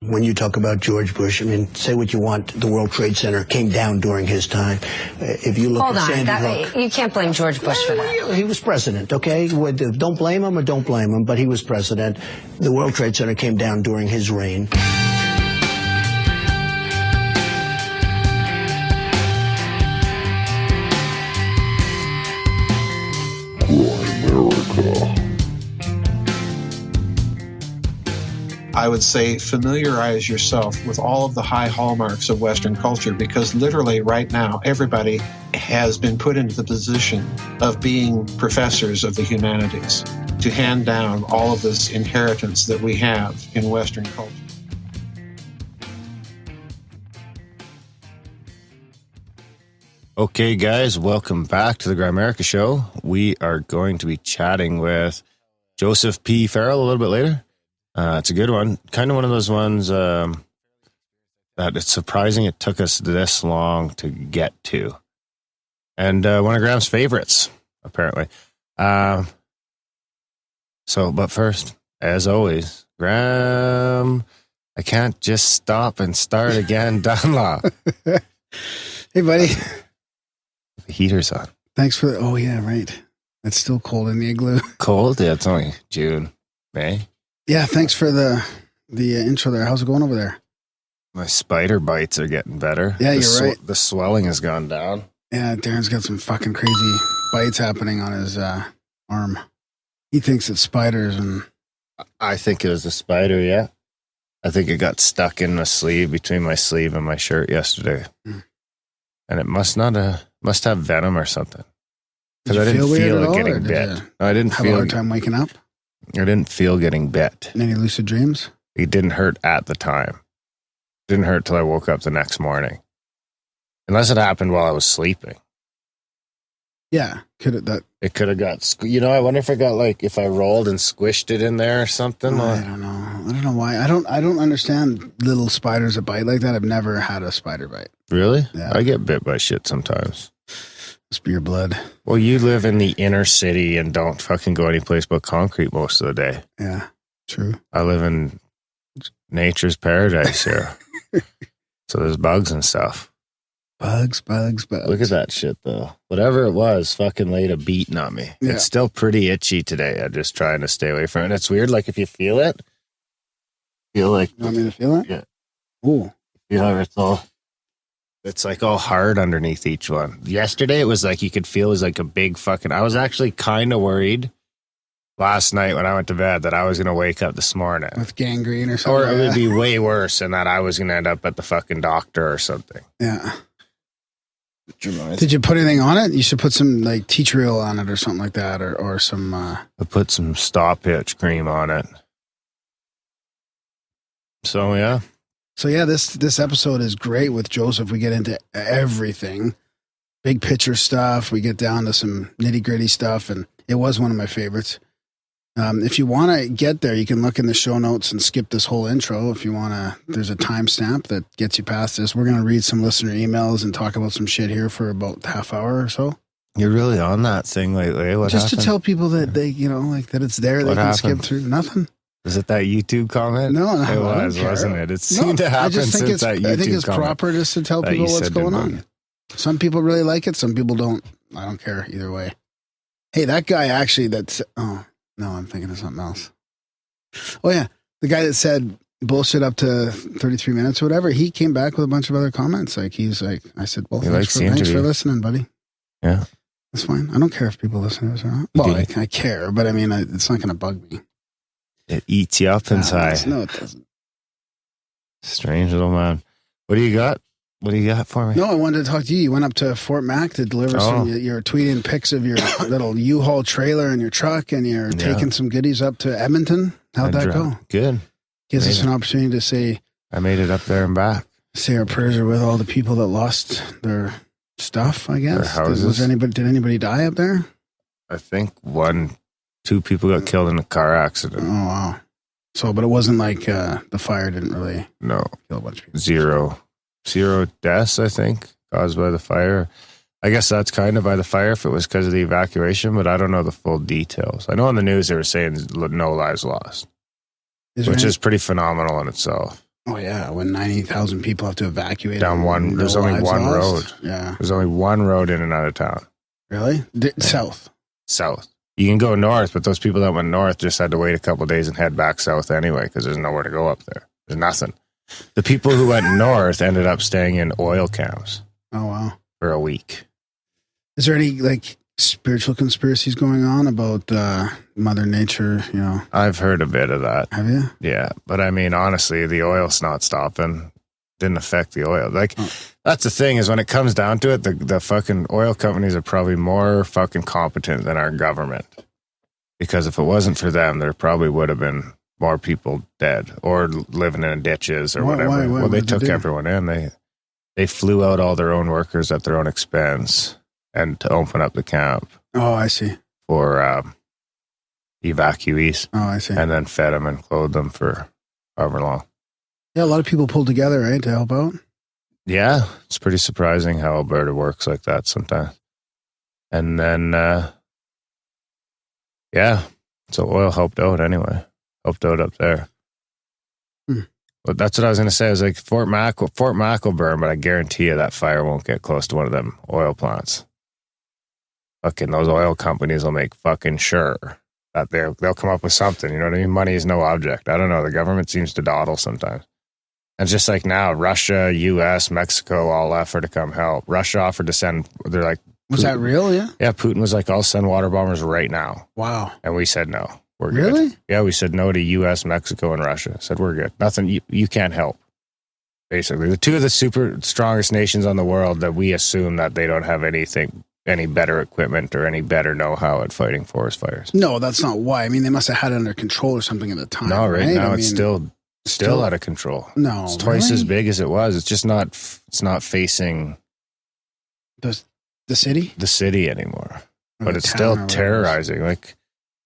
when you talk about George Bush, I mean, say what you want, the World Trade Center came down during his time. If you look Hold at on, Sandy Hook, you can't blame George Bush for that. He was president, okay? Don't blame him or don't blame him, but he was president. The World Trade Center came down during his reign. Grimerica. I would say familiarize yourself with all of the high hallmarks of Western culture, because literally right now everybody has been put into the position of being professors of the humanities to hand down all of this inheritance that we have in Western culture. Okay, guys, welcome back to the Grimerica show. We are going to be chatting with Joesph P. Farrell a little bit later. It's a good one. Kind of one of those ones that it's surprising it took us this long to get to. And one of Graham's favorites, apparently. But first, as always, Graham, I can't just stop and start again, Dunlop. Hey, buddy. The heater's on. Thanks for oh, yeah, right. It's still cold in the igloo. Cold? Yeah, it's only June, May. Yeah, thanks for the intro there. How's it going over there? My spider bites are getting better. Yeah, you're right. The swelling has gone down. Yeah, Darren's got some fucking crazy bites happening on his arm. He thinks it's spiders, and I think it was a spider, yeah. I think it got stuck in my sleeve, between my sleeve and my shirt yesterday. And it must have venom or something. Because I didn't feel it getting bit. I didn't have a hard time waking up? I didn't feel getting bit. Any lucid dreams? It didn't hurt at the time. It didn't hurt till I woke up the next morning. Unless it happened while I was sleeping. Yeah. It could have got, I wonder if it got if I rolled and squished it in there or something. I don't know. I don't know why. I don't understand little spiders that bite like that. I've never had a spider bite. Really? Yeah. I get bit by shit sometimes. Must be your blood. Well, you live in the inner city and don't fucking go any place but concrete most of the day. Yeah, true. I live in nature's paradise here. So there's bugs and stuff. Bugs. Look at that shit, though. Whatever it was, fucking laid a beating on me. Yeah. It's still pretty itchy today. I'm just trying to stay away from it. And it's weird, if you feel it, you want me to feel it? Yeah. Ooh. It's all hard underneath each one. Yesterday, it was you could feel it was a big fucking... I was actually kind of worried last night when I went to bed that I was going to wake up this morning. With gangrene or something. Or it would be way worse and that I was going to end up at the fucking doctor or something. Yeah. Did you put anything on it? You should put some tea tree oil on it or something like that, or some... I put some stop itch cream on it. So, yeah. So yeah, this episode is great with Joesph. We get into everything, big picture stuff. We get down to some nitty gritty stuff, and it was one of my favorites. If you want to get there, you can look in the show notes and skip this whole intro. If you want to, there's a timestamp that gets you past this. We're going to read some listener emails and talk about some shit here for about half hour or so. You're really on that thing lately. What Just happened? To tell people that they, that it's there. They can skip through. Nothing. Was it that YouTube comment? No, it was, wasn't it? It seemed to happen since that YouTube comment. I think it's proper just to tell people what's going on. Some people really like it. Some people don't. I don't care either way. Hey, that guy actually oh, no, I'm thinking of something else. Oh, yeah. The guy that said bullshit up to 33 minutes or whatever, he came back with a bunch of other comments. I said, well, thanks for listening, buddy. Yeah. That's fine. I don't care if people listen to this or not. Well, I care, but I mean, it's not going to bug me. It eats you up inside. No, it doesn't. Strange little man. What do you got? What do you got for me? No, I wanted to talk to you. You went up to Fort Mac to deliver some. You're tweeting pics of your little U-Haul trailer and your truck, and you're taking some goodies up to Edmonton. How'd that go? Good. Gives us an opportunity to say, I made it up there and back. Say our prayers are with all the people that lost their stuff, I guess. Their houses. Did anybody die up there? I think 2 people got killed in a car accident. Oh, wow. So, but it wasn't the fire didn't really kill a bunch of people. Zero deaths, I think, caused by the fire. I guess that's kind of by the fire if it was because of the evacuation, but I don't know the full details. I know on the news they were saying no lives lost, which is pretty phenomenal in itself. Oh, yeah. When 90,000 people have to evacuate. Down one. There's only one road. Yeah. There's only one road in and out of town. Really? South. South. You can go north, but those people that went north just had to wait a couple of days and head back south anyway because there's nowhere to go up there. There's nothing. The people who went north ended up staying in oil camps. Oh, wow. For a week. Is there any, like, spiritual conspiracies going on about Mother Nature, you know? I've heard a bit of that. Have you? Yeah. But I mean, honestly, the oil's not stopping. Didn't affect the oil. Like, that's the thing is when it comes down to it, the fucking oil companies are probably more fucking competent than our government. Because if it wasn't for them, there probably would have been more people dead or living in ditches or whatever. Well, they took everyone in. They flew out all their own workers at their own expense and to open up the camp. Oh, I see. For evacuees. Oh, I see. And then fed them and clothed them for however long. Yeah, a lot of people pulled together, right, to help out. Yeah, it's pretty surprising how Alberta works like that sometimes. And then, so oil helped out anyway. Helped out up there. But that's what I was going to say. I was like, Fort Mac will burn, but I guarantee you that fire won't get close to one of them oil plants. Fucking those oil companies will make fucking sure that they'll come up with something. You know what I mean? Money is no object. I don't know. The government seems to dawdle sometimes. And just like now, Russia, U.S., Mexico all offer to come help. Russia offered to send, they're like... Was that real, yeah? Yeah, Putin was like, I'll send water bombers right now. Wow. And we said no. We're really? Good. Yeah, we said no to U.S., Mexico, and Russia. Said we're good. Nothing, you can't help. Basically, the two of the super strongest nations on the world that we assume that they don't have any better equipment or any better know-how at fighting forest fires. No, that's not why. I mean, they must have had it under control or something at the time. No, right now it's still out of control. No, it's twice as big as it was. It's just not. It's not facing the city. The city anymore, but it's still terrorizing. Like,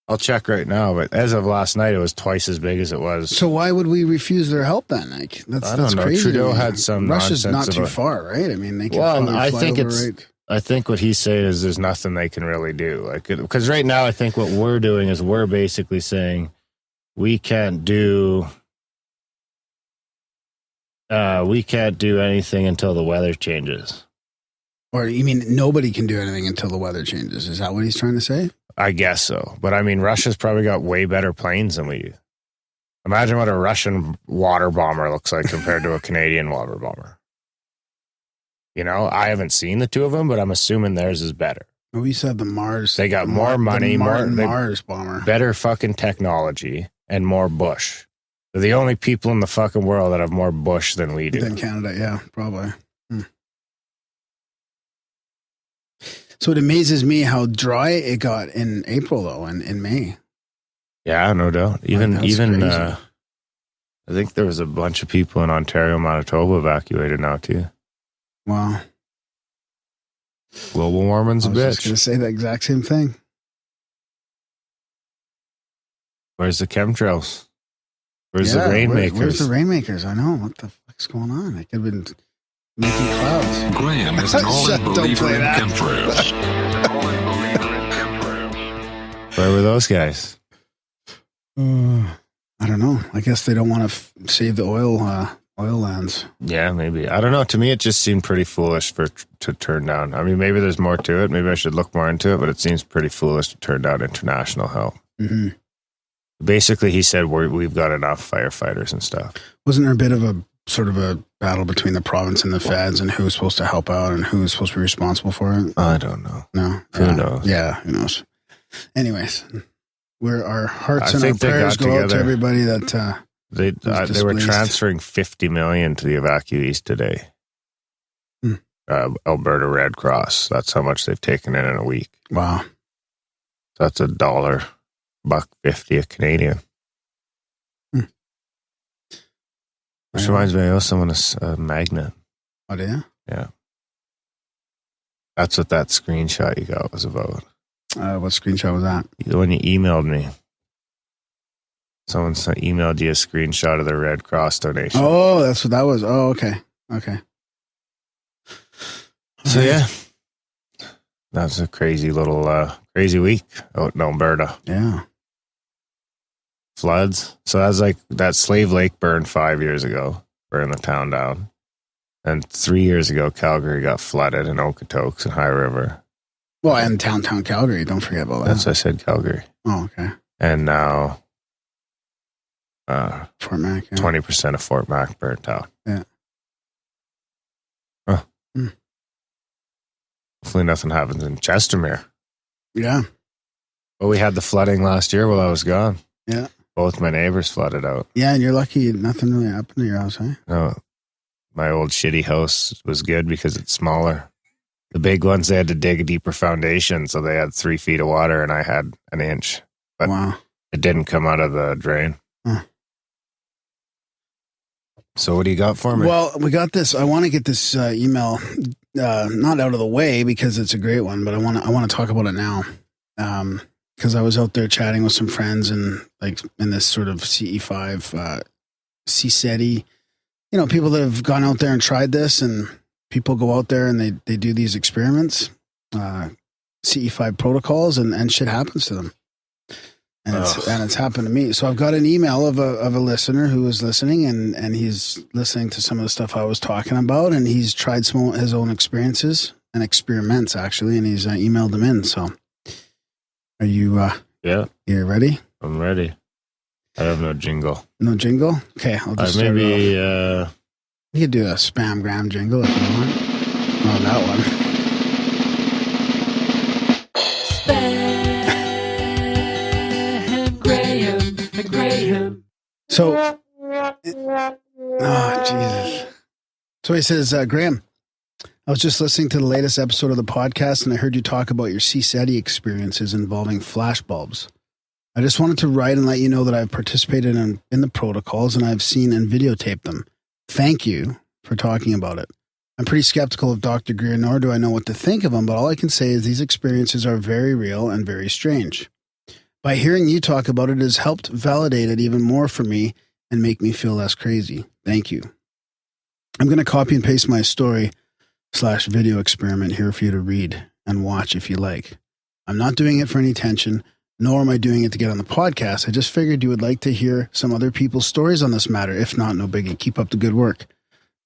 I'll check right now, but as of last night, it was twice as big as it was. So why would we refuse their help then? Like, I don't know. Crazy. Trudeau had some. Russia's nonsense not too far, right? I mean, they can. Well, I think it's. Right? I think what he's saying is there's nothing they can really do. Like, because right now, I think what we're doing is we're basically saying we can't do anything until the weather changes. Or you mean nobody can do anything until the weather changes? Is that what he's trying to say? I guess so. But I mean, Russia's probably got way better planes than we do. Imagine what a Russian water bomber looks like compared to a Canadian water bomber. You know, I haven't seen the two of them, but I'm assuming theirs is better. We said the Mars. They got more money, Mars bomber, better fucking technology, and more bush. They're the only people in the fucking world that have more bush than we do. Than Canada, yeah, probably. So it amazes me how dry it got in April, though, and in May. Yeah, no doubt. Even I think there was a bunch of people in Ontario, Manitoba evacuated now too. Wow. Global warming's a bitch. I was just going to say the exact same thing. Where's the chemtrails? Where's the rainmakers? Where's the rainmakers? I know. What the fuck's going on? I could have been making clouds. Graham is an all-in believer in chemtrails. Where were those guys? I don't know. I guess they don't want to save the oil lands. Yeah, maybe. I don't know. To me, it just seemed pretty foolish to turn down. I mean, maybe there's more to it. Maybe I should look more into it, but it seems pretty foolish to turn down international help. Mm-hmm. Basically, he said we've got enough firefighters and stuff. Wasn't there a bit of a sort of a battle between the province and the feds and who was supposed to help out and who was supposed to be responsible for it? I don't know. No? Who knows? Yeah, who knows? Anyways, our hearts and our prayers go out to everybody that they were transferring $50 million to the evacuees today. Alberta Red Cross. That's how much they've taken in a week. Wow. So that's $1.50 a Canadian. Which reminds me, I owe someone a magnet. Oh, do you? Yeah. That's what that screenshot you got was about. What screenshot was that? The one you emailed me. Someone emailed you a screenshot of the Red Cross donation. Oh, that's what that was. Oh, okay. Okay. So, yeah. That's a crazy crazy week out in Alberta. Yeah. Floods. So that's like that Slave Lake burned 5 years ago. burn the town down. And 3 years ago, Calgary got flooded in Okotoks and High River. Well, and downtown Calgary, don't forget about that. That's what I said, Calgary. Oh, okay. And now Fort Mac, 20% of Fort Mac burnt out. Yeah. Huh. Hopefully nothing happens in Chestermere. Yeah. Well, we had the flooding last year while I was gone. Yeah. Both my neighbors flooded out. Yeah, and you're lucky nothing really happened to your house, eh? No, my old shitty house was good because it's smaller. The big ones, they had to dig a deeper foundation, so they had 3 feet of water, and I had an inch. But wow. It didn't come out of the drain. Huh. So what do you got for me? Well, we got this. I want to get this email not out of the way because it's a great one, but I want to talk about it now. Because I was out there chatting with some friends and like in this sort of CE5 CSETI, people that have gone out there and tried this, and people go out there and they do these experiments, CE5 protocols, and shit happens to them. And it's happened to me. So I've got an email of a listener who was listening, and he's listening to some of the stuff I was talking about, and he's tried some of his own experiences and experiments actually, and he's emailed them in. So are you yeah, you ready? I'm ready. I have no jingle. No jingle? Okay, I'll just maybe you could do a spamgram jingle if you want. Oh, that one. Graham. So, Jesus. So he says, Graham, I was just listening to the latest episode of the podcast, and I heard you talk about your CSETI experiences involving flashbulbs. I just wanted to write and let you know that I've participated in the protocols, and I've seen and videotaped them. Thank you for talking about it. I'm pretty skeptical of Dr. Greer, nor do I know what to think of him, but all I can say is these experiences are very real and very strange. By hearing you talk about it has helped validate it even more for me and make me feel less crazy. Thank you. I'm going to copy and paste my story/video experiment here for you to read and watch if you like. I'm not doing it for any tension, nor am I doing it to get on the podcast. I just figured you would like to hear some other people's stories on this matter. If not, no biggie. Keep up the good work.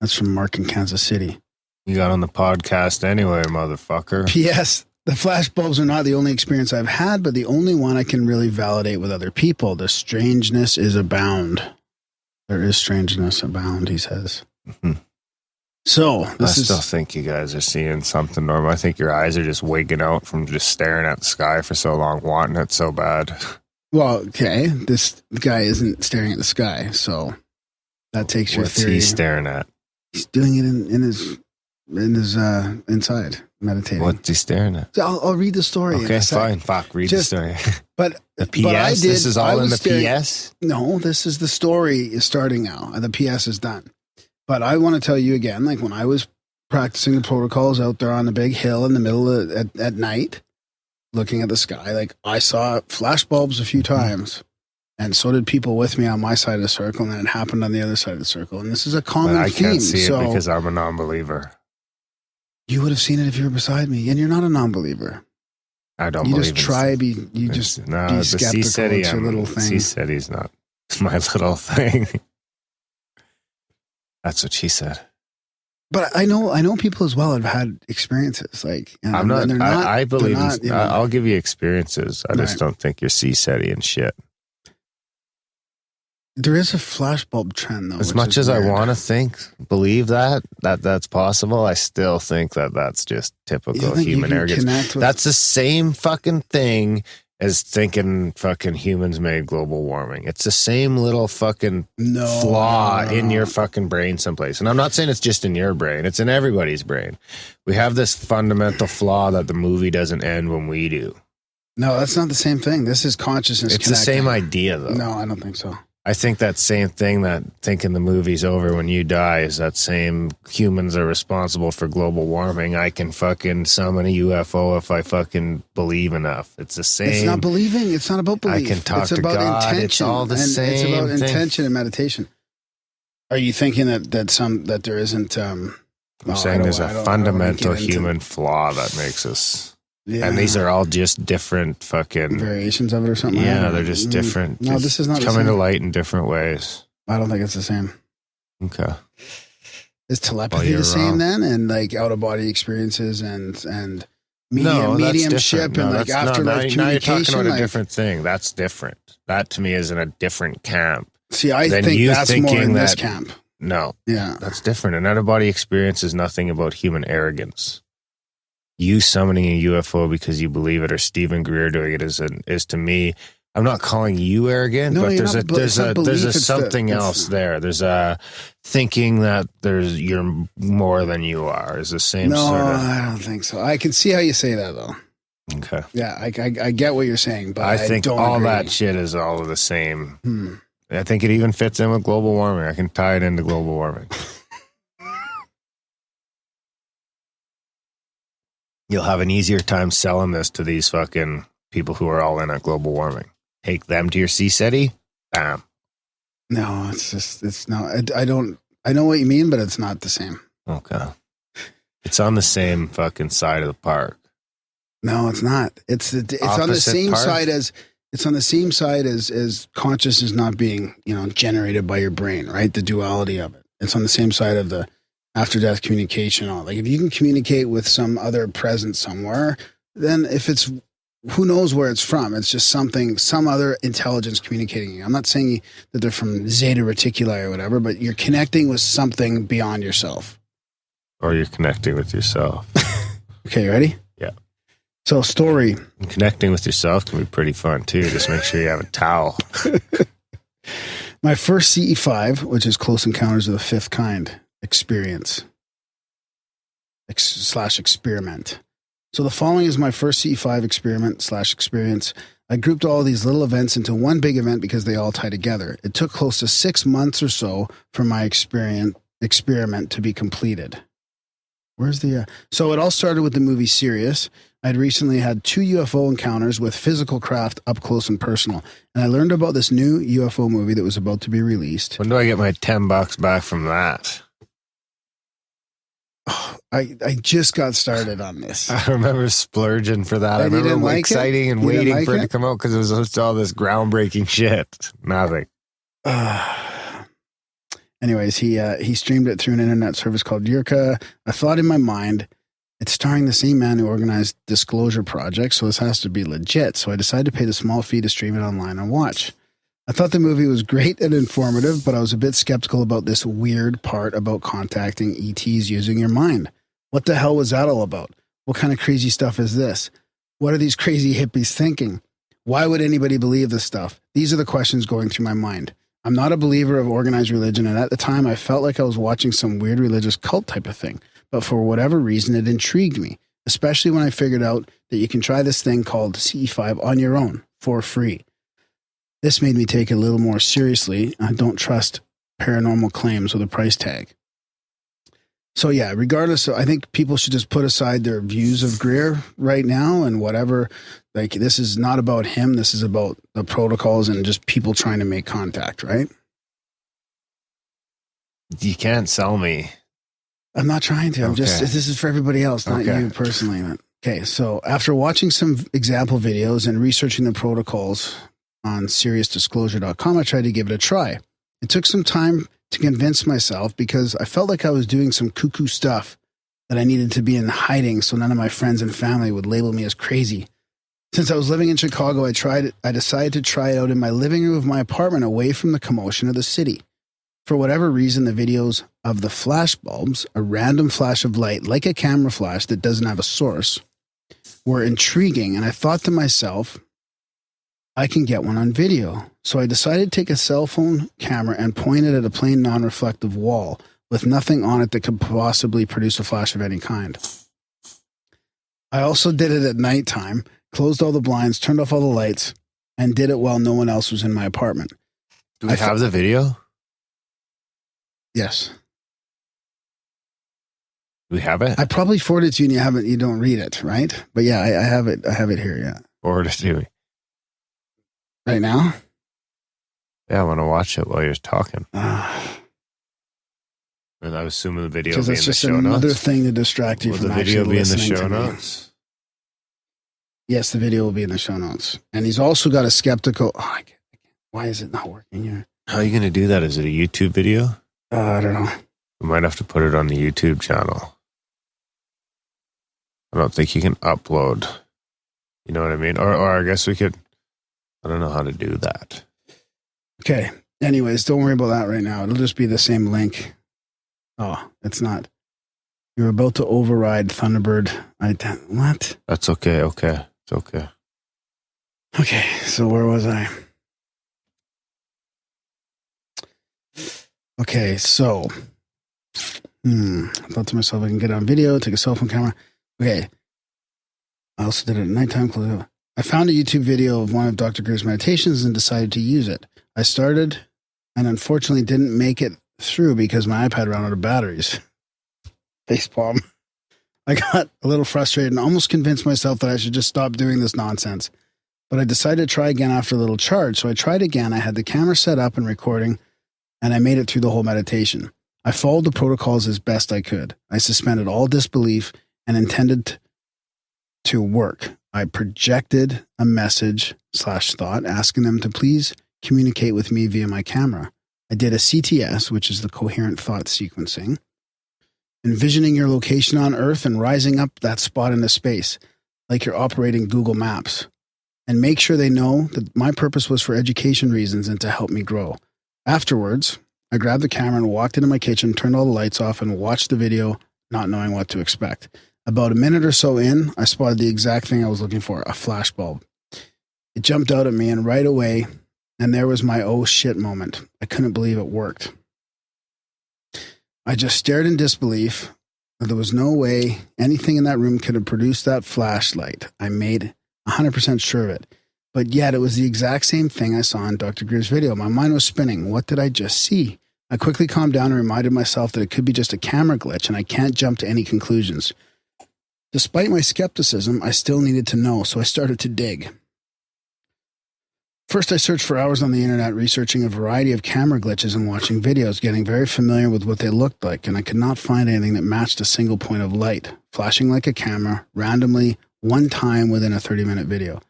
That's from Mark in Kansas City. You got on the podcast anyway, motherfucker. P.S. The flashbulbs are not the only experience I've had, but the only one I can really validate with other people. The strangeness is abound. There is strangeness abound, he says. Mm-hmm. So, I still think you guys are seeing something normal. I think your eyes are just wigging out from just staring at the sky for so long, wanting it so bad. Well, okay. This guy isn't staring at the sky, so that takes your theory. What's he staring at? He's doing it in his inside, meditating. What's he staring at? So I'll read the story. Okay, fine. Fuck, read the story. But the PS? This is all in the PS? No, this is the story is starting now. The PS is done. But I want to tell you again, like when I was practicing the protocols out there on the big hill in the middle of, at night, looking at the sky, like I saw flashbulbs a few times. And so did people with me on my side of the circle, and then it happened on the other side of the circle. And this is a common theme. I can't see it because I'm a non-believer. You would have seen it if you were beside me, and you're not a non-believer. I don't you believe just try be you just no, be the skeptical. It's your little thing. CSETI's not my little thing. That's what she said. But I know people as well have had experiences like. And I'm not. And I believe. Not, you know, I'll give you experiences. I just don't think you're CSETI and shit. There is a flashbulb trend, though. As much as I want to believe that's possible, I still think that's just typical human arrogance. That's the same fucking thing as thinking fucking humans made global warming. It's the same little fucking flaw in your fucking brain someplace. And I'm not saying it's just in your brain. It's in everybody's brain. We have this fundamental flaw that the movie doesn't end when we do. No, that's not the same thing. This is consciousness It's the same idea, though. No, I don't think so. I think that same thing that thinking the movie's over when you die is that same humans are responsible for global warming. I can fucking summon a UFO if I fucking believe enough. It's the same. It's not believing. It's not about belief. I can talk to God. Intention. It's all the same. It's about thing. intention and meditation. Are you thinking that there isn't? I'm saying there's a fundamental human flaw that makes us. Yeah. And these are all just different fucking variations of it or something. Yeah, they're just different. No, this is not coming to light in different ways. I don't think it's the same. Okay. Is telepathy the same wrong. then? And like out of body experiences and No, that's mediumship different. and No, like that's not. afterlife Now you're talking communication? about a Like, different thing. That's different. That to me is in a different camp. see, I Then think you that's more thinking in this that- camp. No, Yeah. that's different. An out-of-body experience is nothing about human arrogance. You summoning a UFO because you believe it, or Stephen Greer doing it, is to me. I'm not calling you arrogant, No, but you're there's not- it's not belief, it's something it's- else there. There's a thinking that you're more than you are. Is the same No, sort of. I don't think so. I can see how you say that though. Okay. Yeah, I get what you're saying, but I think don't all agree. that shit is all of the same. Hmm. I think it even fits in with global warming. I can tie it into global warming. You'll have an easier time selling this to these fucking people who are all in on global warming. Take them to your CSETI, bam. No, it's not. I know what you mean, but it's not the same. Okay. It's on the same fucking side of the park. No, it's not. It's on the Opposite same parts? side as consciousness not being, generated by your brain, right? The duality of it. It's on the same side of the after death communication. Like if you can communicate with some other presence somewhere, then if it's, who knows where it's from? It's just some other intelligence communicating you. I'm not saying that they're from Zeta Reticuli or whatever, but you're connecting with something beyond yourself. Or you're connecting with yourself. Okay, you ready? Yeah. So story. And connecting with yourself can be pretty fun too. Just make sure you have a towel. My first CE5, which is Close Encounters of the Fifth Kind experience / experiment. So the following is my first CE5 experiment / experience. I grouped all these little events into one big event because they all tie together. It took close to 6 months or so for my experiment to be completed. Where's the... So it all started with the movie Sirius. I'd recently had 2 UFO encounters with physical craft up close and personal. And I learned about this new UFO movie that was about to be released. When do I get my $10 back from that? Oh, I just got started on this. I remember splurging for that. I And you remember didn't like exciting it? and You didn't waiting like for it to it? come out because it was just all this groundbreaking shit. Nothing. Anyways, he streamed it through an internet service called Grimerica. I thought in my mind, it's starring the same man who organized Disclosure Project, so this has to be legit. So I decided to pay the small fee to stream it online and watch. I thought the movie was great and informative, but I was a bit skeptical about this weird part about contacting ETs using your mind. What the hell was that all about? What kind of crazy stuff is this? What are these crazy hippies thinking? Why would anybody believe this stuff? These are the questions going through my mind. I'm not a believer of organized religion, and at the time I felt like I was watching some weird religious cult type of thing. But for whatever reason, it intrigued me, especially when I figured out that you can try this thing called CE5 on your own for free. This made me take it a little more seriously. I don't trust paranormal claims with a price tag. So yeah, regardless, I think people should just put aside their views of Greer right now and whatever. Like, this is not about him. This is about the protocols and just people trying to make contact, right? You can't sell me. I'm not trying to. I'm just, Okay. this is for everybody else, not Okay. you personally. Okay, so after watching some example videos and researching the protocols on SeriousDisclosure.com, I tried to give it a try. It took some time to convince myself because I felt like I was doing some cuckoo stuff that I needed to be in hiding so none of my friends and family would label me as crazy. Since I was living in Chicago, I decided to try it out in my living room of my apartment away from the commotion of the city. For whatever reason, the videos of the flashbulbs, a random flash of light like a camera flash that doesn't have a source, were intriguing, and I thought to myself, I can get one on video. So I decided to take a cell phone camera and point it at a plain non-reflective wall with nothing on it that could possibly produce a flash of any kind. I also did it at nighttime, closed all the blinds, turned off all the lights, and did it while no one else was in my apartment. Do we have the video? Yes. Do we have it? I probably forwarded it to you and you don't read it, right? But yeah, I have it. I have it here, yeah. Forward it to me. Right now? Yeah, I want to watch it while you're talking. Because And I was assuming the video will be in it's the just show another notes. thing to distract you Will from the actually video be in the listening show to me. notes? Yes, the video will be in the show notes. And he's also got a skeptical... why is it not working here? How are you going to do that? Is it a YouTube video? I don't know. We might have to put it on the YouTube channel. I don't think you can upload. You know what I mean? Or I guess we could. I don't know how to do that. Okay. Anyways, don't worry about that right now. It'll just be the same link. Oh, it's not. You're about to override Thunderbird. What? That's okay. Okay. It's okay. Okay. So where was I? Okay. So, I thought to myself, I can get on video, take a cell phone camera. Okay. I also did it at nighttime. I found a YouTube video of one of Dr. Greer's meditations and decided to use it. I started and unfortunately didn't make it through because my iPad ran out of batteries. Facepalm. I got a little frustrated and almost convinced myself that I should just stop doing this nonsense. But I decided to try again after a little charge. So I tried again. I had the camera set up and recording, and I made it through the whole meditation. I followed the protocols as best I could. I suspended all disbelief and intended to work. I projected a message/thought asking them to please communicate with me via my camera. I did a CTS, which is the coherent thought sequencing, envisioning your location on Earth and rising up that spot into space, like you're operating Google Maps. And make sure they know that my purpose was for education reasons and to help me grow. Afterwards, I grabbed the camera and walked into my kitchen, turned all the lights off, and watched the video, not knowing what to expect. About a minute or so in, I spotted the exact thing I was looking for, a flashbulb. It jumped out at me, and right away, and there was my oh shit moment. I couldn't believe it worked. I just stared in disbelief. There was no way anything in that room could have produced that flashlight. I made 100% sure of it. But yet it was the exact same thing I saw in Dr. Greer's video. My mind was spinning. What did I just see? I quickly calmed down and reminded myself that it could be just a camera glitch and I can't jump to any conclusions. Despite my skepticism, I still needed to know, so I started to dig. First, I searched for hours on the internet, researching a variety of camera glitches and watching videos, getting very familiar with what they looked like, and I could not find anything that matched a single point of light, flashing like a camera, randomly, one time within a 30-minute video.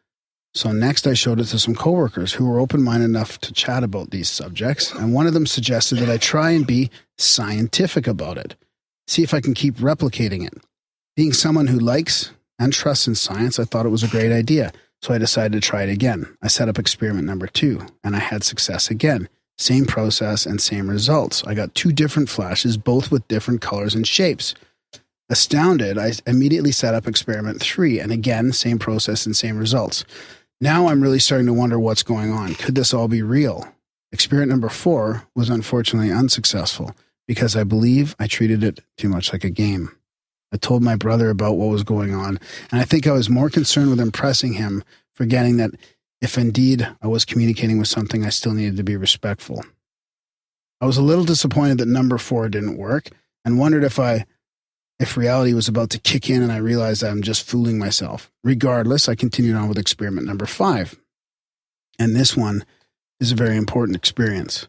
So next, I showed it to some coworkers who were open-minded enough to chat about these subjects, and one of them suggested that I try and be scientific about it, see if I can keep replicating it. Being someone who likes and trusts in science, I thought it was a great idea. So I decided to try it again. I set up experiment number 2, and I had success again. Same process and same results. I got 2 different flashes, both with different colors and shapes. Astounded, I immediately set up experiment 3, and again, same process and same results. Now I'm really starting to wonder what's going on. Could this all be real? Experiment number 4 was unfortunately unsuccessful because I believe I treated it too much like a game. I told my brother about what was going on, and I think I was more concerned with impressing him, forgetting that if indeed I was communicating with something, I still needed to be respectful. I was a little disappointed that number 4 didn't work and wondered if reality was about to kick in and I realized I'm just fooling myself. Regardless, I continued on with experiment number 5. And this one is a very important experience.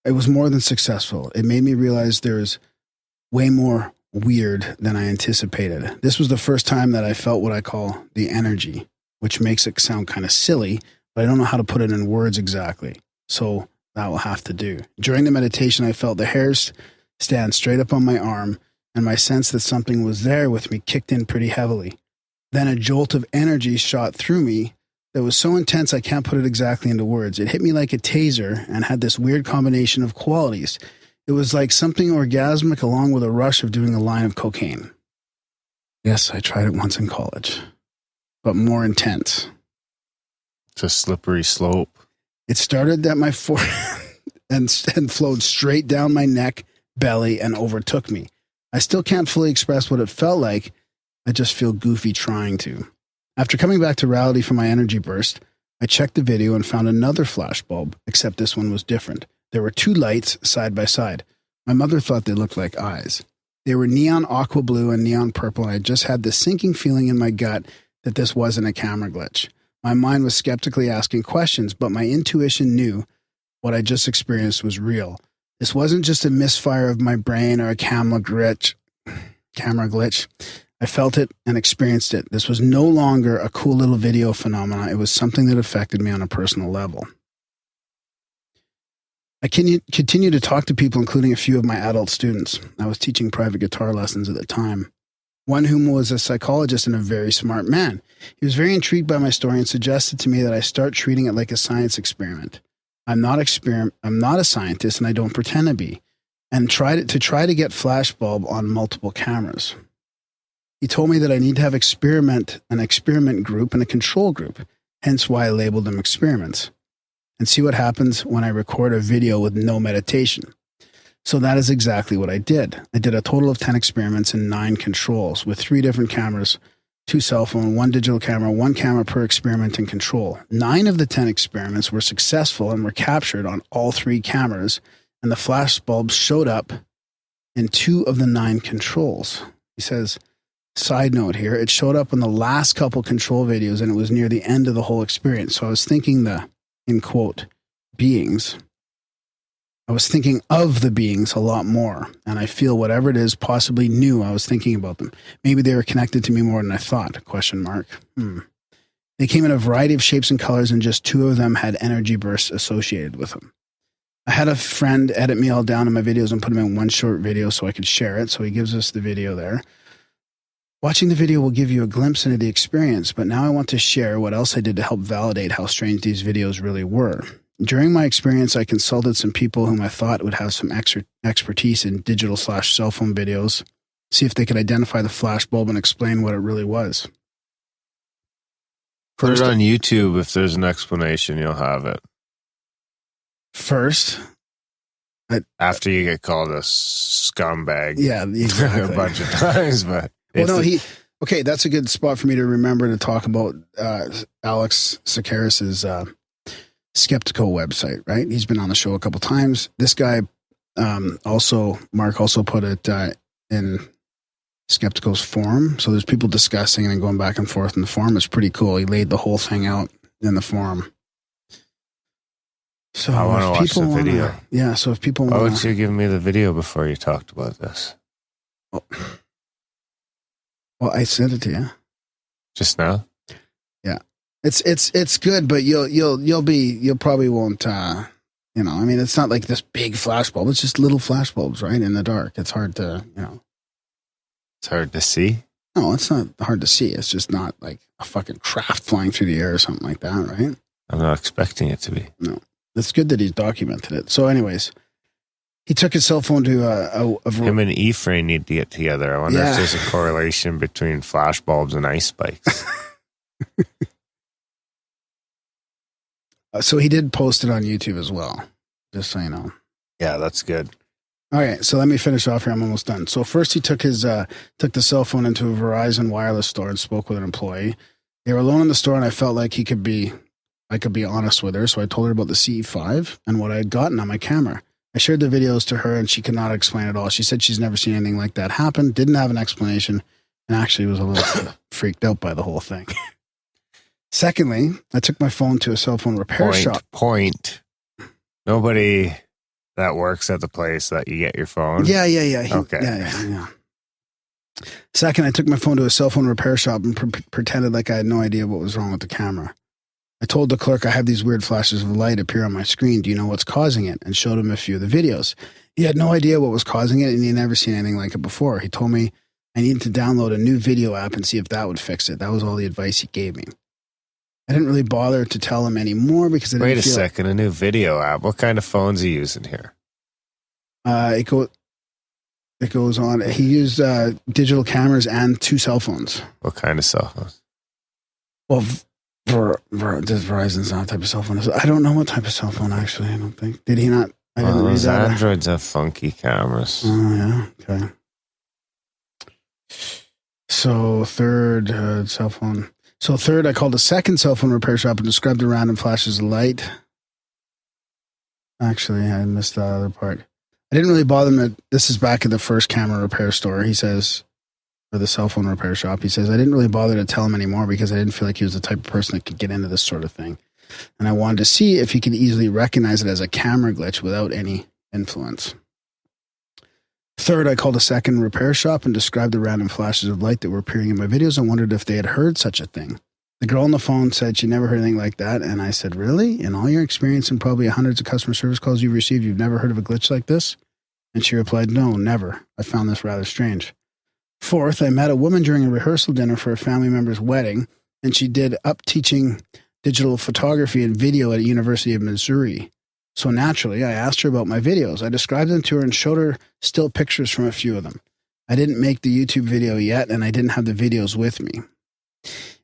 It was more than successful. It made me realize there is way more weird than I anticipated. This was the first time that I felt what I call the energy, which makes it sound kind of silly, but I don't know how to put it in words exactly. So that will have to do. During the meditation, I felt the hairs stand straight up on my arm, and my sense that something was there with me kicked in pretty heavily. Then a jolt of energy shot through me that was so intense I can't put it exactly into words. It hit me like a taser and had this weird combination of qualities. It was like something orgasmic along with a rush of doing a line of cocaine. Yes, I tried it once in college, but more intense. It's a slippery slope. It started at my forehead and flowed straight down my neck, belly, and overtook me. I still can't fully express what it felt like. I just feel goofy trying to. After coming back to reality from my energy burst, I checked the video and found another flashbulb, except this one was different. There were 2 lights side by side. My mother thought they looked like eyes. They were neon aqua blue and neon purple, and I just had this sinking feeling in my gut that this wasn't a camera glitch. My mind was skeptically asking questions, but my intuition knew what I just experienced was real. This wasn't just a misfire of my brain or a camera glitch. I felt it and experienced it. This was no longer a cool little video phenomenon. It was something that affected me on a personal level. I continue to talk to people, including a few of my adult students. I was teaching private guitar lessons at the time. One whom was a psychologist and a very smart man. He was very intrigued by my story and suggested to me that I start treating it like a science experiment. I'm not a scientist, and I don't pretend to be. And try to get flashbulb on multiple cameras. He told me that I need to have an experiment group and a control group, hence why I labeled them experiments, and see what happens when I record a video with no meditation. So that is exactly what I did. I did a total of 10 experiments and 9 controls with 3 different cameras, 2 cell phone, 1 digital camera, 1 camera per experiment and control. 9 of the 10 experiments were successful and were captured on all 3 cameras, and the flash bulbs showed up in 2 of the 9 controls. He says, side note here, it showed up in the last couple control videos, and it was near the end of the whole experience. So I was thinking in quote, beings. I was thinking of the beings a lot more, and I feel whatever it is possibly knew I was thinking about them. Maybe they were connected to me more than I thought, question mark. They came in a variety of shapes and colors, and just 2 of them had energy bursts associated with them. I had a friend edit me all down in my videos and put them in one short video so I could share it, so he gives us the video there. Watching the video will give you a glimpse into the experience, but now I want to share what else I did to help validate how strange these videos really were. During my experience, I consulted some people whom I thought would have some expertise in digital/cell phone videos, see if they could identify the flashbulb and explain what it really was. Put it on YouTube. If there's an explanation, you'll have it. First, after you get called a scumbag. Yeah, exactly. A bunch of times, but... Well, no, okay, that's a good spot for me to remember to talk about Alex Sakaris's Skeptical website, right? He's been on the show a couple times. This guy Mark also put it in Skeptical's forum. So there's people discussing and going back and forth in the forum. It's pretty cool. He laid the whole thing out in the forum. So I want to watch the video. Yeah, so if people want... Why would you give me the video before you talked about this? Well, I sent it to you. Just now? Yeah. It's good, but you'll probably won't, I mean, it's not like this big flashbulb. It's just little flashbulbs, right? In the dark. It's hard to, It's hard to see? No, it's not hard to see. It's just not like a fucking craft flying through the air or something like that, right? I'm not expecting it to be. No. It's good that he's documented it. So anyways, he took his cell phone to him and E-Frame need to get together. I wonder if there's a correlation between flashbulbs and ice spikes. So he did post it on YouTube as well, just so you know. Yeah, that's good. All right, so let me finish off here. I'm almost done. So first he took the cell phone into a Verizon wireless store and spoke with an employee. They were alone in the store, and I felt like I could be honest with her. So I told her about the CE5 and what I had gotten on my camera. I shared the videos to her, and she could not explain it all. She said she's never seen anything like that happen, didn't have an explanation, and actually was a little freaked out by the whole thing. Secondly, I took my phone to a cell phone repair shop. Nobody that works at the place that you get your phone? Yeah. Okay. Yeah. Second, I took my phone to a cell phone repair shop and pretended like I had no idea what was wrong with the camera. I told the clerk I have these weird flashes of light appear on my screen. Do you know what's causing it? And showed him a few of the videos. He had no idea what was causing it, and he had never seen anything like it before. He told me I needed to download a new video app and see if that would fix it. That was all the advice he gave me. I didn't really bother to tell him anymore because I didn't Wait a second, a new video app. What kind of phones are you using here? It goes on. He used digital cameras and 2 cell phones. What kind of cell phones? Well, Verizon's not a type of cell phone. I don't know what type of cell phone, actually. I don't think. Did he not? I didn't read those that. Androids have funky cameras. Oh, yeah. Okay. So third cell phone. So third, I called a second cell phone repair shop and described the random flashes of light. Actually, I missed that other part. I didn't really bother him. This is back at the first camera repair store. He says, or the cell phone repair shop. He says, I didn't really bother to tell him anymore because I didn't feel like he was the type of person that could get into this sort of thing. And I wanted to see if he could easily recognize it as a camera glitch without any influence. Third, I called a second repair shop and described the random flashes of light that were appearing in my videos and wondered if they had heard such a thing. The girl on the phone said she never heard anything like that. And I said, really? In all your experience and probably hundreds of customer service calls you've received, you've never heard of a glitch like this? And she replied, no, never. I found this rather strange. Fourth, I met a woman during a rehearsal dinner for a family member's wedding, and she did up teaching digital photography and video at a University of Missouri. So naturally, I asked her about my videos. I described them to her and showed her still pictures from a few of them. I didn't make the YouTube video yet, and I didn't have the videos with me.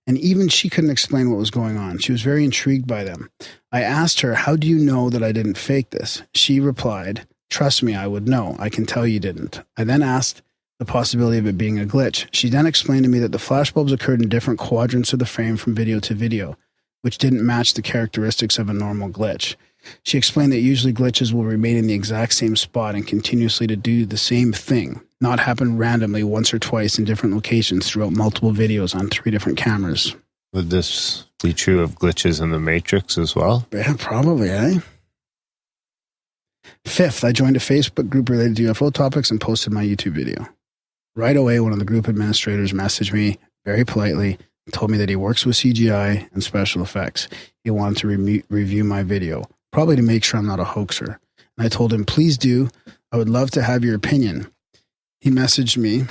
And even she couldn't explain what was going on. She was very intrigued by them. I asked her, how do you know that I didn't fake this? She replied, trust me, I would know. I can tell you didn't. I then asked the possibility of it being a glitch. She then explained to me that the flashbulbs occurred in different quadrants of the frame from video to video, which didn't match the characteristics of a normal glitch. She explained that usually glitches will remain in the exact same spot and continuously to do the same thing, not happen randomly once or twice in different locations throughout multiple videos on 3 different cameras. Would this be true of glitches in the Matrix as well? Yeah, probably, eh? Fifth, I joined a Facebook group related to UFO topics and posted my YouTube video. Right away, one of the group administrators messaged me very politely and told me that he works with CGI and special effects. He wanted to review my video, probably to make sure I'm not a hoaxer. And I told him, please do. I would love to have your opinion. He messaged me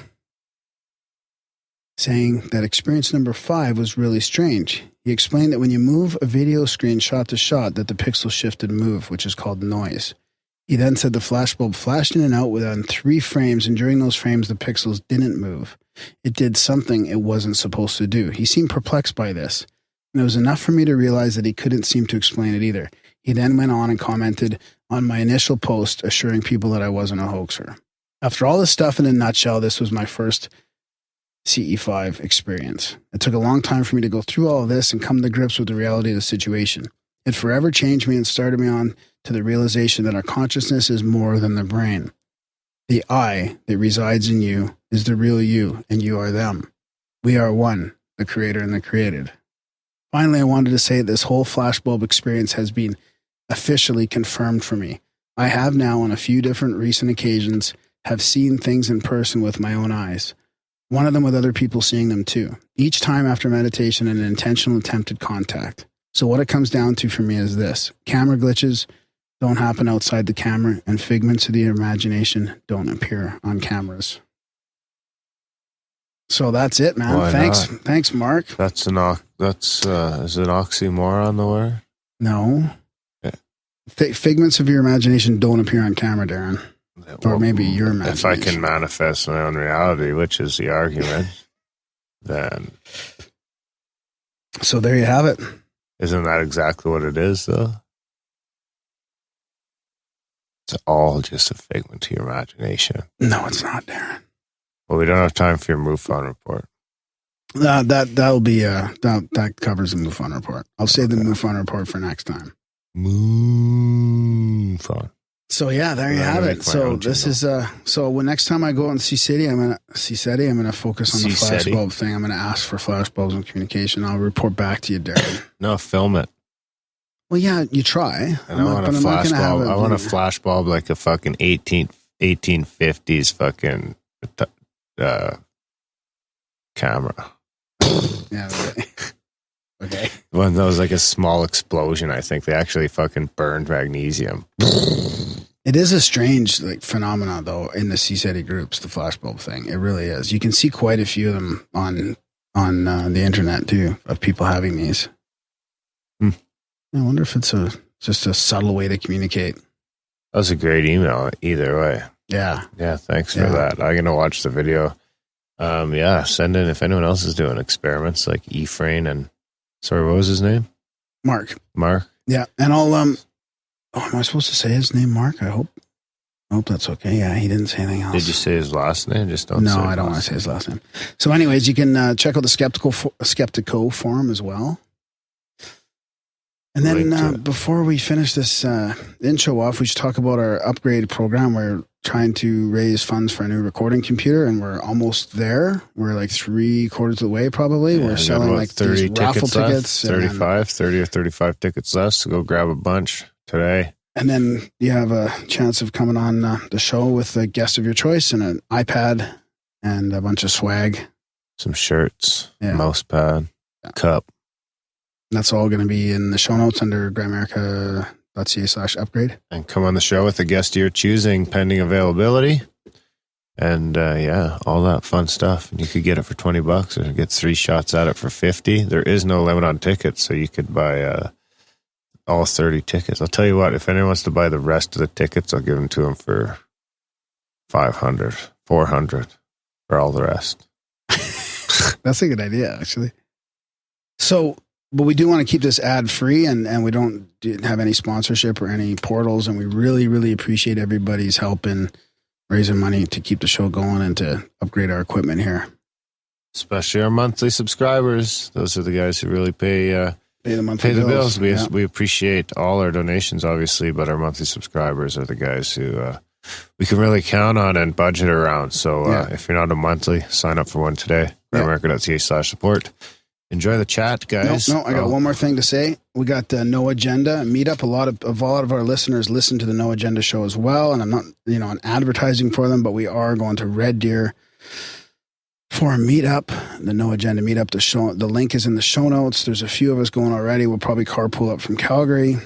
saying that experience number 5 was really strange. He explained that when you move a video screen shot to shot, that the pixels shift and move, which is called noise. He then said the flashbulb flashed in and out within 3 frames, and during those frames, the pixels didn't move. It did something it wasn't supposed to do. He seemed perplexed by this, and it was enough for me to realize that he couldn't seem to explain it either. He then went on and commented on my initial post, assuring people that I wasn't a hoaxer. After all this stuff, in a nutshell, this was my first CE5 experience. It took a long time for me to go through all of this and come to grips with the reality of the situation. It forever changed me and started me on to the realization that our consciousness is more than the brain. The I that resides in you is the real you, and you are them. We are one, the creator and the created. Finally, I wanted to say that this whole flashbulb experience has been officially confirmed for me. I have now, on a few different recent occasions, have seen things in person with my own eyes. One of them with other people seeing them too. Each time after meditation and an intentional attempted contact. So what it comes down to for me is this. Camera glitches don't happen outside the camera, and figments of the imagination don't appear on cameras. So that's it, man. Why Thanks. not? Thanks, Mark. Is it an oxymoron, the word? No. Yeah. Figments of your imagination don't appear on camera, Darren. Or maybe your imagination. If I can manifest my own reality, which is the argument, then... So there you have it. Isn't that exactly what it is, though? It's all just a figment of your imagination. No, it's not, Darren. Well, we don't have time for your MUFON report. That'll be that covers the MUFON report. I'll save the MUFON report for next time. MUFON. So yeah, there you have it. So this is so when next time I go and see SETI, I'm gonna focus on the flashbulb thing. I'm gonna ask for flashbulbs and communication. I'll report back to you, Darren. No, film it. Well, yeah, you try. And I want a flashbulb. I want a flashbulb like a fucking 1850s fucking camera. Yeah. Okay. One that was like a small explosion. I think they actually fucking burned magnesium. It is a strange phenomena, though, in the CSETI groups, the flashbulb thing. It really is. You can see quite a few of them on the internet too, of people having these. I wonder if it's just a subtle way to communicate. That was a great email. Either way. Yeah. Yeah. Thanks for that. I'm gonna watch the video. Yeah. Send in if anyone else is doing experiments like Ephraim and. Sorry, what was his name? Mark. Yeah, and I'll am I supposed to say his name, Mark? I hope that's okay. Yeah, he didn't say anything else. Did you say his last name? Just don't. No, I don't want to say his last name. So, anyways, you can check out the Skeptico forum as well. And then before we finish this intro off, we should talk about our upgrade program. We're trying to raise funds for a new recording computer, and we're almost there. We're like 3/4 of the way, probably. Yeah, we're selling like 30 raffle tickets. 30 or 35 tickets left, so go grab a bunch today. And then you have a chance of coming on the show with a guest of your choice and an iPad and a bunch of swag. Some shirts, mouse pad, cup. That's all going to be in the show notes under grimerica.ca/upgrade. And come on the show with a guest of your choosing, pending availability. And all that fun stuff. And you could get it for $20 or get 3 shots at it for $50. There is no limit on tickets, so you could buy all 30 tickets. I'll tell you what, if anyone wants to buy the rest of the tickets, I'll give them to them for $500, $400 for all the rest. That's a good idea, actually. So, but we do want to keep this ad free, and we don't have any sponsorship or any portals, and we really, really appreciate everybody's help in raising money to keep the show going and to upgrade our equipment here. Especially our monthly subscribers. Those are the guys who really pay the bills. We appreciate all our donations, obviously, but our monthly subscribers are the guys who we can really count on and budget around. So if you're not a monthly, sign up for one today. Grimerica.ca/support. Enjoy the chat, guys. No, I got one more thing to say. We got the No Agenda meetup. A lot of our listeners listen to the No Agenda show as well, and I'm not, on advertising for them, but we are going to Red Deer for a meetup, the No Agenda meetup. The link is in the show notes. There's a few of us going already. We'll probably carpool up from Calgary.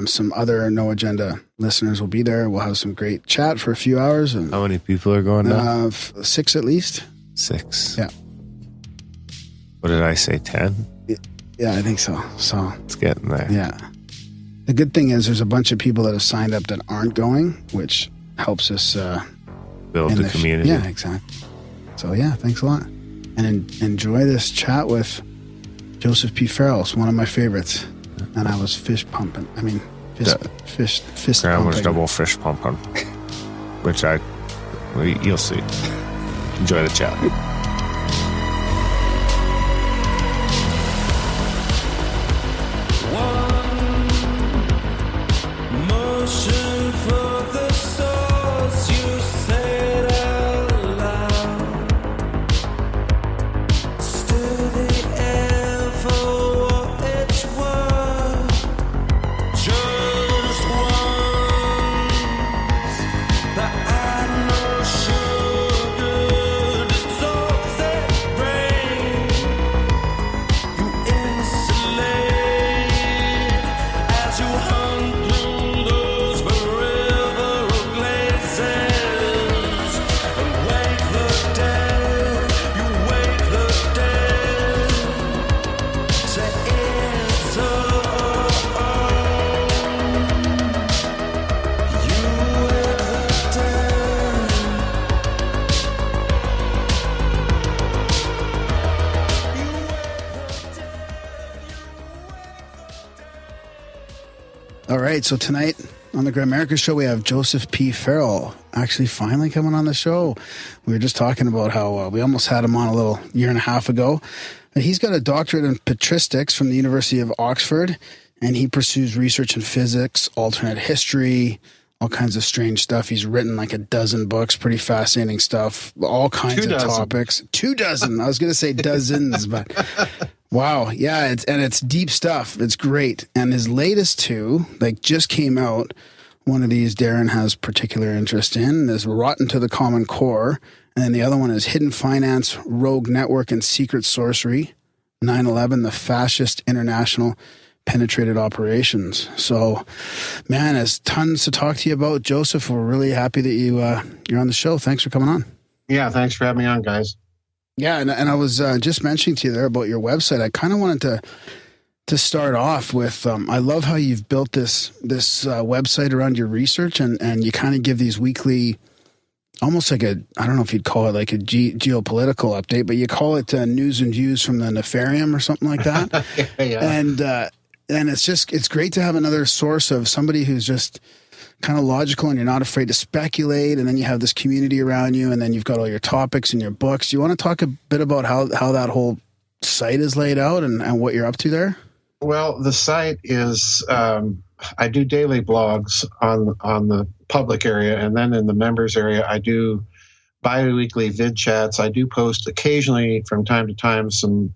Some other No Agenda listeners will be there. We'll have some great chat for a few hours. And how many people are going now? 6 at least. 6. Yeah. What did I say, 10? Yeah, I think so. So it's getting there. Yeah. The good thing is there's a bunch of people that have signed up that aren't going, which helps us build the community. Yeah, exactly. So yeah, thanks a lot. And enjoy this chat with Joesph P. Farrell. It's one of my favorites. And I was fist pumping. Graham was double fish pumping. Which you'll see. Enjoy the chat. All right, so tonight on the Grimerica show, we have Joesph P. Farrell actually finally coming on the show. We were just talking about how we almost had him on a little year and a half ago. And he's got a doctorate in patristics from the University of Oxford, and he pursues research in physics, alternate history, all kinds of strange stuff. He's written like a dozen books, pretty fascinating stuff, all kinds of topics. 24. I was going to say dozens, but wow. Yeah. It's deep stuff. It's great. And his latest 2, just came out. One of these Darren has particular interest in is Rotten to the Common Core. And then the other one is Hidden Finance, Rogue Network, and Secret Sorcery. 9/11, the Fascist International Penetrated Operations. So, man, there's tons to talk to you about. Joesph, we're really happy that you're on the show. Thanks for coming on. Yeah, thanks for having me on, guys. Yeah, and I was just mentioning to you there about your website. I kind of wanted to start off with, I love how you've built this website around your research, and you kind of give these weekly, almost like I don't know if you'd call it like a geopolitical update, but you call it news and views from the Nefarium or something like that. Yeah. And it's great to have another source of somebody who's just kind of logical and you're not afraid to speculate. And then you have this community around you, and then you've got all your topics and your books. Do you want to talk a bit about how that whole site is laid out and what you're up to there? Well, the site is, I do daily blogs on the public area, and then in the members area, I do bi-weekly vid chats. I do post occasionally from time to time some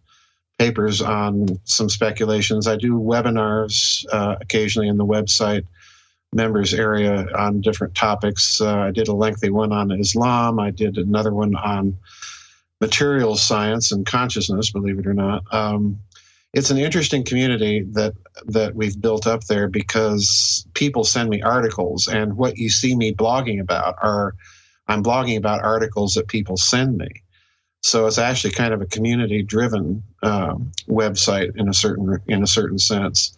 papers on some speculations. I do webinars occasionally in the website members area on different topics. I did a lengthy one on Islam. I did another one on materials science and consciousness, believe it or not. it's an interesting community that we've built up there, because people send me articles, and what you see me blogging about I'm blogging about articles that people send me. So it's actually kind of a community-driven website in a certain sense.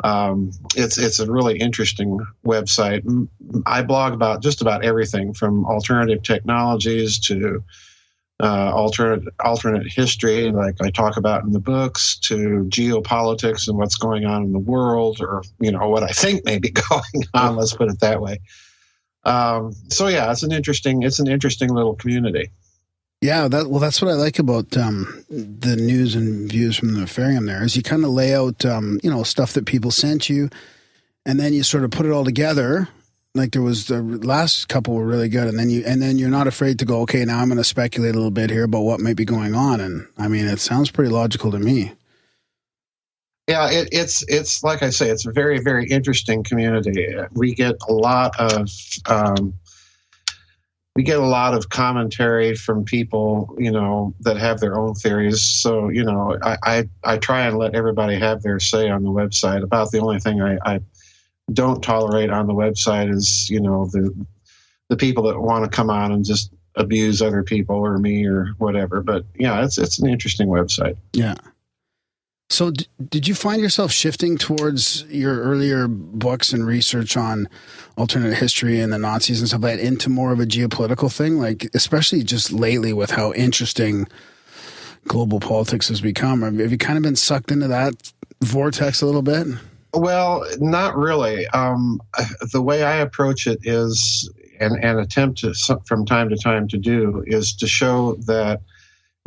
It's a really interesting website. I blog about just about everything from alternative technologies to alternate history, like I talk about in the books, to geopolitics and what's going on in the world, or what I think may be going on. Let's put it that way. So yeah, it's an interesting little community. Yeah, that's what I like about the news and views from the Aquarium. There is you kind of lay out stuff that people sent you, and then you sort of put it all together. Like there was the last couple were really good, and then you're not afraid to go, okay, now I'm going to speculate a little bit here about what might be going on, and I mean it sounds pretty logical to me. Yeah, it's like I say, it's a very, very interesting community. We get a lot of commentary from people, that have their own theories. So, I try and let everybody have their say on the website. About the only thing I don't tolerate on the website is, the people that want to come on and just abuse other people or me or whatever. But yeah, it's an interesting website. Yeah. So did you find yourself shifting towards your earlier books and research on alternate history and the Nazis and stuff like that into more of a geopolitical thing? Like, especially just lately with how interesting global politics has become. Have you kind of been sucked into that vortex a little bit? Well, not really. The way I approach it is, and attempt to, from time to time to do, is to show that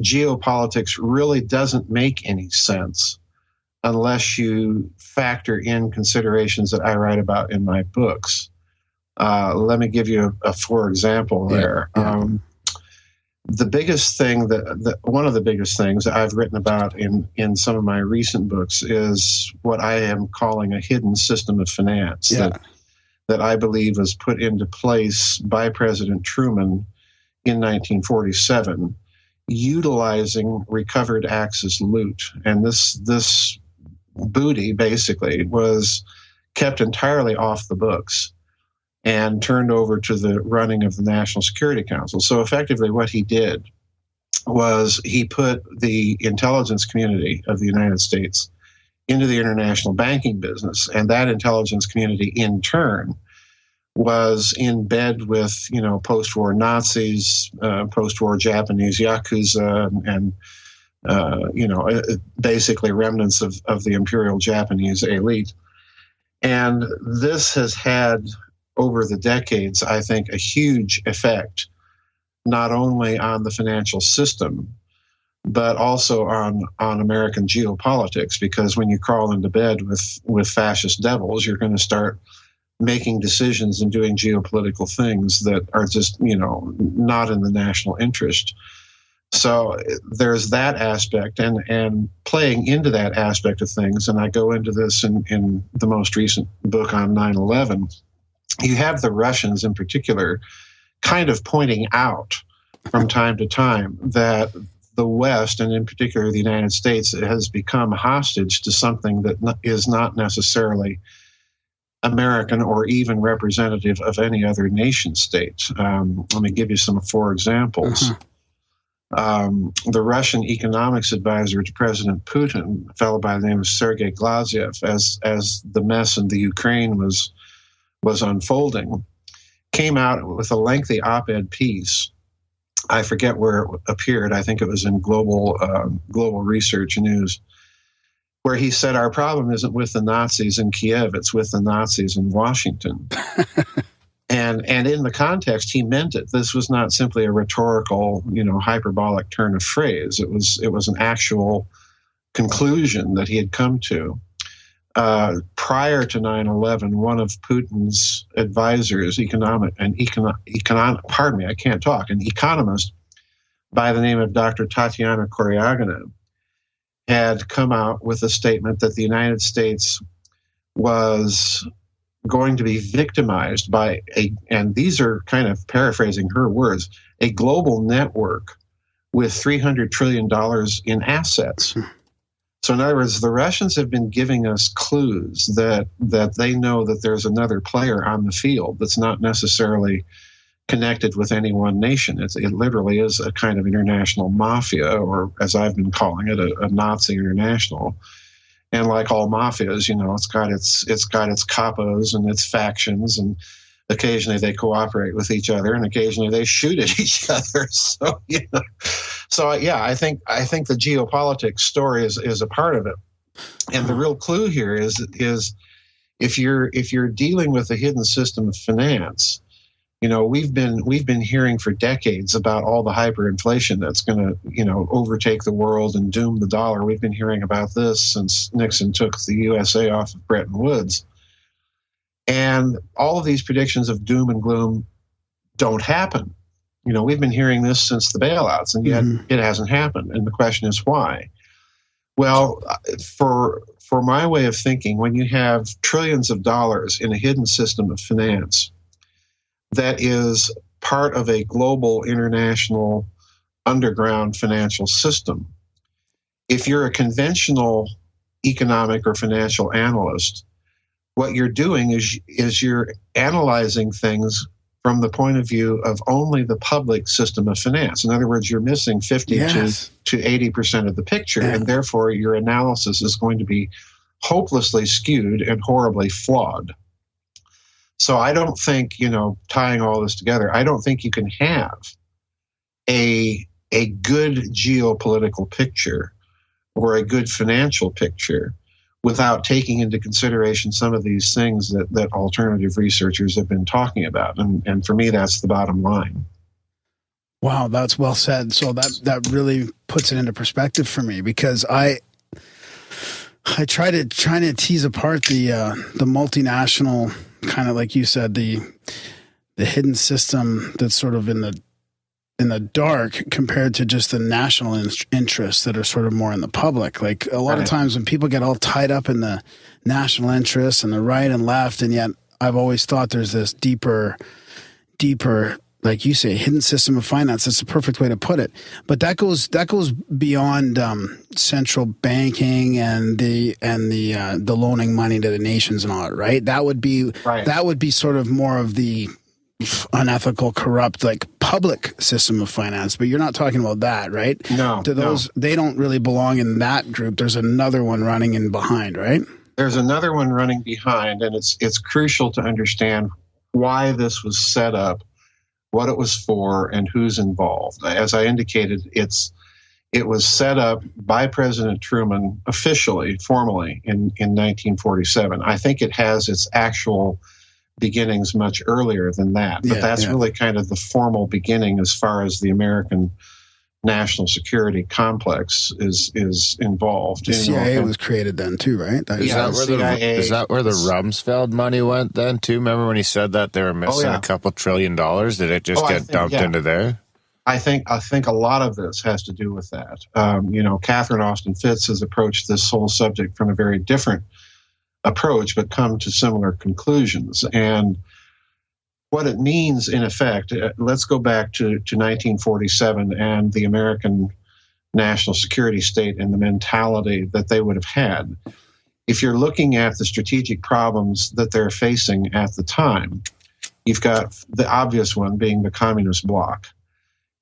geopolitics really doesn't make any sense unless you factor in considerations that I write about in my books. Let me give you a for example there. Yeah. The biggest thing one of the biggest things that I've written about in some of my recent books is what I am calling a hidden system of finance that I believe was put into place by President Truman in 1947, utilizing recovered Axis loot. And this booty basically was kept entirely off the books and turned over to the running of the National Security Council. So effectively what he did was he put the intelligence community of the United States into the international banking business, and that intelligence community in turn was in bed with, post-war Nazis, post-war Japanese Yakuza, and basically remnants of the imperial Japanese elite. And this has had, over the decades, I think, a huge effect, not only on the financial system, but also on American geopolitics, because when you crawl into bed with fascist devils, you're going to start making decisions and doing geopolitical things that are just, not in the national interest. So there's that aspect, and playing into that aspect of things, and I go into this in the most recent book on 9/11, you have the Russians in particular kind of pointing out from time to time that the West, and in particular the United States, has become hostage to something that is not necessarily American or even representative of any other nation state. Let me give you some for examples. The Russian economics advisor to President Putin, a fellow by the name of Sergei Glaziev, as the mess in the Ukraine was unfolding, came out with a lengthy op-ed piece. I forget where it appeared. I think it was in Global Research News, where he said, our problem isn't with the Nazis in Kiev, it's with the Nazis in Washington. And in the context, he meant it. This was not simply a rhetorical, hyperbolic turn of phrase. It was an actual conclusion that he had come to. Prior to 9/11, one of Putin's advisors, an economist by the name of Dr. Tatiana Koryagina, had come out with a statement that the United States was going to be victimized by and these are kind of paraphrasing her words, a global network with $300 trillion in assets. So in other words, the Russians have been giving us clues that they know that there's another player on the field that's not necessarily connected with any one nation. It literally is a kind of international mafia, or as I've been calling it, a Nazi international. And like all mafias, it's got its capos and its factions, and occasionally they cooperate with each other, and occasionally they shoot at each other. So I think the geopolitics story is a part of it. And the real clue here is if you're dealing with a hidden system of finance, we've been hearing for decades about all the hyperinflation that's going to, overtake the world and doom the dollar. We've been hearing about this since Nixon took the USA off of Bretton Woods. And all of these predictions of doom and gloom don't happen. We've been hearing this since the bailouts, and yet it hasn't happened. And the question is why? Well, for my way of thinking, when you have trillions of dollars in a hidden system of finance that is part of a global international underground financial system, if you're a conventional economic or financial analyst, what you're doing is you're analyzing things from the point of view of only the public system of finance. In other words, you're missing 50 to 80% of the picture, and therefore your analysis is going to be hopelessly skewed and horribly flawed. So I don't think, tying all this together, I don't think you can have a good geopolitical picture or a good financial picture without taking into consideration some of these things that alternative researchers have been talking about. And for me, that's the bottom line. Wow, that's well said. So that really puts it into perspective for me, because I try to tease apart the multinational, kind of like you said, the hidden system that's sort of in the dark compared to just the national interests that are sort of more in the public. Like a lot of times when people get all tied up in the national interests and the right and left, and yet I've always thought there's this deeper, like you say, hidden system of finance. That's the perfect way to put it. But that goes beyond central banking and the loaning money to the nations and all that, right? That would be sort of more of the unethical, corrupt, like public system of finance. But you're not talking about that, right? No. They don't really belong in that group. There's another one running in behind, right? There's another one running behind, and it's crucial to understand why this was set up, what it was for, and who's involved. As I indicated, it was set up by President Truman officially, formally, in 1947. I think it has its actual beginnings much earlier than that. But that's really kind of the formal beginning as far as the American national security complex is involved. The CIA was created then too, right? Is that where the Rumsfeld money went then too? Remember when he said that they were missing a couple $1 trillion? Did it just get dumped into there? I think a lot of this has to do with that. Catherine Austin Fitts has approached this whole subject from a very different approach, but come to similar conclusions. And what it means, in effect, let's go back to 1947 and the American national security state and the mentality that they would have had. If you're looking at the strategic problems that they're facing at the time, you've got the obvious one being the communist bloc.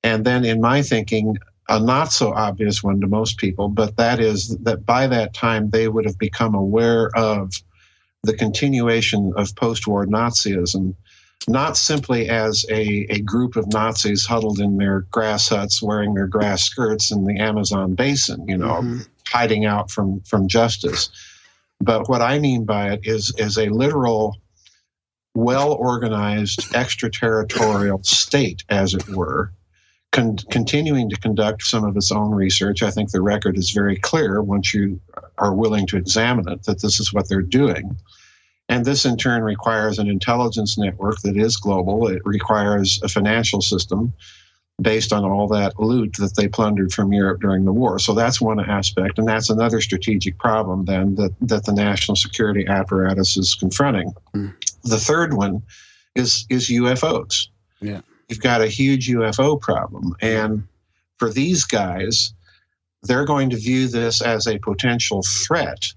And then in my thinking, a not so obvious one to most people, but that is that by that time they would have become aware of the continuation of post-war Nazism, not simply as a group of Nazis huddled in their grass huts wearing their grass skirts in the Amazon basin, hiding out from justice. But what I mean by it is a literal, well-organized extraterritorial state, as it were, continuing to conduct some of its own research. I think the record is very clear once you are willing to examine it, that this is what they're doing. And this in turn requires an intelligence network that is global. It requires a financial system based on all that loot that they plundered from Europe during the war. So that's one aspect, and that's another strategic problem then that the national security apparatus is confronting. The third one is UFOs. Yeah. You've got a huge UFO problem. And for these guys, they're going to view this as a potential threat.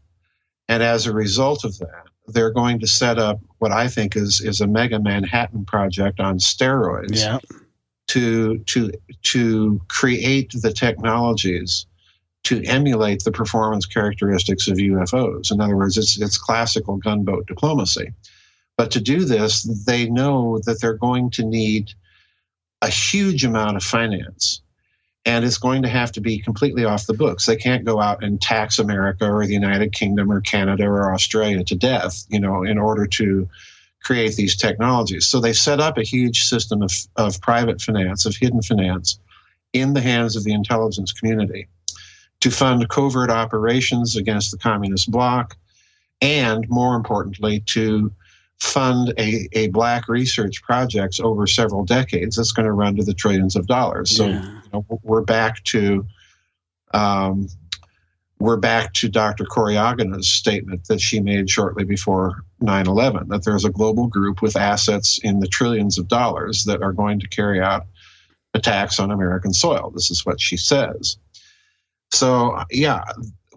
And as a result of that, they're going to set up what I think is a mega Manhattan project on steroids to create the technologies to emulate the performance characteristics of UFOs. In other words, it's classical gunboat diplomacy. But to do this, they know that they're going to need a huge amount of finance. And it's going to have to be completely off the books. They can't go out and tax America or the United Kingdom or Canada or Australia to death, in order to create these technologies. So they set up a huge system of private finance, of hidden finance, in the hands of the intelligence community to fund covert operations against the communist bloc, and more importantly, to fund a black research projects over several decades that's going to run to the trillions of dollars. So we're back to Dr. Koryagina's statement that she made shortly before 9/11, that there's a global group with assets in the trillions of dollars that are going to carry out attacks on American soil. This is what she says. So,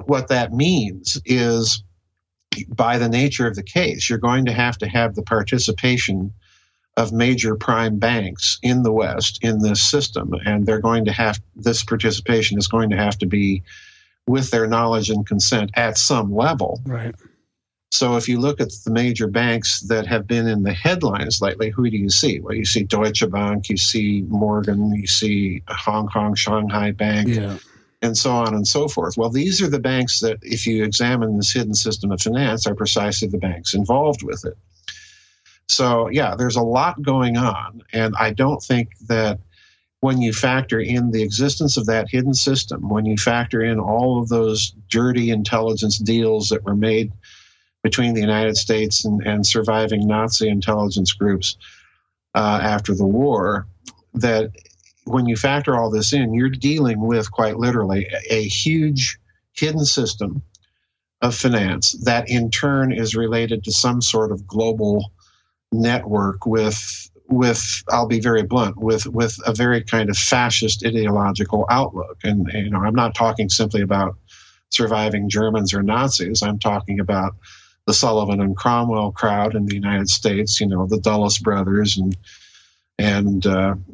what that means is, by the nature of the case, you're going to have the participation of major prime banks in the West in this system, and this participation is going to have to be with their knowledge and consent at some level. Right. So if you look at the major banks that have been in the headlines lately, who do you see? Well, you see Deutsche Bank, you see Morgan, you see Hong Kong, Shanghai Bank. And so on and so forth. Well, these are the banks that, if you examine this hidden system of finance, are precisely the banks involved with it. So, there's a lot going on. And I don't think that when you factor in the existence of that hidden system, when you factor in all of those dirty intelligence deals that were made between the United States and surviving Nazi intelligence groups after the war, that when you factor all this in, you're dealing with, quite literally, a huge hidden system of finance that in turn is related to some sort of global network with I'll be very blunt, with a very kind of fascist ideological outlook. And I'm not talking simply about surviving Germans or Nazis. I'm talking about the Sullivan and Cromwell crowd in the United States, the Dulles brothers and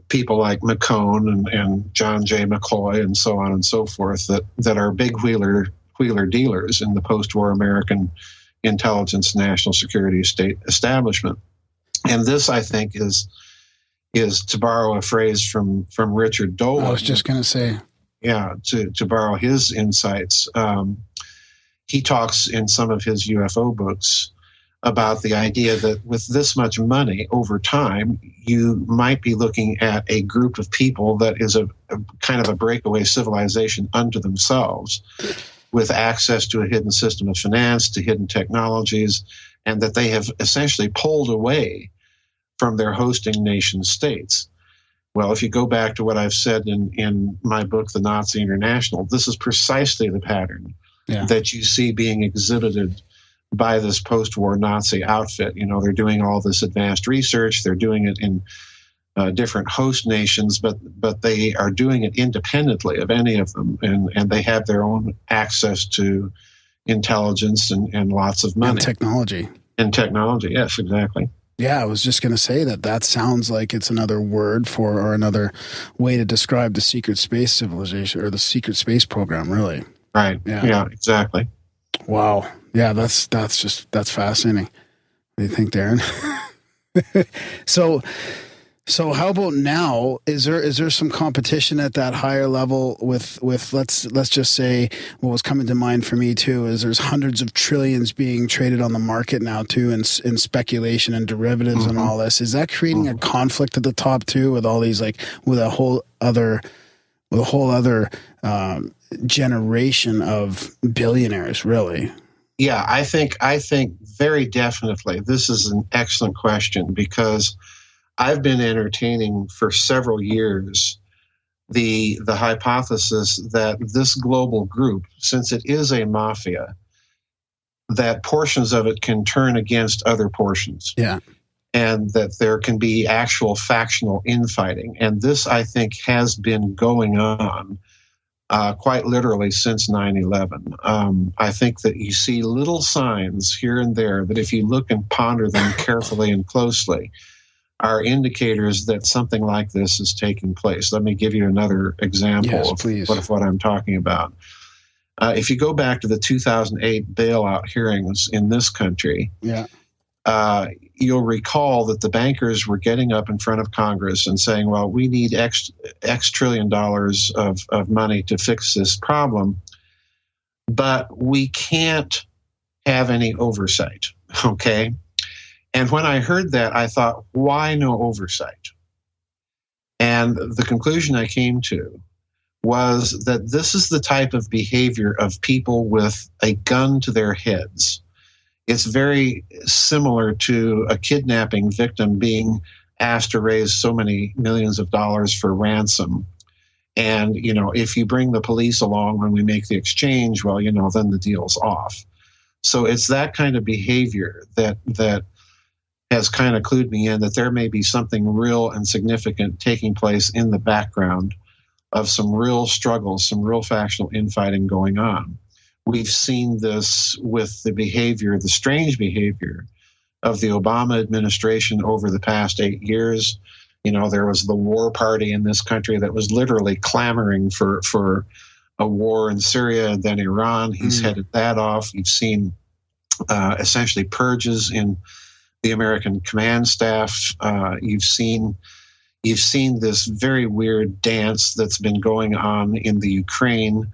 people like McCone and John J. McCloy and so on and so forth that are big wheeler dealers in the post-war American intelligence, national security state establishment. And this, I think, is to borrow a phrase from Richard Dolan. I was just going to say. Yeah, to borrow his insights. He talks in some of his UFO books about the idea that with this much money over time, you might be looking at a group of people that is a kind of a breakaway civilization unto themselves, with access to a hidden system of finance, to hidden technologies, and that they have essentially pulled away from their hosting nation states. Well, if you go back to what I've said in my book, The Nazi International, this is precisely the pattern that you see being exhibited by this post-war Nazi outfit. They're doing all this advanced research. They're doing it in different host nations, but they are doing it independently of any of them, and they have their own access to intelligence and lots of money. And technology, yes, exactly. Yeah, I was just going to say that sounds like it's another word for, or another way to describe the secret space civilization, or the secret space program, really. Right. Yeah, exactly. Wow. Yeah, that's fascinating. What do you think, Darren? So how about now? Is there some competition at that higher level with let's just say, what was coming to mind for me too is there's hundreds of trillions being traded on the market now too, in speculation and derivatives and all this. Is that creating a conflict at the top too, with all these, like, with a whole other generation of billionaires, really? Yeah, I think very definitely this is an excellent question, because I've been entertaining for several years the hypothesis that this global group, since it is a mafia, that portions of it can turn against other portions. Yeah. And that there can be actual factional infighting. And this, I think, has been going on quite literally since 9/11. I think that you see little signs here and there that if you look and ponder them carefully and closely, are indicators that something like this is taking place. Let me give you another example of what I'm talking about. If you go back to the 2008 bailout hearings in this country, you'll recall that the bankers were getting up in front of Congress and saying, well, we need X trillion dollars of money to fix this problem, but we can't have any oversight, okay? And when I heard that, I thought, why no oversight? And the conclusion I came to was that this is the type of behavior of people with a gun to their heads. It's very similar to a kidnapping victim being asked to raise so many millions of dollars for ransom. And, you know, if you bring the police along when we make the exchange, well, you know, then the deal's off. So it's that kind of behavior that has kind of clued me in that there may be something real and significant taking place in the background of some real struggles, some real factional infighting going on. We've seen this with the behavior, the strange behavior of the Obama administration over the past 8 years. You know, there was the war party in this country that was literally clamoring for a war in Syria and then Iran. He's headed that off. You've seen essentially purges in the American command staff. You've seen this very weird dance that's been going on in the Ukraine.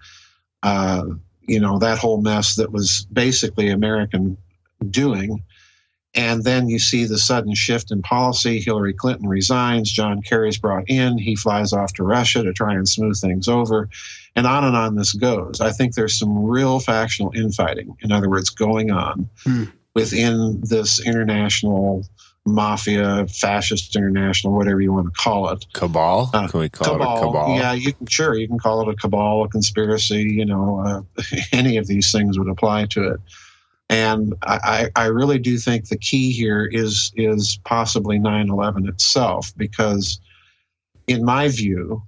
You know, that whole mess that was basically American doing. And then you see the sudden shift in policy. Hillary Clinton resigns. John Kerry's brought in. He flies off to Russia to try and smooth things over. And on this goes. I think there's some real factional infighting, in other words, going on within this international mafia, fascist international, whatever you want to call it. Cabal? Can we call it a cabal? Yeah, you can call it a cabal, a conspiracy, you know, any of these things would apply to it. And I really do think the key here is possibly 9/11 itself, because in my view,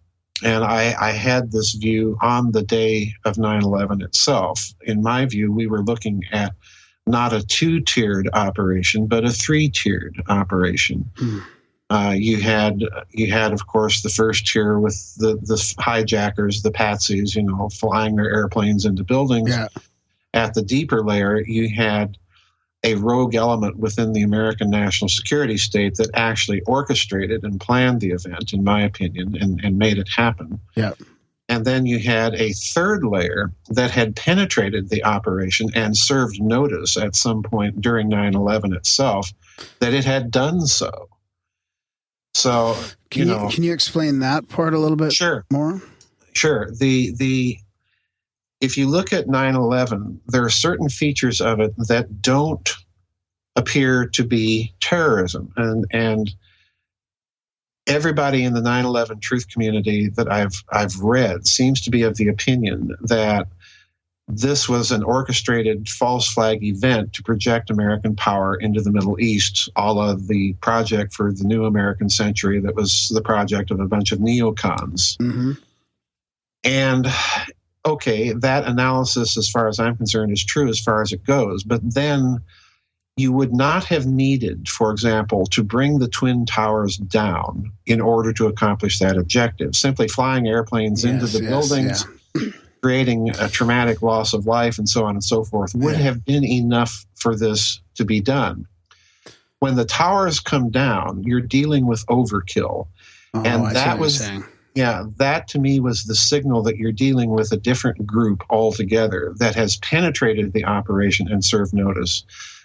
and I had this view on the day of 9/11 itself, in my view, we were looking at not a 2-tiered operation, but a 3-tiered operation. You had, of course, the first tier with the hijackers, the patsies, you know, flying their airplanes into buildings. Yeah. At the deeper layer, you had a rogue element within the American national security state that actually orchestrated and planned the event, in my opinion, and made it happen. Yeah. And then you had a third layer that had penetrated the operation and served notice at some point during 9/11 itself that it had done so. So, can you explain that part a little bit more? Sure. If you look at 9/11, there are certain features of it that don't appear to be terrorism. And everybody in the 9/11 truth community that I've read seems to be of the opinion that this was an orchestrated false flag event to project American power into the Middle East, a la the project for the new American century that was the project of a bunch of neocons. And okay, that analysis, as far as I'm concerned, is true as far as it goes. But then you would not have needed, for example, to bring the Twin Towers down in order to accomplish that objective. Simply flying airplanes into the buildings, creating a traumatic loss of life, and so on and so forth, would have been enough for this to be done. When the towers come down, you're dealing with overkill. And that was... Yeah, that to me was the signal that you're dealing with a different group altogether that has penetrated the operation and served notice.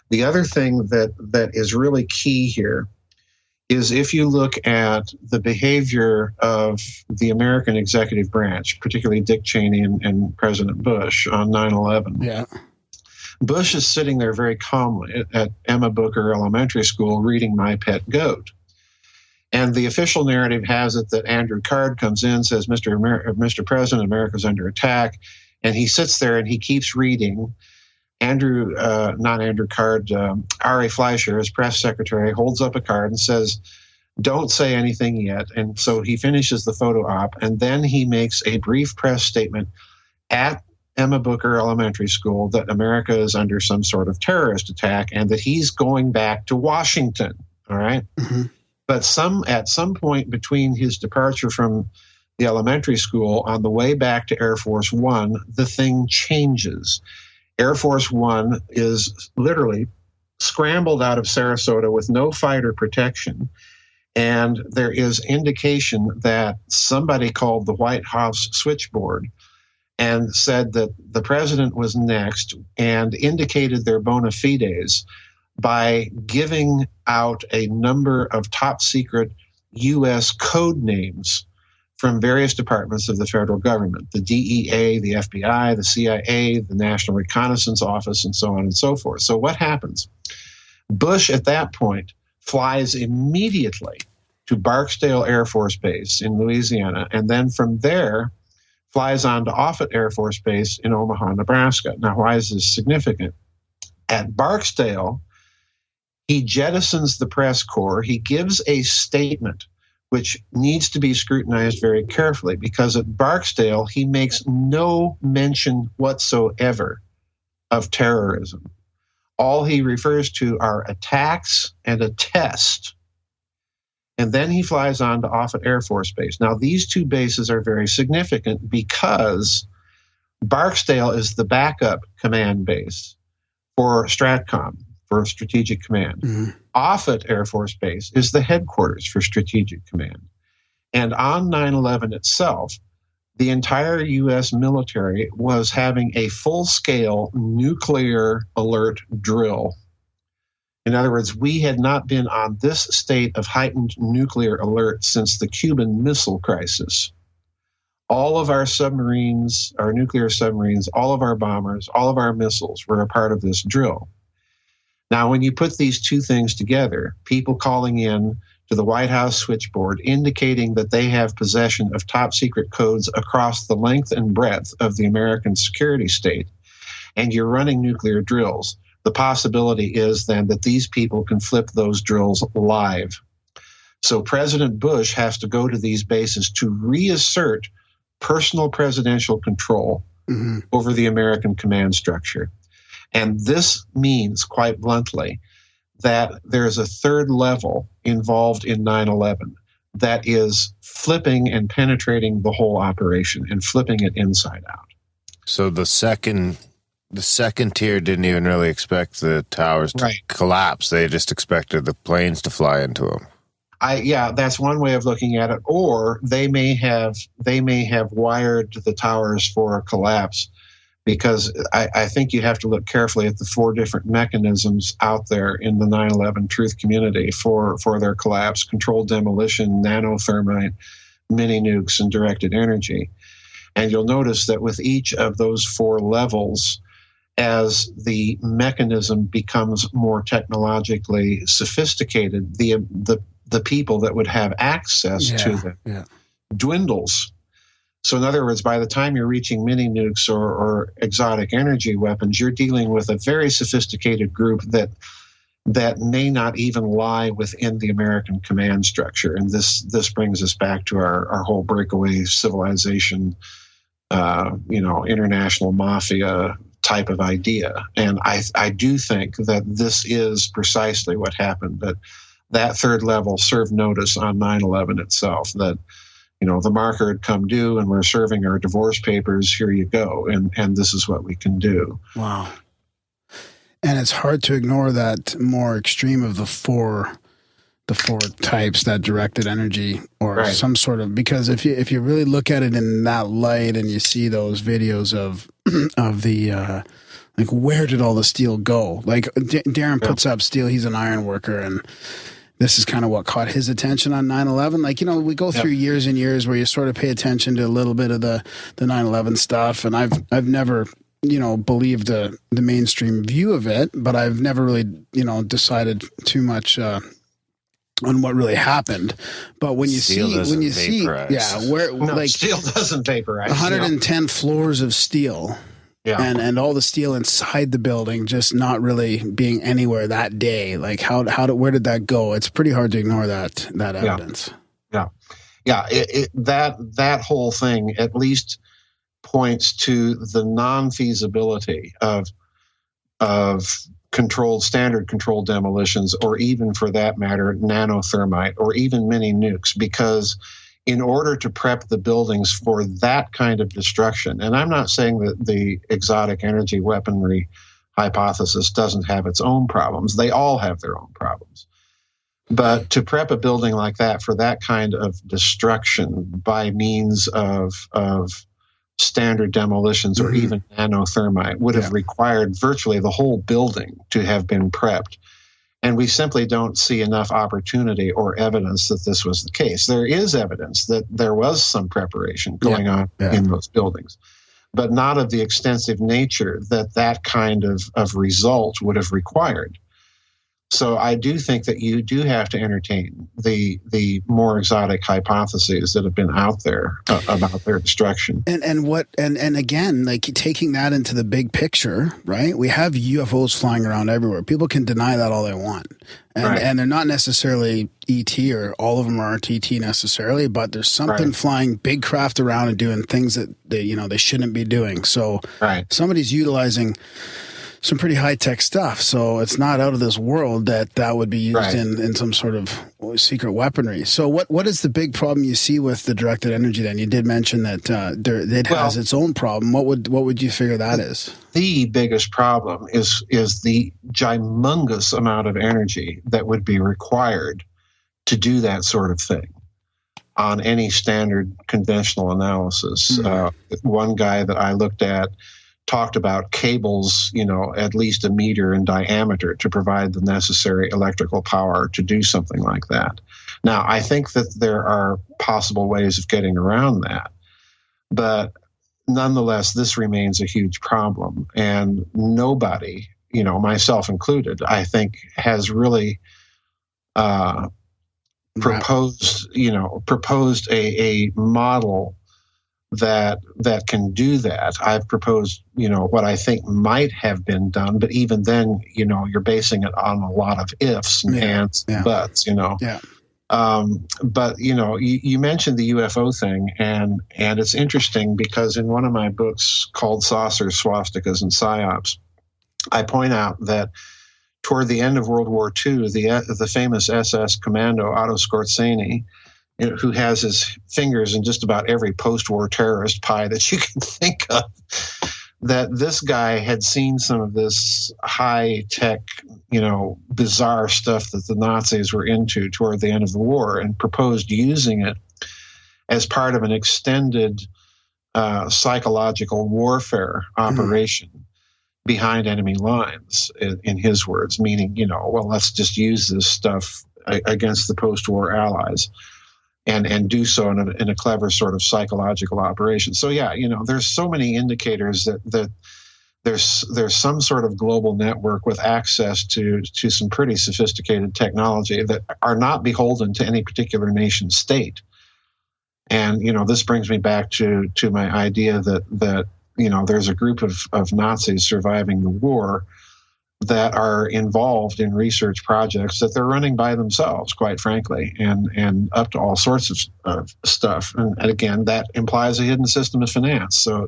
The other thing that is really key here is if you look at the behavior of the American executive branch, particularly Dick Cheney and President Bush on 9/11. Yeah. Bush is sitting there very calmly at Emma Booker Elementary School reading My Pet Goat. And the official narrative has it that Andrew Card comes in, says, Mr. President, America's under attack. And he sits there and he keeps reading. Ari Fleischer, his press secretary, holds up a card and says, Don't say anything yet. And so he finishes the photo op, and then he makes a brief press statement at Emma Booker Elementary School that America is under some sort of terrorist attack and that he's going back to Washington. All right. Mm-hmm. But at some point between his departure from the elementary school on the way back to Air Force One, the thing changes. Air Force One is literally scrambled out of Sarasota with no fighter protection. And there is indication that somebody called the White House switchboard and said that the president was next and indicated their bona fides by giving out a number of top secret U.S. code names from various departments of the federal government, the DEA, the FBI, the CIA, the National Reconnaissance Office, and so on and so forth. So what happens? Bush, at that point, flies immediately to Barksdale Air Force Base in Louisiana, and then from there flies on to Offutt Air Force Base in Omaha, Nebraska. Now, why is this significant? At Barksdale, he jettisons the press corps. He gives a statement which needs to be scrutinized very carefully, because at Barksdale, he makes no mention whatsoever of terrorism. All he refers to are attacks and a test. And then he flies on to Offutt Air Force Base. Now, these two bases are very significant because Barksdale is the backup command base for STRATCOM, for Strategic Command. Mm-hmm. Offutt Air Force Base is the headquarters for Strategic Command. And on 9/11 itself, the entire U.S. military was having a full-scale nuclear alert drill. In other words, we had not been on this state of heightened nuclear alert since the Cuban Missile Crisis. All of our submarines, our nuclear submarines, all of our bombers, all of our missiles were a part of this drill. Now, when you put these two things together, people calling in to the White House switchboard indicating that they have possession of top secret codes across the length and breadth of the American security state, and you're running nuclear drills, the possibility is then that these people can flip those drills live. So President Bush has to go to these bases to reassert personal presidential control over the American command structure. And this means, quite bluntly, that there's a third level involved in 9/11 that is flipping and penetrating the whole operation and flipping it inside out. So the second tier didn't even really expect the towers to collapse. They just expected the planes to fly into them. Yeah, that's one way of looking at it. Or they may have wired the towers for a collapse, because I think you have to look carefully at the four different mechanisms out there in the 9/11 truth community for their collapse: controlled demolition, nanothermite, mini nukes, and directed energy. And you'll notice that with each of those four levels, as the mechanism becomes more technologically sophisticated, the people that would have access to them dwindles. So in other words, by the time you're reaching mini nukes or exotic energy weapons, you're dealing with a very sophisticated group that may not even lie within the American command structure. And this brings us back to our whole breakaway civilization, international mafia type of idea. And I do think that this is precisely what happened, that third level served notice on 9/11 itself, that the marker had come due and we're serving our divorce papers. Here you go. And this is what we can do. Wow. And it's hard to ignore that more extreme of the four types, that directed energy or some sort of, because if you really look at it in that light and you see those videos of the, like, where did all the steel go? Like Darren puts up steel. He's an iron worker, and this is kind of what caught his attention on 9/11. Like, we go through years and years where you sort of pay attention to a little bit of the 9/11 stuff. And I've never, believed the mainstream view of it, but I've never really, decided too much on what really happened. But when you see, vaporize. where steel doesn't vaporize. 110 floors of steel Yeah. And all the steel inside the building just not really being anywhere that day. Like where did that go? It's pretty hard to ignore that evidence. Yeah. That whole thing at least points to the non-feasibility of standard controlled demolitions, or even for that matter, nanothermite, or even mini nukes, because in order to prep the buildings for that kind of destruction, and I'm not saying that the exotic energy weaponry hypothesis doesn't have its own problems. They all have their own problems. But to prep a building like that for that kind of destruction by means of standard demolitions or even nanothermite would have required virtually the whole building to have been prepped. And we simply don't see enough opportunity or evidence that this was the case. There is evidence that there was some preparation going on in those buildings, but not of the extensive nature that kind of result would have required. So I do think that you do have to entertain the more exotic hypotheses that have been out there about their destruction. And again, like taking that into the big picture, right? We have UFOs flying around everywhere. People can deny that all they want. And they're not necessarily ET, or all of them aren't ET necessarily, but there's something flying big craft around and doing things that they shouldn't be doing. So somebody's utilizing some pretty high-tech stuff, so it's not out of this world that would be used in some sort of secret weaponry. So what is the big problem you see with the directed energy then? You did mention that it has its own problem. What would you figure that is? The biggest problem is the gymongous amount of energy that would be required to do that sort of thing on any standard conventional analysis. One guy that I looked at talked about cables, at least a meter in diameter to provide the necessary electrical power to do something like that. Now, I think that there are possible ways of getting around that, but nonetheless, this remains a huge problem. And nobody, myself included, I think has really proposed a model that can do that. I've proposed, what I think might have been done, but even then, you're basing it on a lot of ifs and ands and buts, But, you mentioned the UFO thing, and it's interesting because in one of my books called Saucers, Swastikas, and Psyops, I point out that toward the end of World War II, the famous SS commando Otto Skorzeny, who has his fingers in just about every post-war terrorist pie that you can think of, that this guy had seen some of this high-tech, bizarre stuff that the Nazis were into toward the end of the war, and proposed using it as part of an extended psychological warfare operation behind enemy lines, in his words, meaning, let's just use this stuff against the post-war allies. And do so in a clever sort of psychological operation. So there's so many indicators that there's some sort of global network with access to some pretty sophisticated technology that are not beholden to any particular nation state. And this brings me back to my idea that there's a group of Nazis surviving the war that are involved in research projects that they're running by themselves, quite frankly, and up to all sorts of stuff. And again, that implies a hidden system of finance. So,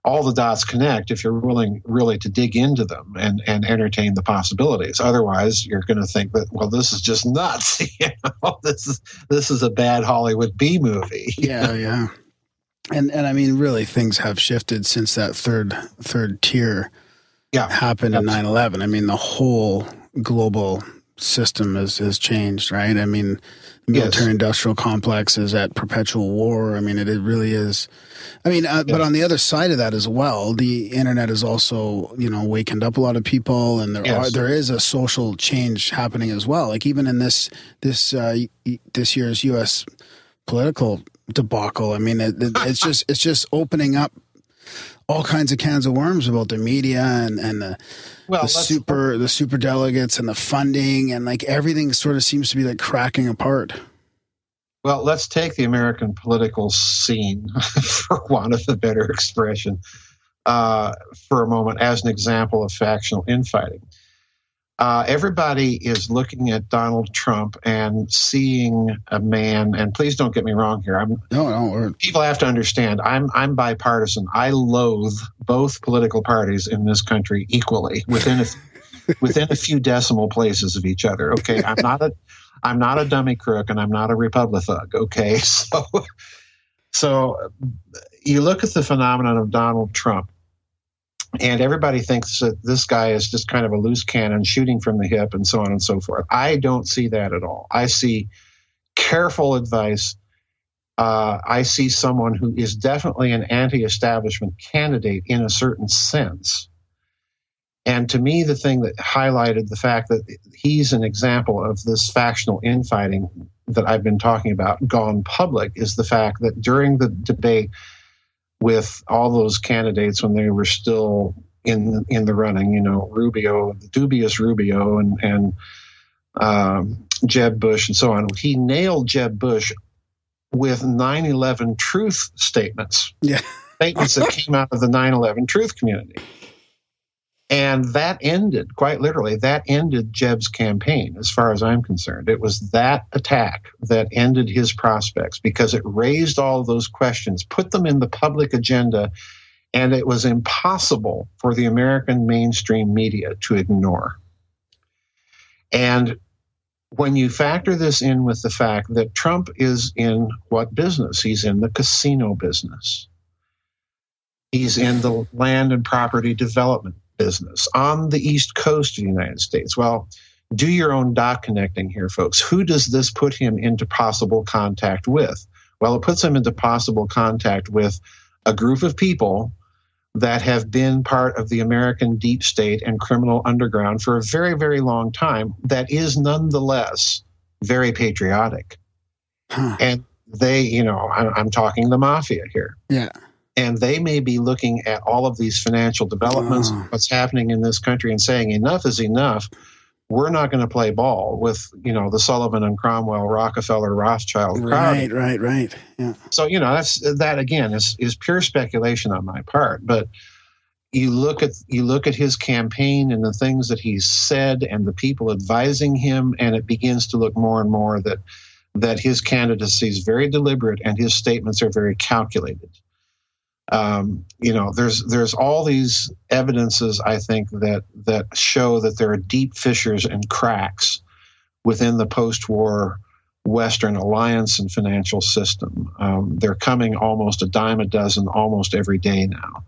all the dots connect if you're willing really to dig into them and entertain the possibilities. Otherwise, you're going to think that, this is just nuts. This is a bad Hollywood B movie. Yeah. And I mean, really, things have shifted since that third tier happened in 9/11. I mean, the whole global system has changed, right? I mean, the military-industrial complex is at perpetual war. I mean, it really is. I mean, but on the other side of that as well, the internet has also, wakened up a lot of people, and there is a social change happening as well. Like even in this year's U.S. political debacle, I mean, it's just opening up all kinds of cans of worms about the media and the super delegates and the funding, and like everything sort of seems to be like cracking apart. Well, let's take the American political scene, for want of a better expression. for a moment as an example of factional infighting. Everybody is looking at Donald Trump and seeing a man, and please don't get me wrong here. People have to understand, I'm bipartisan. I loathe both political parties in this country equally within a few decimal places of each other. Okay, I'm not a dummy crook, and I'm not a Republithug. Okay, so you look at the phenomenon of Donald Trump, and everybody thinks that this guy is just kind of a loose cannon shooting from the hip and so on and so forth. I don't see that at all. I see careful advice. I see someone who is definitely an anti-establishment candidate in a certain sense. And to me, the thing that highlighted the fact that he's an example of this factional infighting that I've been talking about gone public is the fact that during the debate with all those candidates when they were still in the running, Rubio, the dubious Rubio, and Jeb Bush and so on, he nailed Jeb Bush with 9/11 truth statements. Yeah. Statements that came out of the 9/11 truth community. And that ended, quite literally, Jeb's campaign, as far as I'm concerned. It was that attack that ended his prospects because it raised all of those questions, put them in the public agenda, and it was impossible for the American mainstream media to ignore. And when you factor this in with the fact that Trump is in what business? He's in the casino business. He's in the land and property development business on the East Coast of the United States. Well, do your own dot connecting here, folks. Who does this put him into possible contact with? Well, it puts him into possible contact with a group of people that have been part of the American deep state and criminal underground for a very, very long time that is nonetheless very patriotic. And they, I'm talking the mafia here. Yeah. And they may be looking at all of these financial developments, what's happening in this country, and saying enough is enough. We're not going to play ball with, the Sullivan and Cromwell, Rockefeller, Rothschild crowd. Right. Yeah. So, that again is pure speculation on my part. But you look at his campaign and the things that he's said and the people advising him, and it begins to look more and more that his candidacy is very deliberate and his statements are very calculated. There's all these evidences, I think, that show that there are deep fissures and cracks within the post-war Western alliance and financial system. They're coming almost a dime a dozen almost every day now.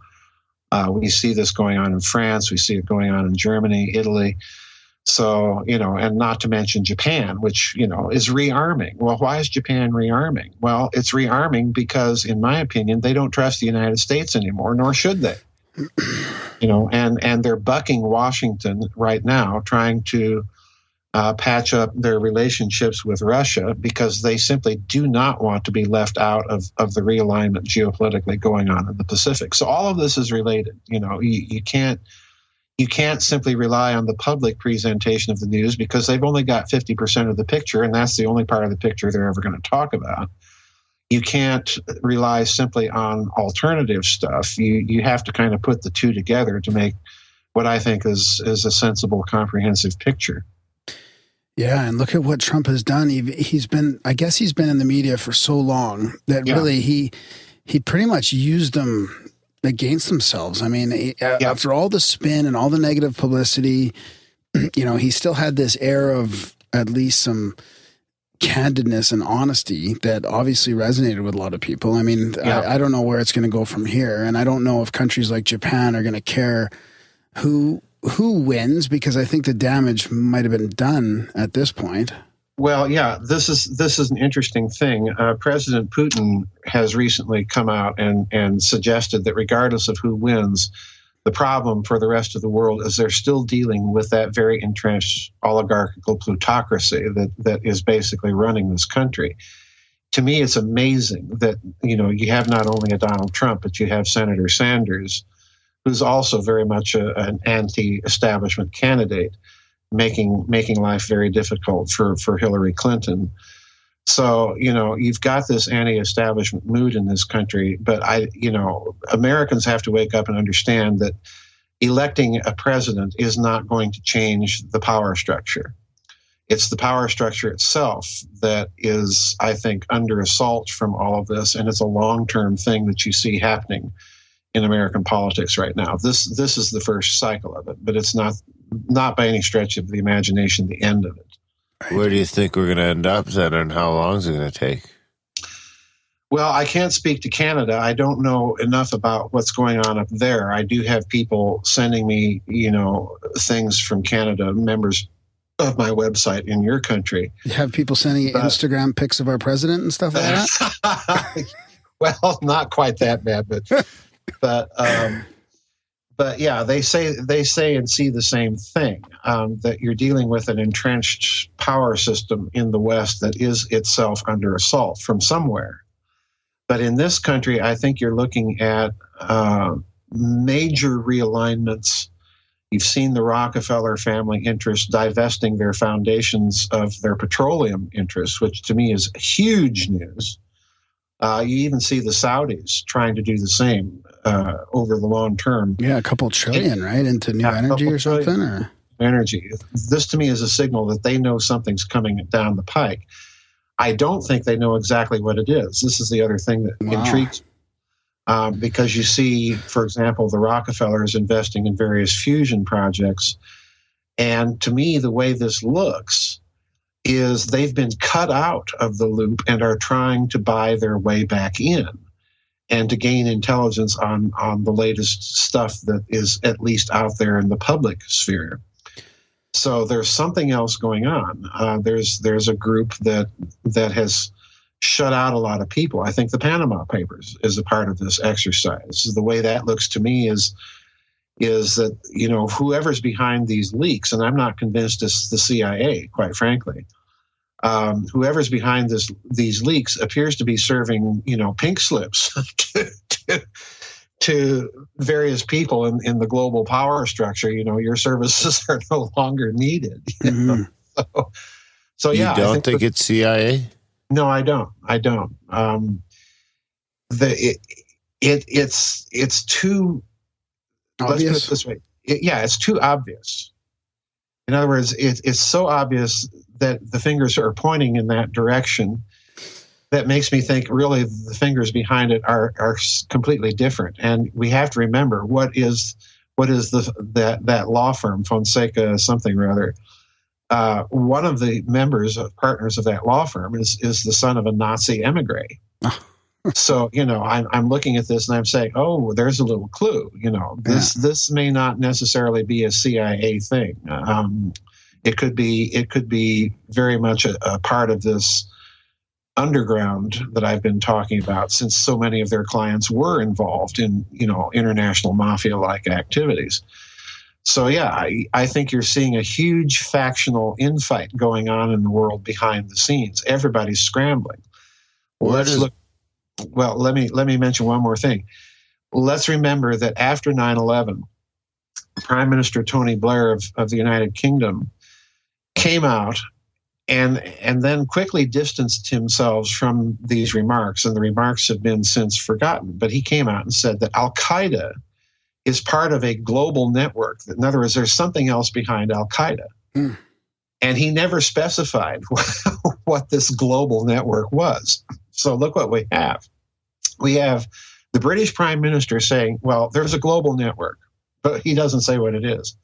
We see this going on in France. We see it going on in Germany, Italy. So, and not to mention Japan, which, is rearming. Well, why is Japan rearming? Well, it's rearming because, in my opinion, they don't trust the United States anymore, nor should they. And they're bucking Washington right now, trying to patch up their relationships with Russia because they simply do not want to be left out of the realignment geopolitically going on in the Pacific. So all of this is related. You can't simply rely on the public presentation of the news because they've only got 50% of the picture, and that's the only part of the picture they're ever going to talk about. You can't rely simply on alternative stuff. You have to kind of put the two together to make what I think is a sensible, comprehensive picture. Yeah, and look at what Trump has done. He's been in the media for so long that really he pretty much used them against themselves. I mean, after all the spin and all the negative publicity, he still had this air of at least some candidness and honesty that obviously resonated with a lot of people. I mean, I don't know where it's going to go from here, and I don't know if countries like Japan are going to care who wins, because I think the damage might have been done at this point. Well, yeah, this is an interesting thing. President Putin has recently come out and suggested that regardless of who wins, the problem for the rest of the world is they're still dealing with that very entrenched oligarchical plutocracy that is basically running this country. To me, it's amazing that, you have not only a Donald Trump, but you have Senator Sanders, who's also very much an anti-establishment candidate, making life very difficult for Hillary Clinton. So, you've got this anti-establishment mood in this country, but Americans have to wake up and understand that electing a president is not going to change the power structure. It's the power structure itself that is, I think, under assault from all of this, and it's a long-term thing that you see happening in American politics right now. This is the first cycle of it, but it's not by any stretch of the imagination the end of it. Where do you think we're going to end up then, and how long is it going to take? Well, I can't speak to Canada. I don't know enough about what's going on up there. I do have people sending me, things from Canada, members of my website in your country. You have people sending you Instagram pics of our president and stuff like that? Well, not quite that bad, but yeah, they say and see the same thing, that you're dealing with an entrenched power system in the West that is itself under assault from somewhere. But in this country, I think you're looking at major realignments. You've seen the Rockefeller family interests divesting their foundations of their petroleum interests, which to me is huge news. You even see the Saudis trying to do the same over the long term. Yeah, a couple trillion, right, into new energy or something? Or? Energy. This to me is a signal that they know something's coming down the pike. I don't think they know exactly what it is. This is the other thing that intrigues me. Because you see, for example, the Rockefellers investing in various fusion projects. And to me, the way this looks is they've been cut out of the loop and are trying to buy their way back in and to gain intelligence on the latest stuff that is at least out there in the public sphere. So there's something else going on. There's a group that has shut out a lot of people. I think the Panama Papers is a part of this exercise. The way that looks to me is that, whoever's behind these leaks, and I'm not convinced it's the CIA, quite frankly, whoever's behind these leaks appears to be serving, pink slips to various people in the global power structure. Your services are no longer needed. So yeah. You don't think it's CIA? No, I don't. It's too obvious. Let's put it this way. It's too obvious. In other words, it's so obvious that the fingers are pointing in that direction that makes me think really the fingers behind it are completely different. And we have to remember what is that law firm, Fonseca something or other. One of the partners of that law firm is the son of a Nazi emigre. So, I'm looking at this and I'm saying, oh, there's a little clue. This may not necessarily be a CIA thing. It could be very much a part of this underground that I've been talking about, since so many of their clients were involved in, international mafia-like activities. So yeah, I think you're seeing a huge factional infight going on in the world behind the scenes. Everybody's scrambling. Let me mention one more thing. Let's remember that after 9/11, Prime Minister Tony Blair of the United Kingdom came out and then quickly distanced himself from these remarks, and the remarks have been since forgotten. But he came out and said that Al-Qaeda is part of a global network. In other words, there's something else behind Al-Qaeda. And he never specified what this global network was. So look what we have. We have the British Prime Minister saying, well, there's a global network, but he doesn't say what it is.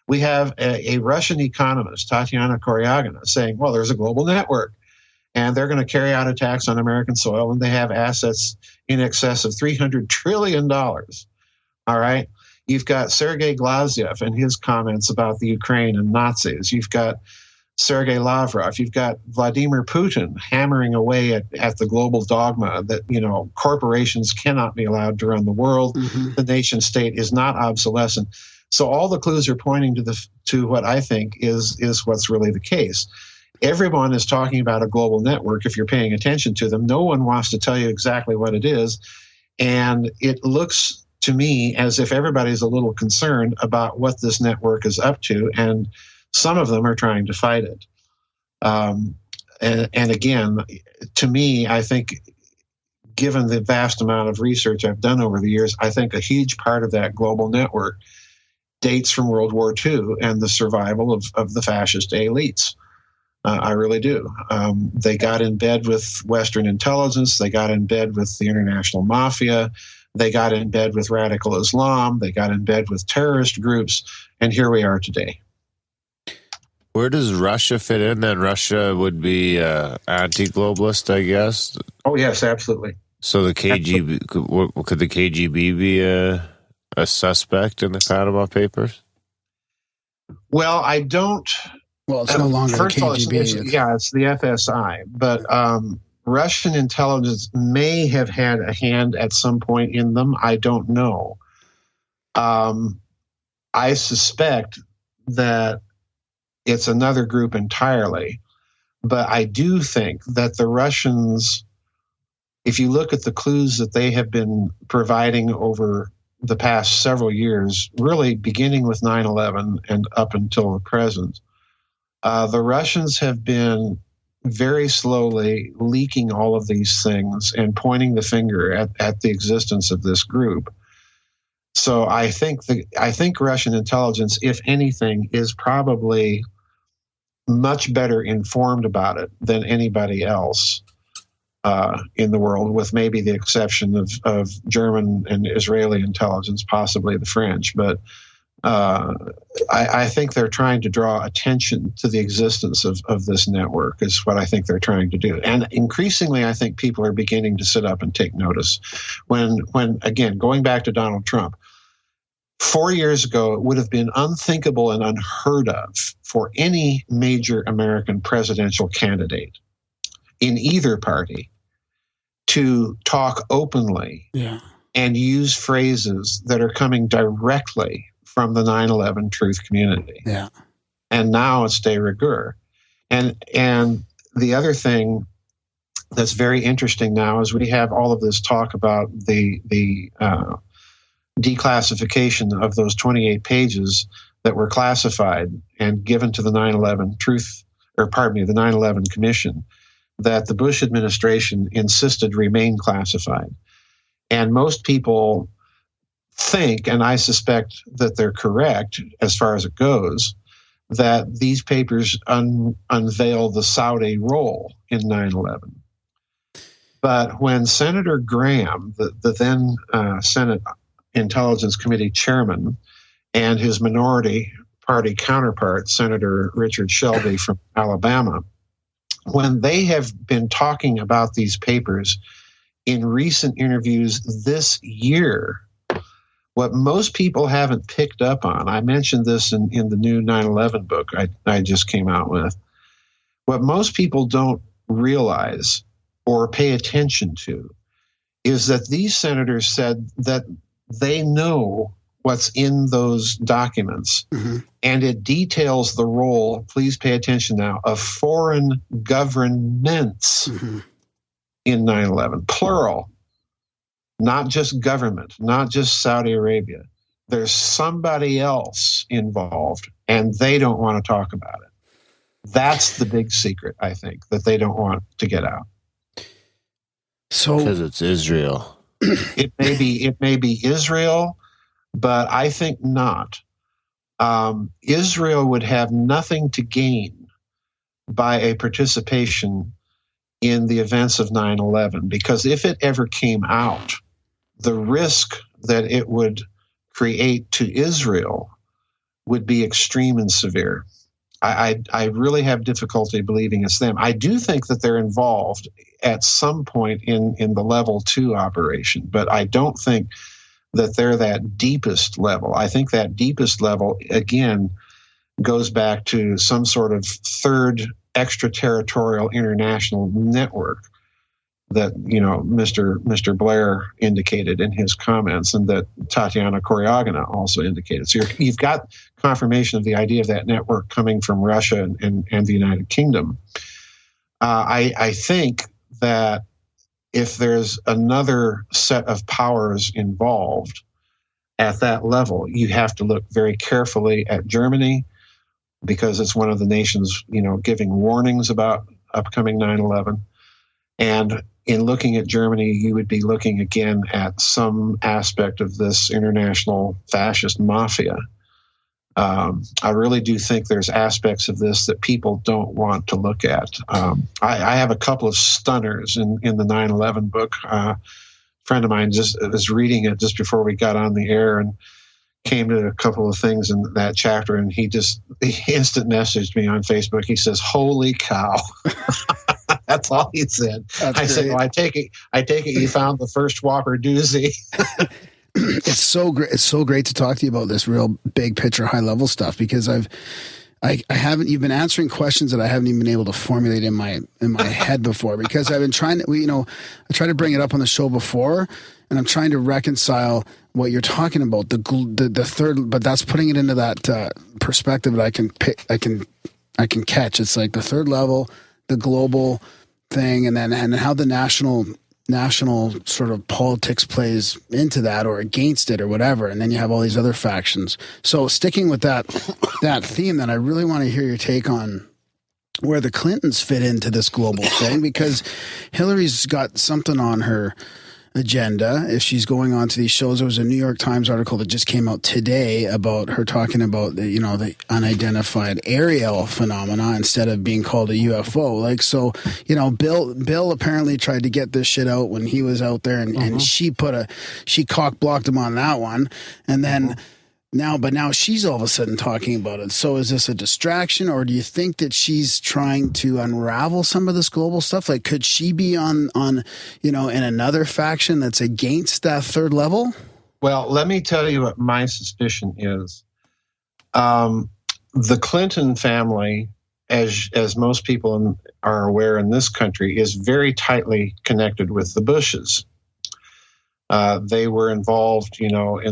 We have a Russian economist, Tatiana Koryagina, saying, well, there's a global network, and they're going to carry out attacks on American soil, and they have assets in excess of $300 trillion. All right? You've got Sergei Glaziev and his comments about the Ukraine and Nazis. You've got Sergei Lavrov. You've got Vladimir Putin hammering away at the global dogma that, corporations cannot be allowed to run the world. Mm-hmm. The nation state is not obsolescent. So all the clues are pointing to what I think is what's really the case. Everyone is talking about a global network if you're paying attention to them. No one wants to tell you exactly what it is. And it looks to me as if everybody's a little concerned about what this network is up to, and some of them are trying to fight it. And again, to me, I think, given the vast amount of research I've done over the years, I think a huge part of that global network dates from World War II and the survival of the fascist elites. I really do. They got in bed with Western intelligence. They got in bed with the international mafia. They got in bed with radical Islam. They got in bed with terrorist groups. And here we are today. Where does Russia fit in then? Russia would be anti-globalist, I guess. Oh, yes, absolutely. So the KGB, could the KGB be a suspect in the Panama Papers? Well, I don't. Well, it's no longer the KGB. It's the FSI. But Russian intelligence may have had a hand at some point in them. I don't know. I suspect that it's another group entirely. But I do think that the Russians, if you look at the clues that they have been providing over the past several years, really beginning with 9/11 and up until the present, the Russians have been very slowly leaking all of these things and pointing the finger at the existence of this group. So I think Russian intelligence, if anything, is probably much better informed about it than anybody else in the world, with maybe the exception of German and Israeli intelligence, possibly the French. But I think they're trying to draw attention to the existence of this network is what I think they're trying to do. And increasingly, I think people are beginning to sit up and take notice. When again, going back to Donald Trump, 4 years ago, it would have been unthinkable and unheard of for any major American presidential candidate in either party to talk openly and use phrases that are coming directly from the 9/11 truth community. Yeah. And now it's de rigueur. And the other thing that's very interesting now is we have all of this talk about the declassification of those 28 pages that were classified and given to the 9/11 the 9/11 Commission, that the Bush administration insisted remain classified. And most people think, and I suspect that they're correct as far as it goes, that these papers unveil the Saudi role in 9/11. But when Senator Graham, the then Senate Intelligence Committee chairman, and his minority party counterpart, Senator Richard Shelby from Alabama, when they have been talking about these papers in recent interviews this year, what most people haven't picked up on, I mentioned this in the new 9/11 book I just came out with, what most people don't realize or pay attention to is that these senators said that they know what's in those documents, and it details the role, please pay attention now, of foreign governments in 9/11, plural, not just government, not just Saudi Arabia. There's somebody else involved, and they don't want to talk about it. That's the big secret, I think, that they don't want to get out. So, because it's Israel. It may be Israel, but I think not. Israel would have nothing to gain by a participation in the events of 9/11, because if it ever came out, the risk that it would create to Israel would be extreme and severe. I really have difficulty believing it's them. I do think that they're involved at some point in the level 2 operation, but I don't think that they're that deepest level. I think that deepest level, again, goes back to some sort of third extraterritorial international network that, Mr. Blair indicated in his comments, and that Tatiana Koryagina also indicated. So you've got confirmation of the idea of that network coming from Russia and the United Kingdom. I think that if there's another set of powers involved at that level, you have to look very carefully at Germany, because it's one of the nations, giving warnings about upcoming 9/11. And in looking at Germany, you would be looking again at some aspect of this international fascist mafia. I really do think there's aspects of this that people don't want to look at. I have a couple of stunners in the 9/11 book. A friend of mine just was reading it just before we got on the air and came to a couple of things in that chapter, and he instant messaged me on Facebook. He says, "Holy cow." That's all he said. I said, "Well, I take it you found the first Whopper doozy." It's so great. It's so great to talk to you about this real big picture, high level stuff, because you've been answering questions that I haven't even been able to formulate in my head before, because I've been trying to, I tried to bring it up on the show before, and I'm trying to reconcile what you're talking about, the third, but that's putting it into that perspective that I can catch. It's like the third level, the global thing, and how the national sort of politics plays into that or against it or whatever, and then you have all these other factions. So sticking with that theme, then I really want to hear your take on where the Clintons fit into this global thing, because Hillary's got something on her agenda if she's going on to these shows. There was a New York Times article that just came out today about her talking about the unidentified aerial phenomena instead of being called a UFO. Like, so, Bill apparently tried to get this shit out when he was out there, and she cock blocked him on that one, and then now she's all of a sudden talking about it. So is this a distraction, or do you think that she's trying to unravel some of this global stuff? Like, could she be on in another faction that's against that third level? Well, let me tell you what my suspicion is. The Clinton family, as most people are aware in this country, is very tightly connected with the Bushes. They were involved, in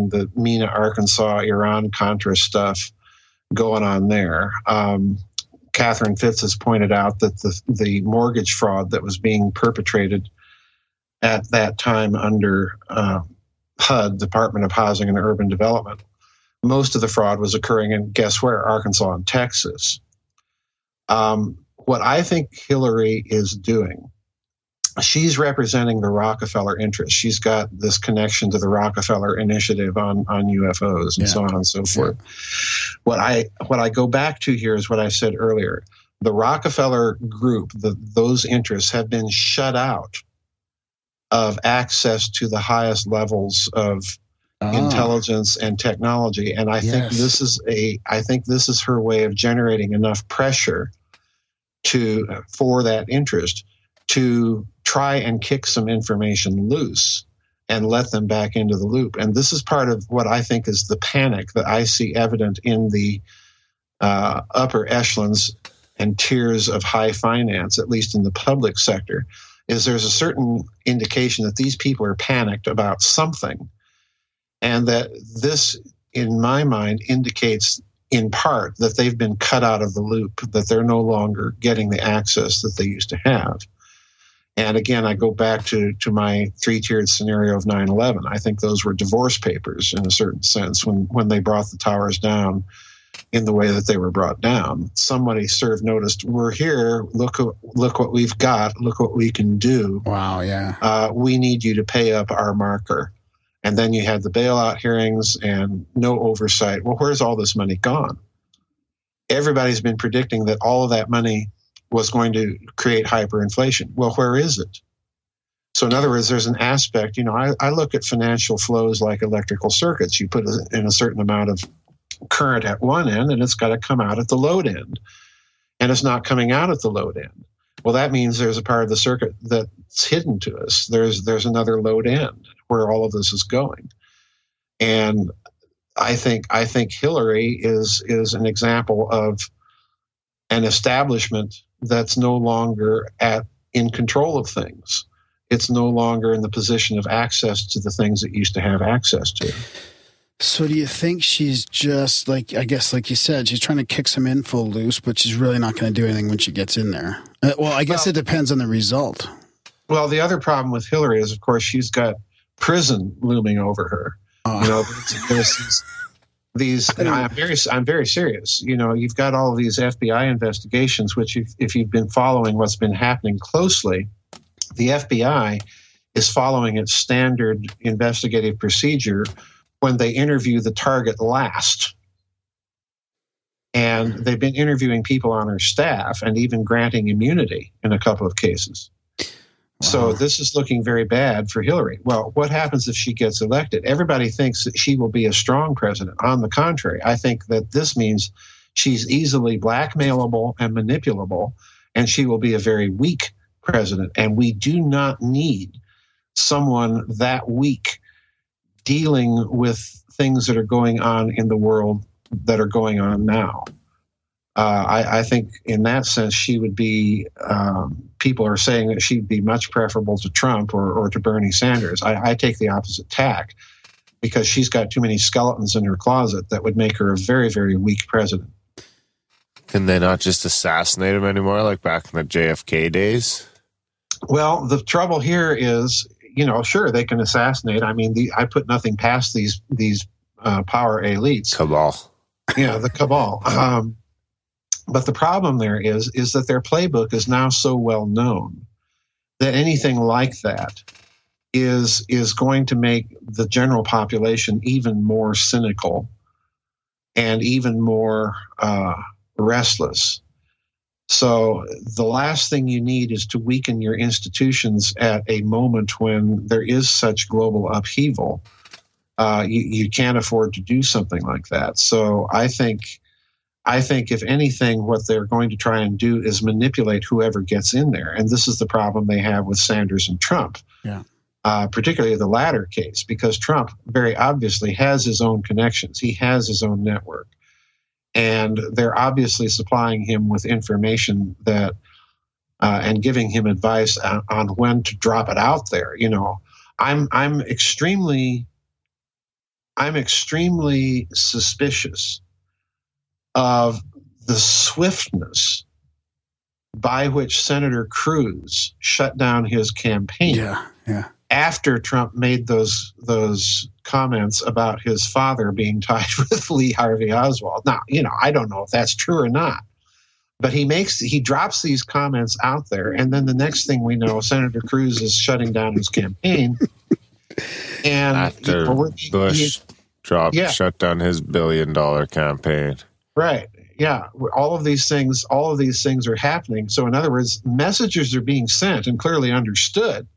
the Mena, Arkansas, Iran-Contra stuff going on there. Catherine Fitz has pointed out that the mortgage fraud that was being perpetrated at that time under HUD, Department of Housing and Urban Development, most of the fraud was occurring in, guess where, Arkansas and Texas. What I think Hillary is doing, she's representing the Rockefeller interest. She's got this connection to the Rockefeller initiative on UFOs and so on and so forth. Yeah. What I go back to here is what I said earlier. The Rockefeller group, those interests have been shut out of access to the highest levels of intelligence and technology. And I think this is her way of generating enough pressure for that interest to try and kick some information loose and let them back into the loop. And this is part of what I think is the panic that I see evident in the upper echelons and tiers of high finance, at least in the public sector, is there's a certain indication that these people are panicked about something. And that this, in my mind, indicates in part that they've been cut out of the loop, that they're no longer getting the access that they used to have. And again, I go back to my three-tiered scenario of 9/11. I think those were divorce papers in a certain sense when they brought the towers down in the way that they were brought down. Somebody served notice, we're here, look what we've got, look what we can do. Wow, yeah. We need you to pay up our marker. And then you had the bailout hearings and no oversight. Well, where's all this money gone? Everybody's been predicting that all of that money was going to create hyperinflation. Well, where is it? So in other words, there's an aspect, I look at financial flows like electrical circuits. You put in a certain amount of current at one end and it's got to come out at the load end. And it's not coming out at the load end. Well, that means there's a part of the circuit that's hidden to us. There's another load end where all of this is going. And I think Hillary is an example of an establishment that's no longer in control of things. It's no longer in the position of access to the things it used to have access to. So do you think she's just like you said, she's trying to kick some info loose, but she's really not going to do anything when she gets in there? Well, I guess it depends on the result. Well, the other problem with Hillary is, of course, she's got prison looming over her. I'm very serious. You know, you've got all of these FBI investigations, which if you've been following what's been happening closely, the FBI is following its standard investigative procedure when they interview the target last. And they've been interviewing people on her staff and even granting immunity in a couple of cases. Wow. So this is looking very bad for Hillary. Well, what happens if she gets elected? Everybody thinks that she will be a strong president. On the contrary, I think that this means she's easily blackmailable and manipulable, and she will be a very weak president. And we do not need someone that weak dealing with things that are going on in the world that are going on now. I think in that sense, she would be, people are saying that she'd be much preferable to Trump or to Bernie Sanders. I take the opposite tack because she's got too many skeletons in her closet that would make her a very, very weak president. Can they not just assassinate him anymore like back in the JFK days? Well, the trouble here is, you know, sure, they can assassinate. I mean, I put nothing past these power elites. Cabal. Yeah, the cabal. But the problem there is that their playbook is now so well known that anything like that is going to make the general population even more cynical and even more restless. So the last thing you need is to weaken your institutions at a moment when there is such global upheaval. You can't afford to do something like that. So I think if anything, what they're going to try and do is manipulate whoever gets in there. And this is the problem they have with Sanders and Trump, particularly the latter case, because Trump very obviously has his own connections. He has his own network. And they're obviously supplying him with information that and giving him advice on when to drop it out there. You know, I'm extremely suspicious of the swiftness by which Senator Cruz shut down his campaign after Trump made those comments about his father being tied with Lee Harvey Oswald. Now, you know, I don't know if that's true or not, but he drops these comments out there, and then the next thing we know, Senator Cruz is shutting down his campaign. And after Bush shut down his $1 billion campaign. Right. Yeah. All of these things are happening. So in other words, messages are being sent and clearly understood.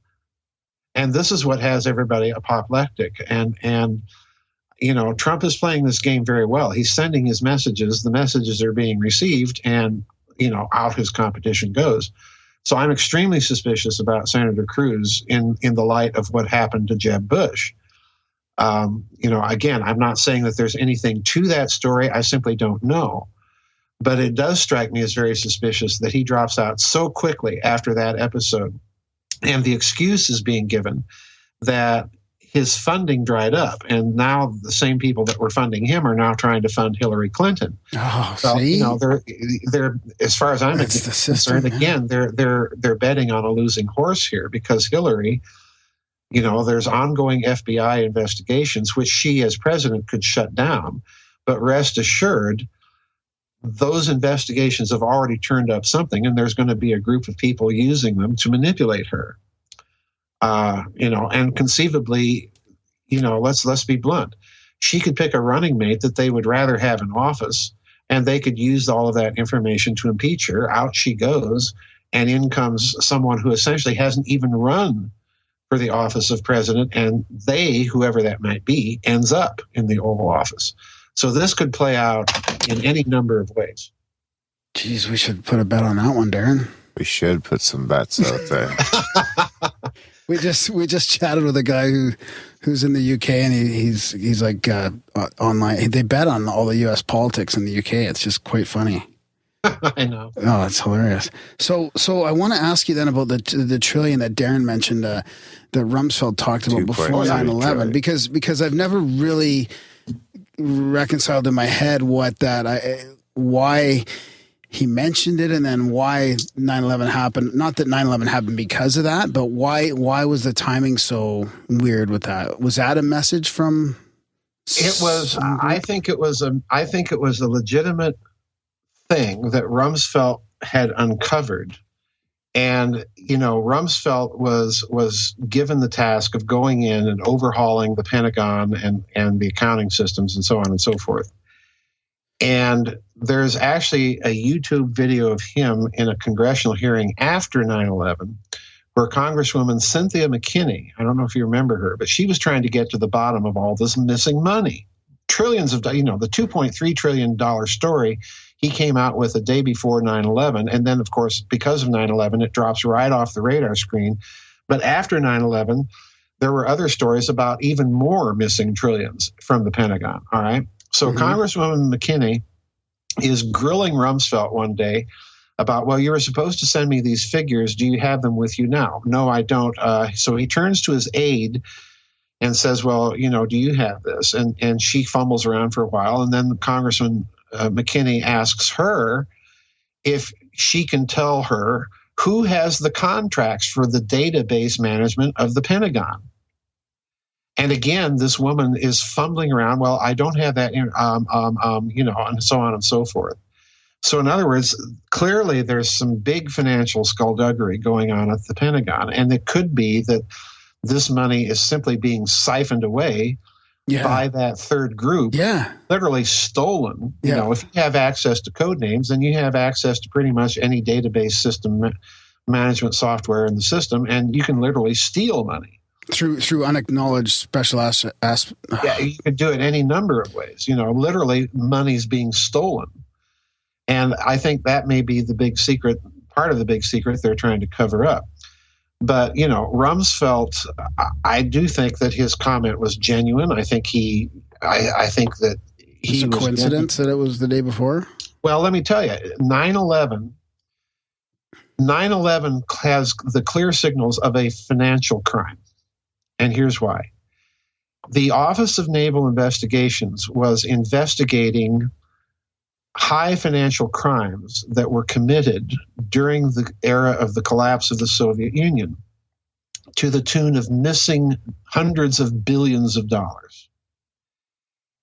And this is what has everybody apoplectic. And you know, Trump is playing this game very well. He's sending his messages. The messages are being received, and, you know, out his competition goes. So I'm extremely suspicious about Senator Cruz in the light of what happened to Jeb Bush. You know, again, I'm not saying that there's anything to that story. I simply don't know. But it does strike me as very suspicious that he drops out so quickly after that episode. And the excuse is being given that his funding dried up. And now the same people that were funding him are now trying to fund Hillary Clinton. Oh, so, see? You know, they're as far as I'm concerned, again, they're betting on a losing horse here, because Hillary, you know, there's ongoing FBI investigations, which she as president could shut down. But rest assured, those investigations have already turned up something, and there's going to be a group of people using them to manipulate her. You know, and conceivably, you know, let's be blunt. She could pick a running mate that they would rather have in office, and they could use all of that information to impeach her. Out she goes, and in comes someone who essentially hasn't even run for the office of president, and they, whoever that might be, ends up in the Oval Office. So this could play out in any number of ways. Geez, we should put a bet on that one, Darren. We should put some bets out there. We just chatted with a guy who's in the UK, and he's like online. They bet on all the US politics in the UK. It's just quite funny. I know. Oh, it's hilarious. So I want to ask you then about the trillion that Darren mentioned that Rumsfeld talked about before 9/11, because I've never really reconciled in my head why he mentioned it, and then why 9/11 happened. Not that 9/11 happened because of that, but why was the timing so weird with that? Was that a message from It was. I think it was a legitimate thing that Rumsfeld had uncovered, and Rumsfeld was given the task of going in and overhauling the Pentagon and the accounting systems and so on and so forth. And there's actually a YouTube video of him in a congressional hearing after 9/11, where Congresswoman Cynthia McKinney, I don't know if you remember her, but she was trying to get to the bottom of all this missing money. Trillions of, the $2.3 trillion story he came out with a day before 9/11. And then, of course, because of 9/11, it drops right off the radar screen. But after 9/11, there were other stories about even more missing trillions from the Pentagon. All right. So Congresswoman McKinney is grilling Rumsfeld one day about, well, you were supposed to send me these figures. Do you have them with you now? No, I don't. So he turns to his aide and says, well, do you have this? And she fumbles around for a while. And then Congressman McKinney asks her if she can tell her who has the contracts for the database management of the Pentagon. And again, this woman is fumbling around. Well, I don't have that, and so on and so forth. So in other words, clearly there's some big financial skullduggery going on at the Pentagon. And it could be that this money is simply being siphoned away by that third group, literally stolen. If you have access to code names, then you have access to pretty much any database system management software in the system, and you can literally steal money. Through unacknowledged special assets. Yeah, you could do it any number of ways. Literally money's being stolen. And I think that may be the big secret, part of the big secret they're trying to cover up. But, Rumsfeld, I do think that his comment was genuine. I think that he was a coincidence that it was the day before? Well, let me tell you, 9/11 has the clear signals of a financial crime. And here's why. The Office of Naval Investigations was investigating high financial crimes that were committed during the era of the collapse of the Soviet Union to the tune of missing hundreds of billions of dollars.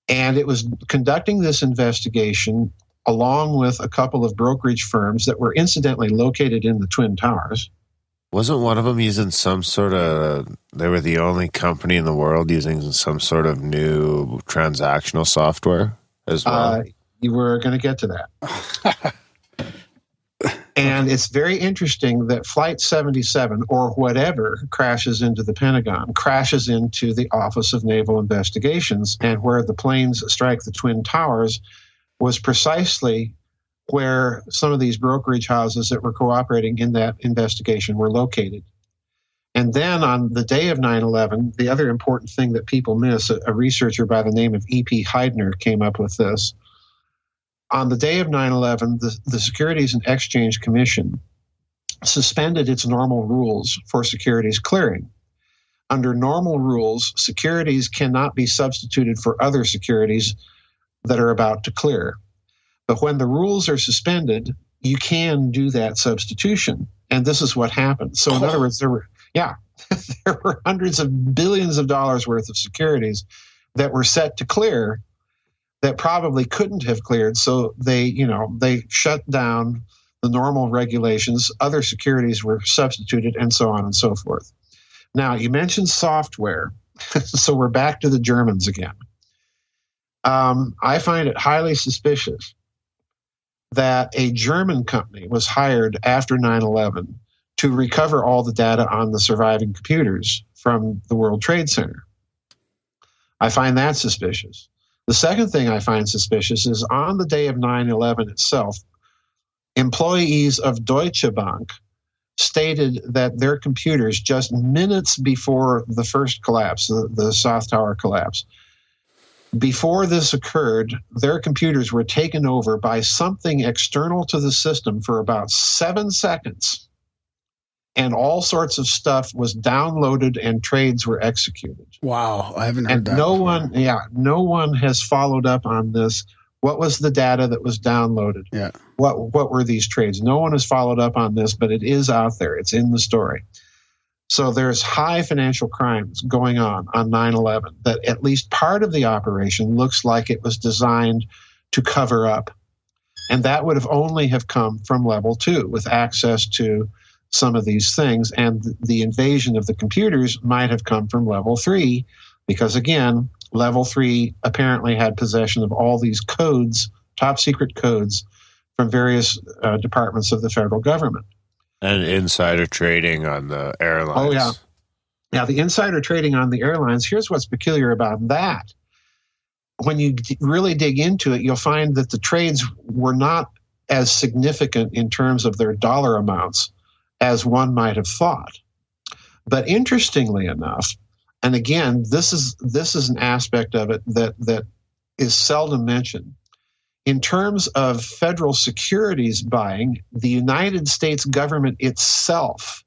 And it was conducting this investigation along with a couple of brokerage firms that were incidentally located in the Twin Towers. Wasn't one of them using some sort of, they were the only company in the world using some sort of new transactional software as well? You were going to get to that. And it's very interesting that Flight 77 or whatever crashes into the Pentagon, crashes into the Office of Naval Investigations, and where the planes strike the Twin Towers was precisely where some of these brokerage houses that were cooperating in that investigation were located. And then on the day of 9/11, the other important thing that people miss, a researcher by the name of E.P. Heidner came up with this. On the day of 9/11, the Securities and Exchange Commission suspended its normal rules for securities clearing. Under normal rules, securities cannot be substituted for other securities that are about to clear. But when the rules are suspended, you can do that substitution. And this is what happened. So in other words, there were hundreds of billions of dollars worth of securities that were set to clear that probably couldn't have cleared. So they shut down the normal regulations. Other securities were substituted and so on and so forth. Now, you mentioned software. So we're back to the Germans again. I find it highly suspicious that a German company was hired after 9/11 to recover all the data on the surviving computers from the World Trade Center. I find that suspicious. The second thing I find suspicious is on the day of 9/11 itself, employees of Deutsche Bank stated that their computers, just minutes before the first collapse, the South Tower collapse, before this occurred, their computers were taken over by something external to the system for about 7 seconds, and all sorts of stuff was downloaded and trades were executed. Wow, I haven't heard that. No one has followed up on this. What was the data that was downloaded? Yeah. What were these trades? No one has followed up on this, but it is out there. It's in the story. So there's high financial crimes going on 9/11 that at least part of the operation looks like it was designed to cover up. And that would have only have come from level 2 with access to some of these things. And the invasion of the computers might have come from level 3 because, again, level 3 apparently had possession of all these codes, top secret codes from various departments of the federal government. And insider trading on the airlines. Oh, yeah. Now, the insider trading on the airlines, here's what's peculiar about that. When you really dig into it, you'll find that the trades were not as significant in terms of their dollar amounts as one might have thought. But interestingly enough, and again, this is an aspect of it that is seldom mentioned. In terms of federal securities buying, the United States government itself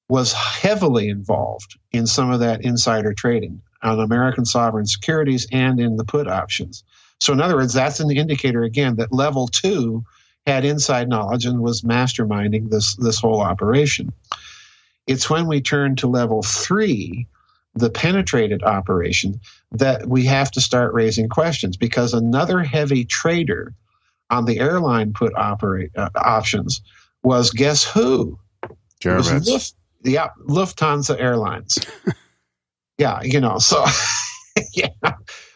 was heavily involved in some of that insider trading on American sovereign securities and in the put options. So in other words, that's an indicator, again, that level 2 had inside knowledge and was masterminding this whole operation. It's when we turn to level 3, the penetrated operation, that we have to start raising questions, because another heavy trader on the airline put options was, guess who? Germans. Lufthansa Airlines. Yeah, so yeah,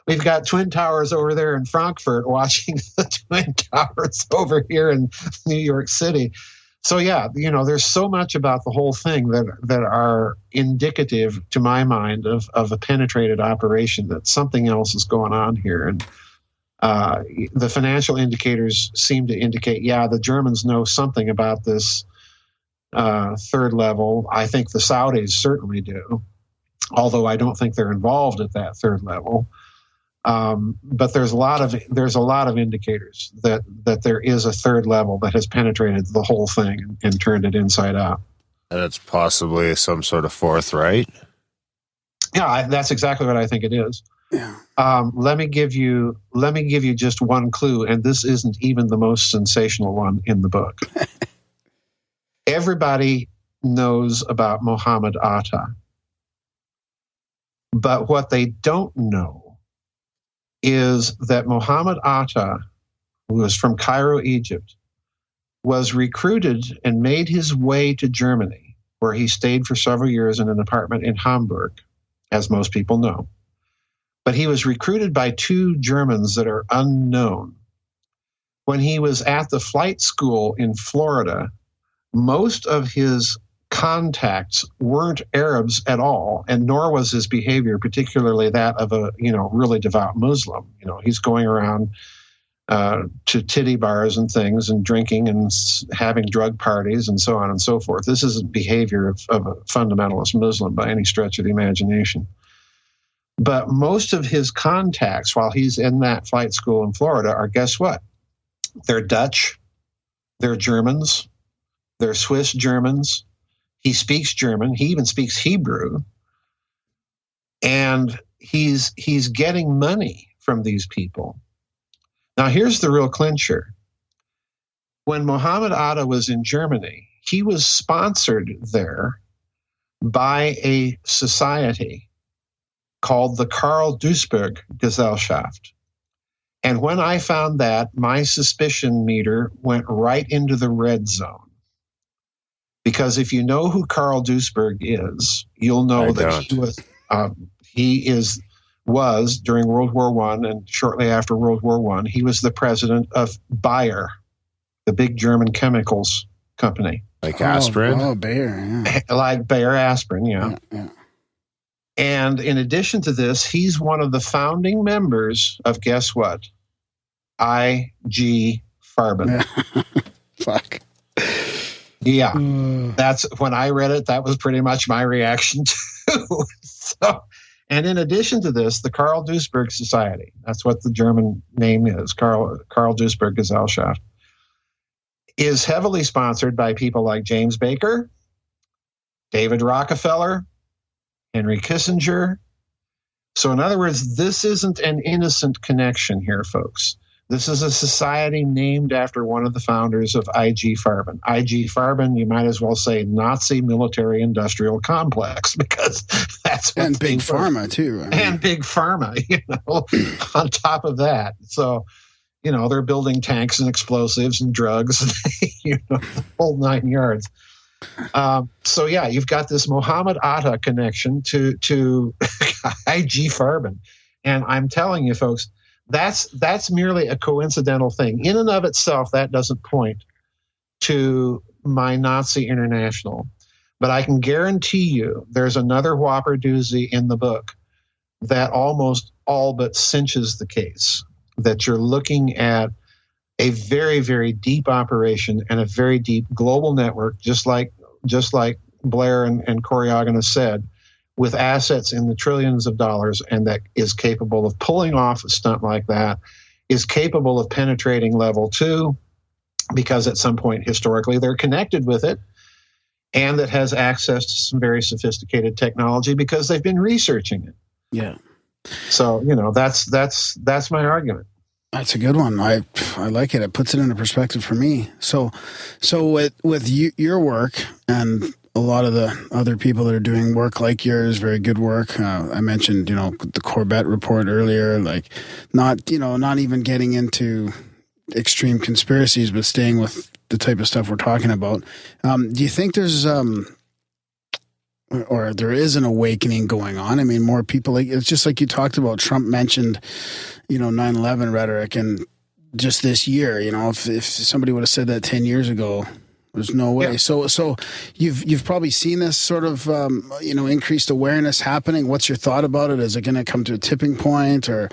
we've got Twin Towers over there in Frankfurt watching the Twin Towers over here in New York City. So yeah, there's so much about the whole thing that are indicative, to my mind, of a penetrated operation, that something else is going on here. And the financial indicators seem to indicate, yeah, the Germans know something about this third level. I think the Saudis certainly do, although I don't think they're involved at that third level. But there's a lot of indicators that there is a third level that has penetrated the whole thing and turned it inside out. And it's possibly some sort of fourth, right? Yeah, that's exactly what I think it is. Yeah. Let me give you just one clue, and this isn't even the most sensational one in the book. Everybody knows about Muhammad Atta, but what they don't know is that Muhammad Atta, who was from Cairo, Egypt, was recruited and made his way to Germany, where he stayed for several years in an apartment in Hamburg, as most people know. But he was recruited by 2 Germans that are unknown. When he was at the flight school in Florida, most of his contacts weren't Arabs at all, and nor was his behavior particularly that of a really devout Muslim. He's going around to titty bars and things and drinking and having drug parties and so on and so forth. This isn't behavior of a fundamentalist Muslim by any stretch of the imagination. But most of his contacts while he's in that flight school in Florida are, guess what? They're Dutch, they're Germans, they're Swiss Germans. He speaks German. He even speaks Hebrew. And he's getting money from these people. Now, here's the real clincher. When Muhammad Atta was in Germany, he was sponsored there by a society called the Karl Duisberg Gesellschaft. And when I found that, my suspicion meter went right into the red zone. Because if you know who Karl Duisberg is, you'll know he was during World War I and shortly after World War I, he was the president of Bayer, the big German chemicals company. Like aspirin? Oh, Bayer, yeah. Like Bayer aspirin, yeah. Yeah. And in addition to this, he's one of the founding members of, guess what? IG Farben. Fuck. Yeah, that's when I read it. That was pretty much my reaction too. And in addition to this, the Karl Duisberg Society, that's what the German name is, Karl Duisberg Gesellschaft, is heavily sponsored by people like James Baker, David Rockefeller, Henry Kissinger. So in other words, this isn't an innocent connection here, folks. This is a society named after one of the founders of IG Farben. IG Farben, you might as well say Nazi military industrial complex, because that's what and big pharma too. And big pharma, on top of that. So, they're building tanks and explosives and drugs, the whole 9 yards. So yeah, you've got this Mohammed Atta connection to IG Farben, and I'm telling you, folks, that's merely a coincidental thing. In and of itself, that doesn't point to my Nazi International. But I can guarantee you there's another whopper doozy in the book that almost all but cinches the case, that you're looking at a very, very deep operation and a very deep global network, just like Blair and Coriogenes said, with assets in the trillions of dollars, and that is capable of pulling off a stunt like that, is capable of penetrating level 2, because at some point historically they're connected with it, and that has access to some very sophisticated technology because they've been researching it. Yeah. So, that's my argument. That's a good one. I like it. It puts it into perspective for me. So with your work and a lot of the other people that are doing work like yours, very good work. I mentioned, the Corbett report earlier, like not even getting into extreme conspiracies, but staying with the type of stuff we're talking about. Do you think there's, or there is an awakening going on? I mean, more people, it's just like you talked about, Trump mentioned, 9/11 rhetoric, and just this year, if somebody would have said that 10 years ago, there's no way. Yeah. So you've probably seen this sort of increased awareness happening. What's your thought about it? Is it going to come to a tipping point, or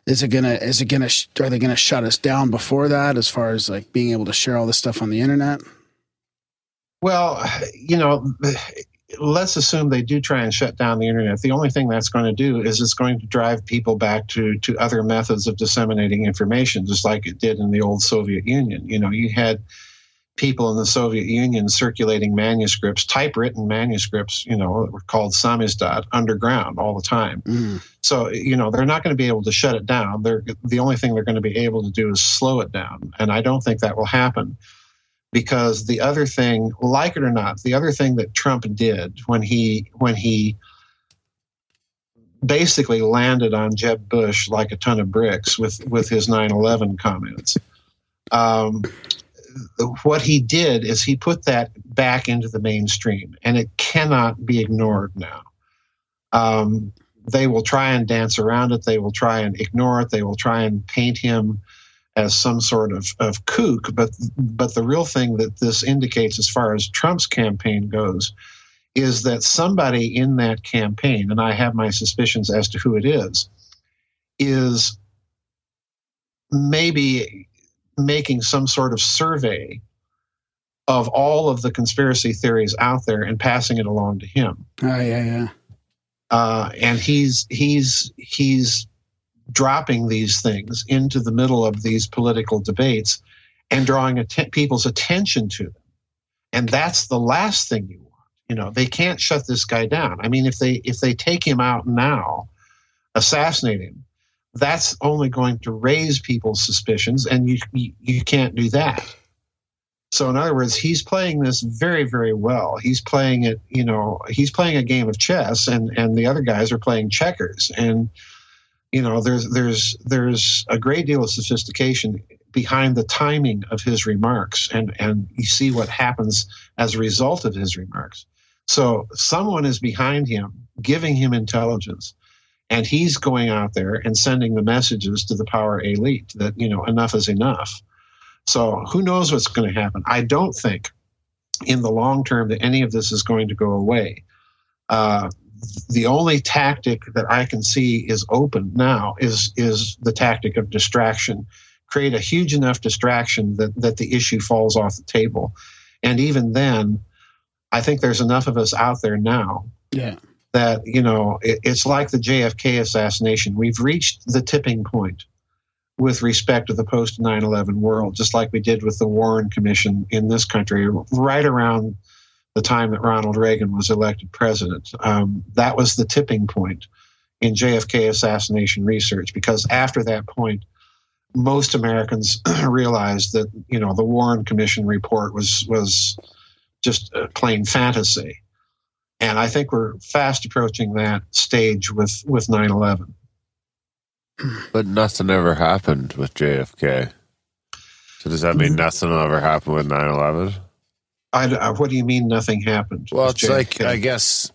are they going to shut us down before that, as far as like being able to share all this stuff on the internet? Well, let's assume they do try and shut down the internet. The only thing that's going to do is it's going to drive people back to other methods of disseminating information, just like it did in the old Soviet Union. You had people in the Soviet Union circulating manuscripts, typewritten manuscripts, were called samizdat, underground all the time. Mm. So, they're not going to be able to shut it down. The only thing they're going to be able to do is slow it down. And I don't think that will happen, because the other thing, like it or not, the other thing that Trump did when he basically landed on Jeb Bush like a ton of bricks with his 9/11 comments, what he did is he put that back into the mainstream, and it cannot be ignored now. They will try and dance around it. They will try and ignore it. They will try and paint him as some sort of kook. But the real thing that this indicates, as far as Trump's campaign goes, is that somebody in that campaign, and I have my suspicions as to who it is maybe making some sort of survey of all of the conspiracy theories out there and passing it along to him. Oh, yeah. And he's dropping these things into the middle of these political debates and drawing people's attention to them. And that's the last thing you want. They can't shut this guy down. I mean, if they take him out now, assassinate him, that's only going to raise people's suspicions, and you can't do that. So in other words, he's playing this very, very well. He's playing it, he's playing a game of chess, and the other guys are playing checkers. And, there's a great deal of sophistication behind the timing of his remarks, and you see what happens as a result of his remarks. So someone is behind him, giving him intelligence, and he's going out there and sending the messages to the power elite that, enough is enough. So who knows what's going to happen? I don't think in the long term that any of this is going to go away. The only tactic that I can see is open now is the tactic of distraction. Create a huge enough distraction that the issue falls off the table. And even then, I think there's enough of us out there now that, it's like the JFK assassination. We've reached the tipping point with respect to the post 9/11 world, just like we did with the Warren Commission in this country right around the time that Ronald Reagan was elected president. That was the tipping point in JFK assassination research, because after that point, most Americans realized that, the Warren Commission report was just a plain fantasy. And I think we're fast approaching that stage with 9/11. But nothing ever happened with JFK. So does that mean nothing will ever happen with 9/11? What do you mean nothing happened? Well, it's JFK? I guess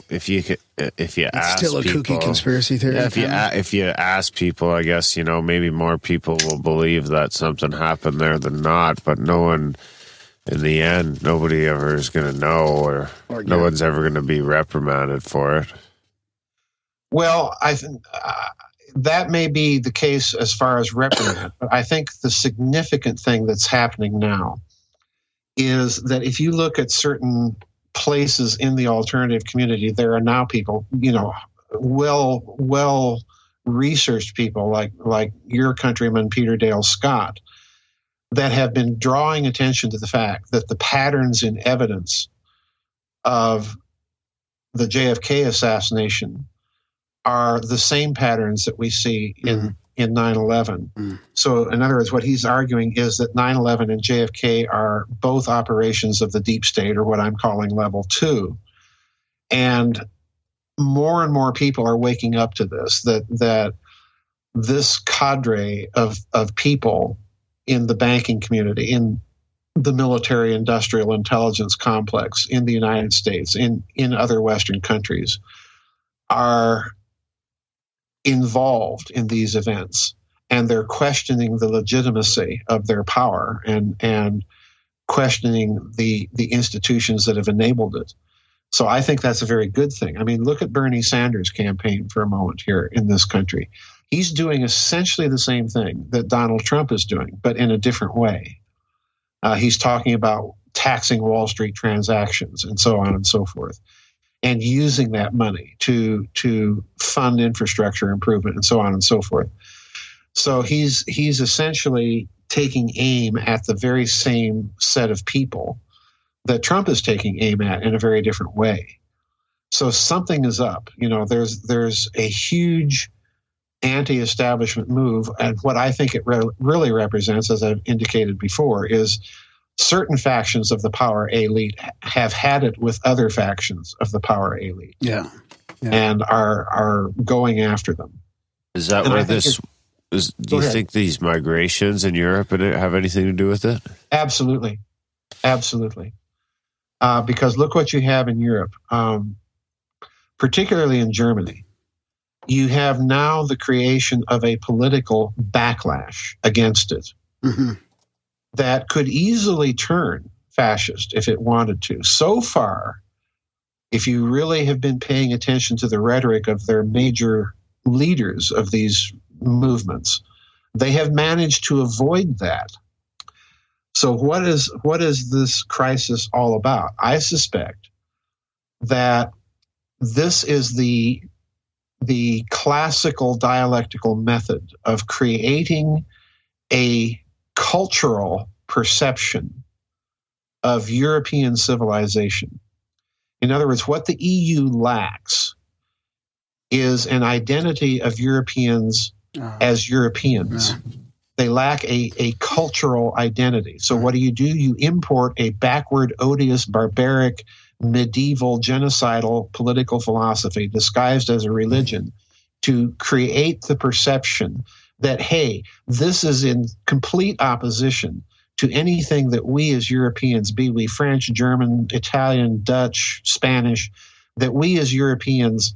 if you it's ask still a people, kooky conspiracy theory. Yeah, if you ask people, I guess maybe more people will believe that something happened there than not. But no one, in the end, nobody ever is going to know, or no one's ever going to be reprimanded for it. Well, I think that may be the case as far as reprimand. But I think the significant thing that's happening now is that if you look at certain places in the alternative community, there are now people, well researched people like your countryman Peter Dale Scott, that have been drawing attention to the fact that the patterns in evidence of the JFK assassination are the same patterns that we see in 9/11. So, in other words, what he's arguing is that 9/11 and JFK are both operations of the deep state, or what I'm calling level 2. And more people are waking up to this, that this cadre of people in the banking community, in the military industrial intelligence complex in the United States, in other Western countries, are involved in these events, and they're questioning the legitimacy of their power and questioning the institutions that have enabled it. So I think that's a very good thing. I mean, look at Bernie Sanders' campaign for a moment here in this country. He's doing essentially the same thing that Donald Trump is doing, but in a different way. He's talking about taxing Wall Street transactions and so on and so forth, and using that money to fund infrastructure improvement and so on and so forth. So he's essentially taking aim at the very same set of people that Trump is taking aim at in a very different way. So something is up. There's a huge anti-establishment move, and what I think it really represents, as I've indicated before, is certain factions of the power elite have had it with other factions of the power elite, and are going after them. Is that where this is? Do you think these migrations in Europe have anything to do with it? Absolutely. Because look what you have in Europe, particularly in Germany. You have now the creation of a political backlash against it that could easily turn fascist if it wanted to. So far, if you really have been paying attention to the rhetoric of their major leaders of these movements, they have managed to avoid that. So what is this crisis all about? I suspect that this is the classical dialectical method of creating a cultural perception of European civilization. In other words, what the EU lacks is an identity of Europeans as Europeans. They lack a cultural identity. So what do? You import a backward, odious, barbaric, medieval, genocidal political philosophy disguised as a religion to create the perception that, hey, this is in complete opposition to anything that we as Europeans, be we French, German, Italian, Dutch, Spanish, that we as Europeans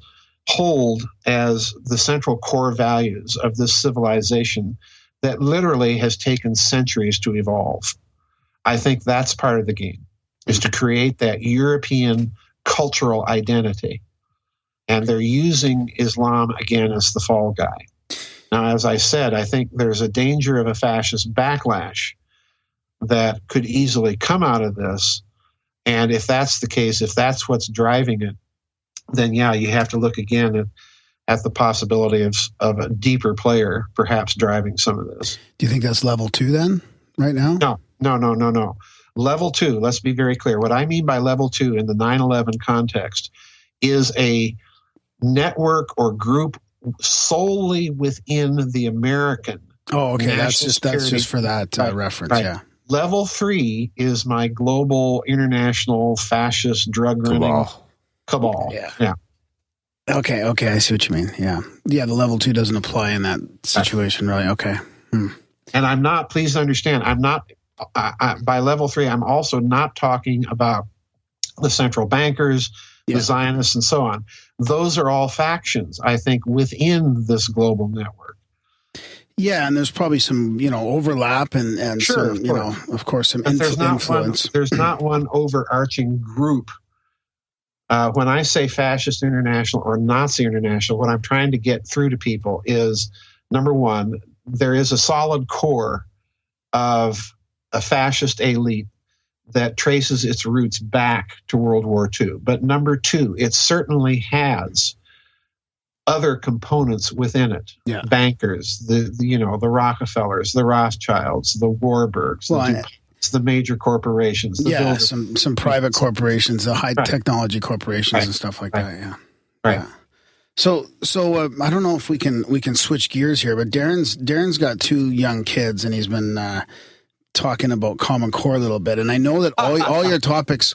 hold as the central core values of this civilization that literally has taken centuries to evolve. I think that's part of the game, is to create that European cultural identity. And they're using Islam again as the fall guy. Now, as I said, I think there's a danger of a fascist backlash that could easily come out of this. And if that's the case, if that's what's driving it, then yeah, you have to look again at the possibility of a deeper player perhaps driving some of this. Do you think that's level 2 then, right now? No. Level 2, let's be very clear. What I mean by level 2 in the 9/11 context is a network or group solely within the American Oh, okay. national That's just for that reference. Right. Yeah. Level 3 is my global, international, fascist, drug-running cabal. Yeah. Okay. I see what you mean. Yeah. The level 2 doesn't apply in that situation, really. Okay. And I'm not, please understand, I'm not, by level 3, I'm also not talking about the central bankers, the Zionists, and so on. Those are all factions, I think, within this global network. Yeah, and there's probably some, overlap and sure, some, of course, some influence. There's not one overarching group. When I say Fascist International or Nazi International, what I'm trying to get through to people is, number one, there is a solid core of a fascist elite that traces its roots back to World War II. But number two, it certainly has other components within it. Yeah. Bankers, the Rockefellers, the Rothschilds, the Warburgs, the major corporations. Some private corporations, the high technology corporations and stuff like that. Yeah. Right. Yeah. So I don't know if we can switch gears here, but Darren's got 2 young kids, and he's been talking about Common Core a little bit, and I know that all your topics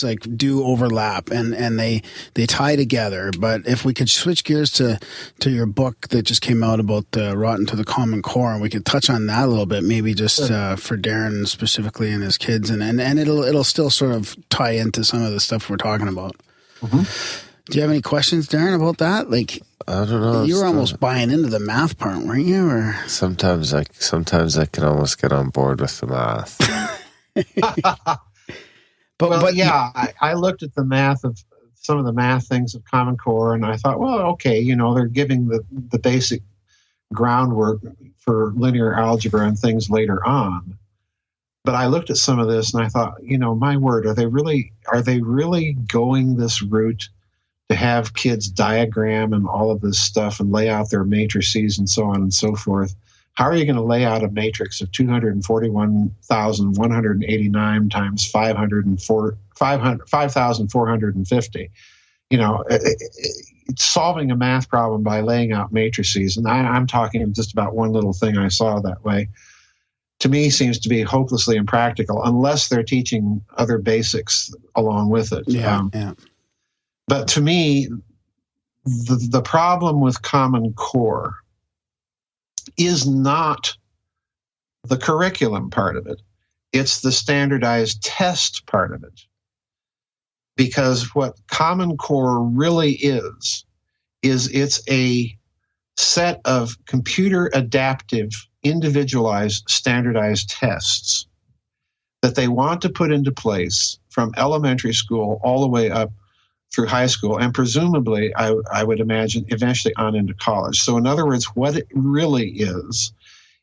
like do overlap and they tie together. But if we could switch gears to your book that just came out about the Rotten to the Common Core, and we could touch on that a little bit, maybe just for Darren specifically and his kids, and it'll still sort of tie into some of the stuff we're talking about. Mm-hmm. Do you have any questions, Darren, about that? Like, I don't know. You were almost buying into the math part, weren't you? Or sometimes I can almost get on board with the math. I looked at the math of some of the math things of Common Core, and I thought, well, okay, they're giving the basic groundwork for linear algebra and things later on. But I looked at some of this and I thought, my word, are they really going this route to have kids diagram and all of this stuff and lay out their matrices and so on and so forth? How are you going to lay out a matrix of 241,189 times 5,450? It's solving a math problem by laying out matrices. And I'm talking just about one little thing I saw that way. To me, seems to be hopelessly impractical unless they're teaching other basics along with it. But to me, the problem with Common Core is not the curriculum part of it. It's the standardized test part of it. Because what Common Core really is it's a set of computer adaptive, individualized, standardized tests that they want to put into place from elementary school all the way up through high school, and presumably, I would imagine, eventually on into college. So in other words, what it really is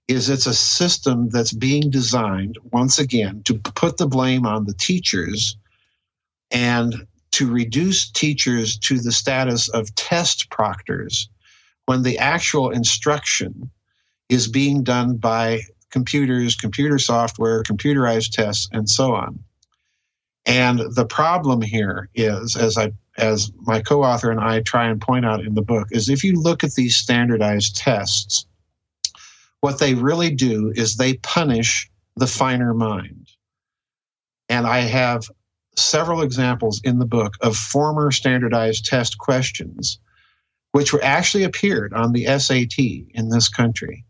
it's a system that's being designed, once again, to put the blame on the teachers and to reduce teachers to the status of test proctors when the actual instruction is being done by computers, computer software, computerized tests, and so on. And the problem here is, as my co-author and I try and point out in the book, is if you look at these standardized tests, what they really do is they punish the finer mind. And I have several examples in the book of former standardized test questions, which were actually appeared on the SAT in this country,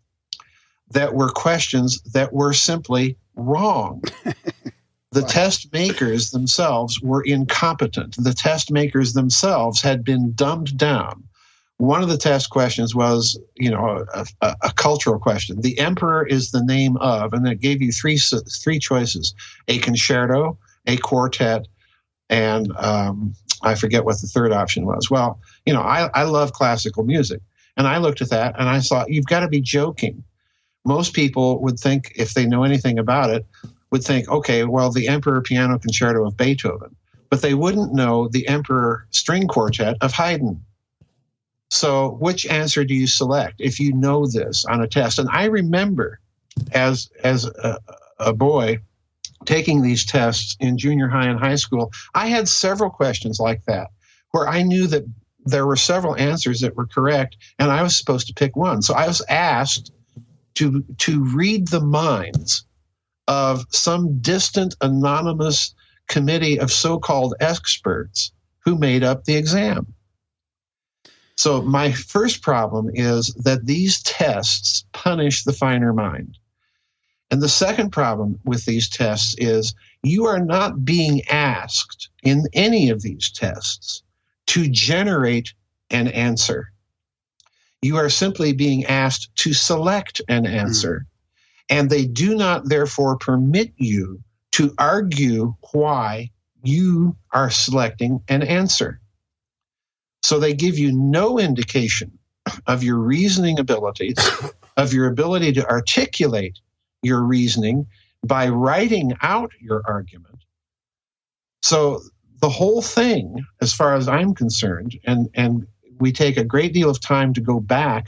that were questions that were simply wrong. The test makers themselves were incompetent. The test makers themselves had been dumbed down. One of the test questions was, a cultural question. The emperor is the name of, and it gave you three choices: a concerto, a quartet, and I forget what the third option was. Well, I love classical music, and I looked at that and I thought, you've got to be joking. Most people would think, if they know anything about it, would think, okay, well, the Emperor Piano Concerto of Beethoven, but they wouldn't know the Emperor String Quartet of Haydn. So which answer do you select if you know this on a test? And I remember as a boy taking these tests in junior high and high school, I had several questions like that where I knew that there were several answers that were correct and I was supposed to pick one. So I was asked to read the minds of some distant anonymous committee of so-called experts who made up the exam. So my first problem is that these tests punish the finer mind. And the second problem with these tests is you are not being asked in any of these tests to generate an answer. You are simply being asked to select an answer. And they do not therefore permit you to argue why you are selecting an answer. So they give you no indication of your reasoning abilities, of your ability to articulate your reasoning by writing out your argument. So the whole thing, as far as I'm concerned, and we take a great deal of time to go back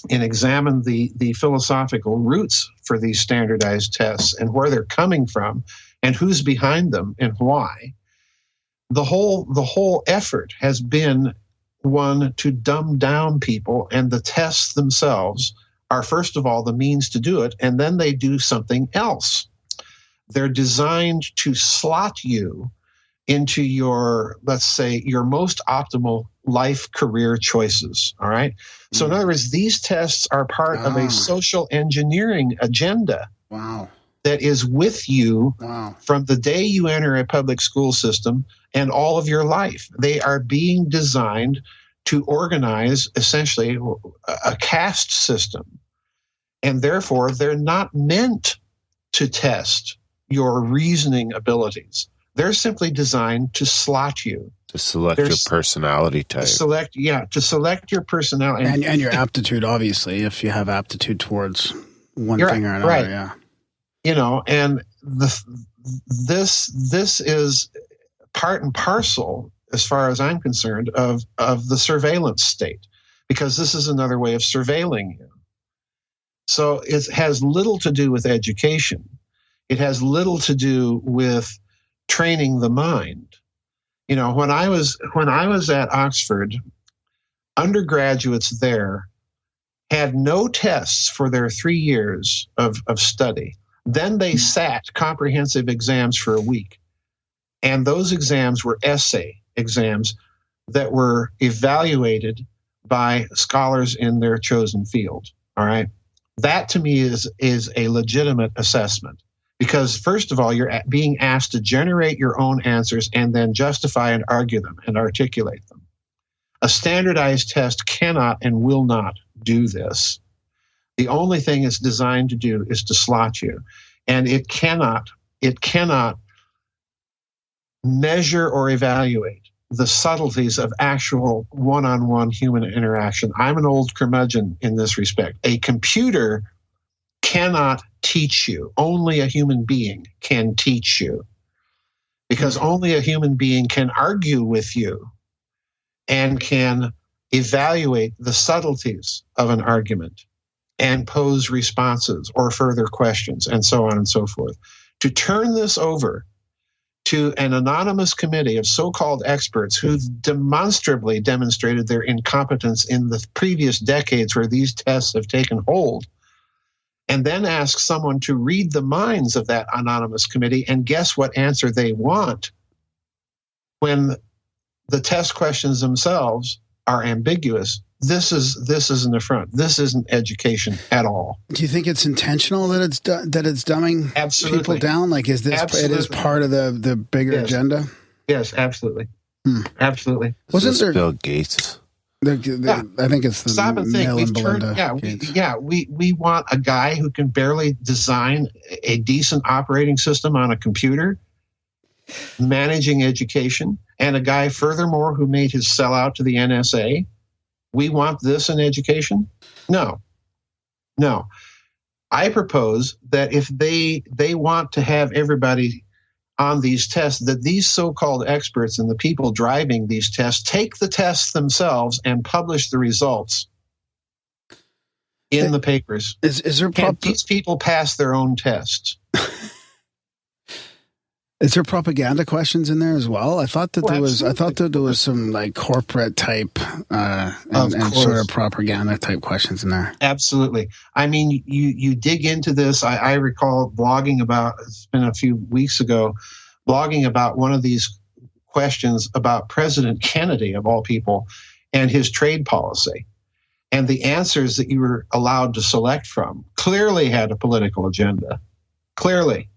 and examine the philosophical roots for these standardized tests and where they're coming from and who's behind them and why. The whole effort has been one to dumb down people, and the tests themselves are, first of all, the means to do it, and then they do something else. They're designed to slot you into your, let's say, your most optimal life career choices, all right? So in other words, these tests are part of a social engineering agenda that is with you from the day you enter a public school system and all of your life. They are being designed to organize essentially a caste system. And therefore, they're not meant to test your reasoning abilities. They're simply designed to slot you. To select your personality type. To select your personality. And your aptitude, obviously, if you have aptitude towards one thing or another, right. Yeah. You know, and this is part and parcel, as far as I'm concerned, of the surveillance state, because this is another way of surveilling you. So it has little to do with education. It has little to do with training the mind. You know, when I was at Oxford, undergraduates there had no tests for their 3 years of study. Then they sat comprehensive exams for a week. And those exams were essay exams that were evaluated by scholars in their chosen field. All right. That to me is a legitimate assessment. Because first of all, you're being asked to generate your own answers and then justify and argue them and articulate them. A standardized test cannot and will not do this. The only thing it's designed to do is to slot you. And it cannot measure or evaluate the subtleties of actual one-on-one human interaction. I'm an old curmudgeon in this respect. A computer cannot teach you. Only a human being can teach you, because only a human being can argue with you and can evaluate the subtleties of an argument and pose responses or further questions and so on and so forth. To turn this over to an anonymous committee of so-called experts who've demonstrably demonstrated their incompetence in the previous decades where these tests have taken hold, and then ask someone to read the minds of that anonymous committee and guess what answer they want when the test questions themselves are ambiguous. This is an affront. This isn't education at all. Do you think it's intentional that it's dumbing people down? Like, is this it is part of the bigger agenda? Yes, absolutely. Absolutely. Wasn't there Bill Gates? I think it's the Stop and think. Mel and Belinda. We want a guy who can barely design a decent operating system on a computer, managing education, and a guy, furthermore, who made his sellout to the NSA. We want this in education? No. I propose that if they want to have everybody on these tests, that these so-called experts and the people driving these tests take the tests themselves and publish the results in the papers. Is there Can these people pass their own tests? Is there propaganda questions in there as well? I thought that there was some like corporate type and sort of propaganda type questions in there. Absolutely. I mean, you dig into this. I recall blogging about, it's been a few weeks ago, blogging about one of these questions about President Kennedy, of all people, and his trade policy. And the answers that you were allowed to select from clearly had a political agenda. Clearly.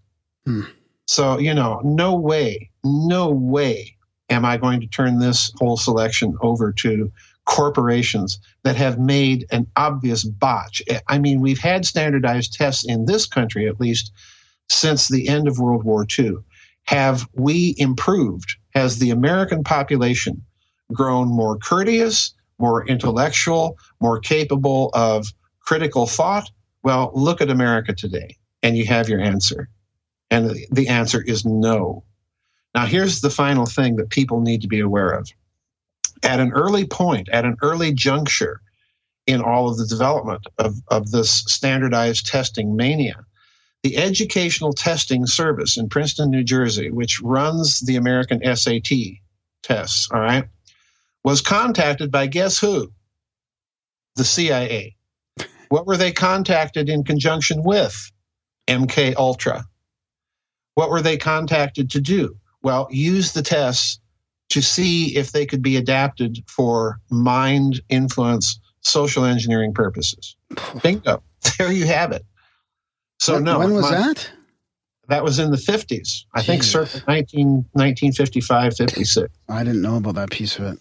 So, no way am I going to turn this whole selection over to corporations that have made an obvious botch. I mean, we've had standardized tests in this country, at least, since the end of World War II. Have we improved? Has the American population grown more courteous, more intellectual, more capable of critical thought? Well, look at America today, and you have your answer. And the answer is no. Now, here's the final thing that people need to be aware of. At an early point, at an early juncture in all of the development of this standardized testing mania, the Educational Testing Service in Princeton, New Jersey, which runs the American SAT tests, all right, was contacted by guess who? The CIA. What were they contacted in conjunction with? MK Ultra. What were they contacted to do? Well, use the tests to see if they could be adapted for mind influence, social engineering purposes. Bingo. There you have it. So when was that? That was in the 50s. I think circa 1955, 56. I didn't know about that piece of it.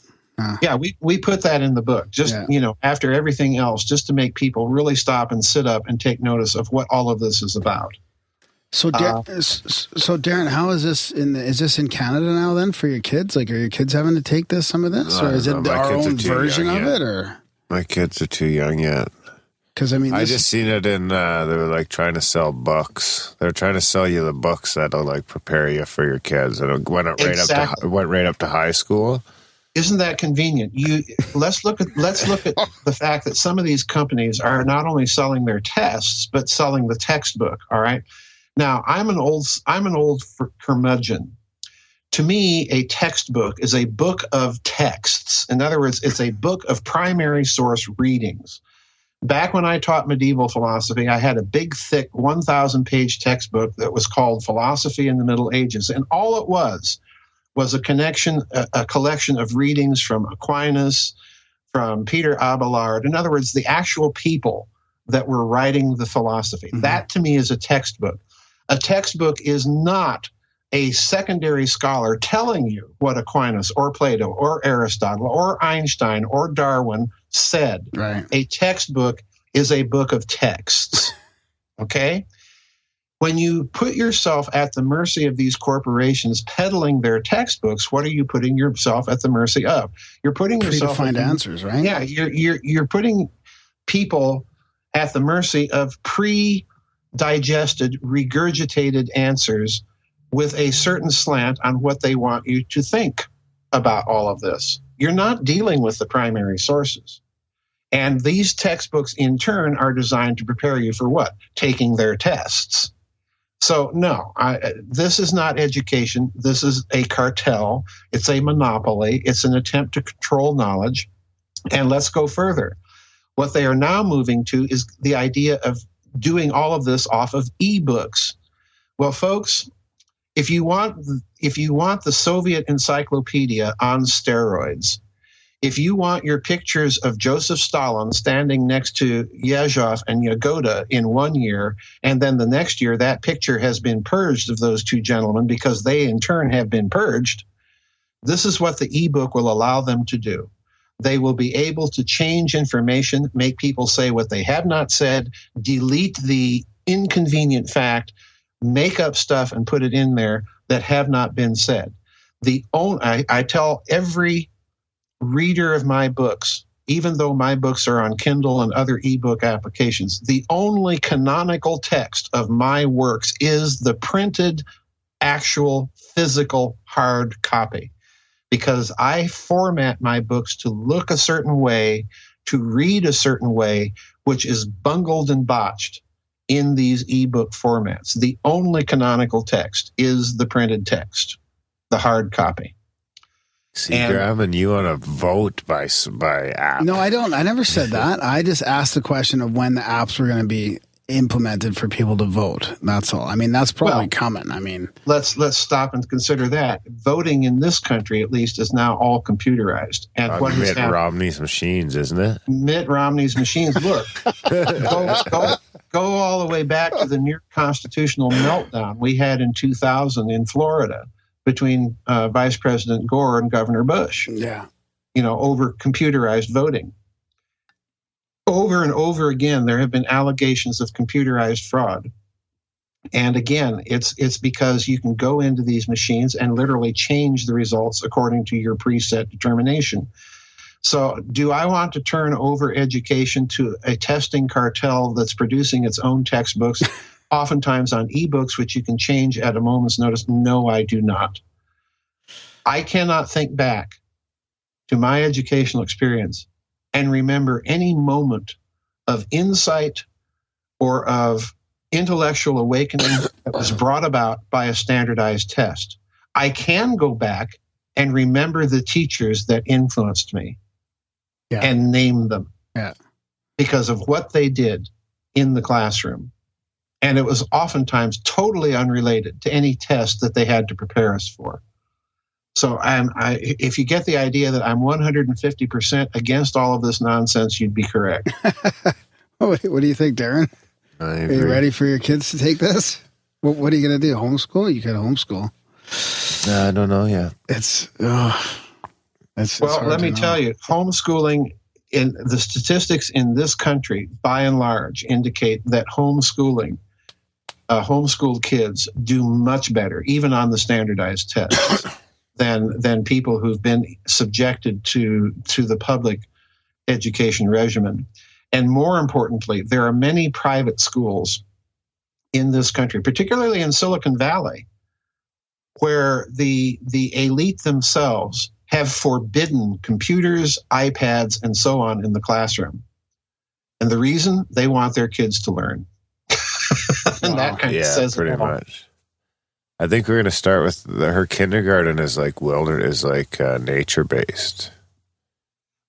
Yeah, we put that in the book, just, after everything else, just to make people really stop and sit up and take notice of what all of this is about. So, Darren, how is this is this in Canada now then for your kids? Like, are your kids having to take some of this? Or is it our own version of it? Or my kids are too young yet. Because, I mean, I just seen it in, they were like trying to sell books. They're trying to sell you the books that'll like prepare you for your kids. And it went right up to high school. Isn't that convenient? Let's look at the fact that some of these companies are not only selling their tests, but selling the textbook. All right. Now, I'm an old curmudgeon. To me, a textbook is a book of texts. In other words, it's a book of primary source readings. Back when I taught medieval philosophy, I had a big, thick 1,000-page textbook that was called Philosophy in the Middle Ages. And all it was a collection of readings from Aquinas, from Peter Abelard. In other words, the actual people that were writing the philosophy. Mm-hmm. That, to me, is a textbook. A textbook is not a secondary scholar telling you what Aquinas or Plato or Aristotle or Einstein or Darwin said. Right. A textbook is a book of texts. Okay? When you put yourself at the mercy of these corporations peddling their textbooks, what are you putting yourself at the mercy of? You're putting yourself to find answers, right? Yeah, you're putting people at the mercy of pre-digested, regurgitated answers with a certain slant on what they want you to think about all of this. You're not dealing with the primary sources. And these textbooks, in turn, are designed to prepare you for what? Taking their tests. So, no, this is not education. This is a cartel. It's a monopoly. It's an attempt to control knowledge. And let's go further. What they are now moving to is the idea of doing all of this off of ebooks. Well, folks, if you want the Soviet encyclopedia on steroids, if you want your pictures of Joseph Stalin standing next to Yezhov and Yagoda in 1 year, and then the next year that picture has been purged of those two gentlemen because they in turn have been purged, this is what the ebook will allow them to do. They will be able to change information, make people say what they have not said, delete the inconvenient fact, make up stuff and put it in there that have not been said. I tell every reader of my books, even though my books are on Kindle and other ebook applications, the only canonical text of my works is the printed, actual, physical, hard copy. Because I format my books to look a certain way, to read a certain way, which is bungled and botched in these ebook formats. The only canonical text is the printed text, the hard copy. See, Graham, and you want to vote by app? No, I don't. I never said that. I just asked the question of when the apps were going to be implemented for people to vote. That's all. I mean, that's probably coming. I mean, let's stop and consider that voting in this country, at least, is now all computerized. And what Mitt Romney's machines, isn't it? Mitt Romney's machines. Look, go all the way back to the near constitutional meltdown we had in 2000 in Florida between Vice President Gore and Governor Bush. Yeah, over computerized voting. Over and over again, there have been allegations of computerized fraud. And again, it's because you can go into these machines and literally change the results according to your preset determination. So do I want to turn over education to a testing cartel that's producing its own textbooks, oftentimes on ebooks, which you can change at a moment's notice? No, I do not. I cannot think back to my educational experience and remember any moment of insight or of intellectual awakening that was brought about by a standardized test. I can go back and remember the teachers that influenced me and name them because of what they did in the classroom. And it was oftentimes totally unrelated to any test that they had to prepare us for. So if you get the idea that I'm 150% against all of this nonsense, you'd be correct. What do you think, Darren? Are you ready for your kids to take this? What are you going to do? Homeschool? You got to homeschool. I don't know yet. Let me tell you, homeschooling, in the statistics in this country, by and large, indicate that homeschooled kids do much better, even on the standardized tests, than people who've been subjected to the public education regimen. And more importantly, there are many private schools in this country, particularly in Silicon Valley, where the elite themselves have forbidden computers, iPads, and so on in the classroom. And the reason? They want their kids to learn. And that kind of says pretty much. I think we're going to start with her kindergarten is like nature based.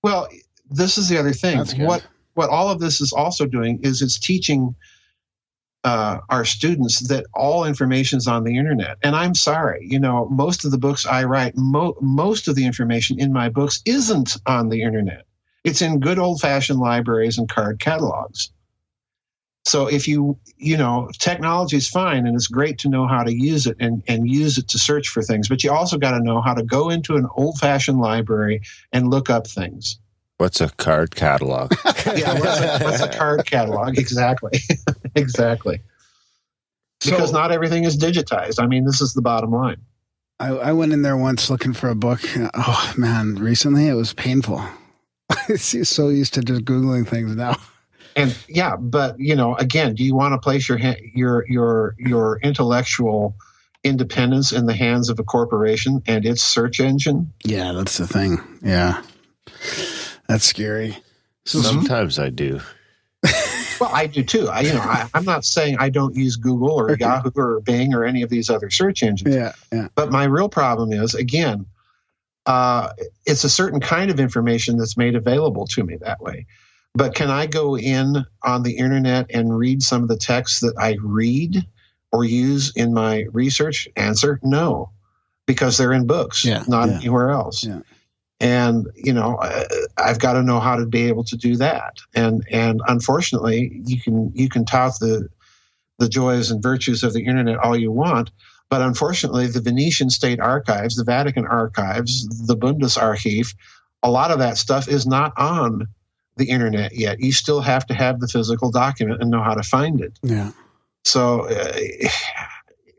Well, this is the other thing. What all of this is also doing is it's teaching our students that all information is on the internet. And I'm sorry, most of the books I write, most of the information in my books isn't on the internet. It's in good old-fashioned libraries and card catalogs. So if technology is fine and it's great to know how to use it and use it to search for things, but you also got to know how to go into an old-fashioned library and look up things. What's a card catalog? What's a card catalog? Exactly. Exactly. Because not everything is digitized. I mean, this is the bottom line. I went in there once looking for a book. Oh, man, recently it was painful. I'm so used to just Googling things now. And but again, do you want to place your intellectual independence in the hands of a corporation and its search engine? Yeah, that's the thing. Yeah, that's scary. Sometimes I do. Well, I do too. I'm not saying I don't use Google or Yahoo or Bing or any of these other search engines. Yeah. But my real problem is, again, it's a certain kind of information that's made available to me that way. But can I go in on the internet and read some of the texts that I read or use in my research? Answer, no, because they're in books, not anywhere else. Yeah. And, I've got to know how to be able to do that. And unfortunately, you can tout the joys and virtues of the internet all you want. But unfortunately, the Venetian State Archives, the Vatican Archives, the Bundesarchiv, a lot of that stuff is not on the internet yet. You still have to have the physical document and know how to find it. Yeah. So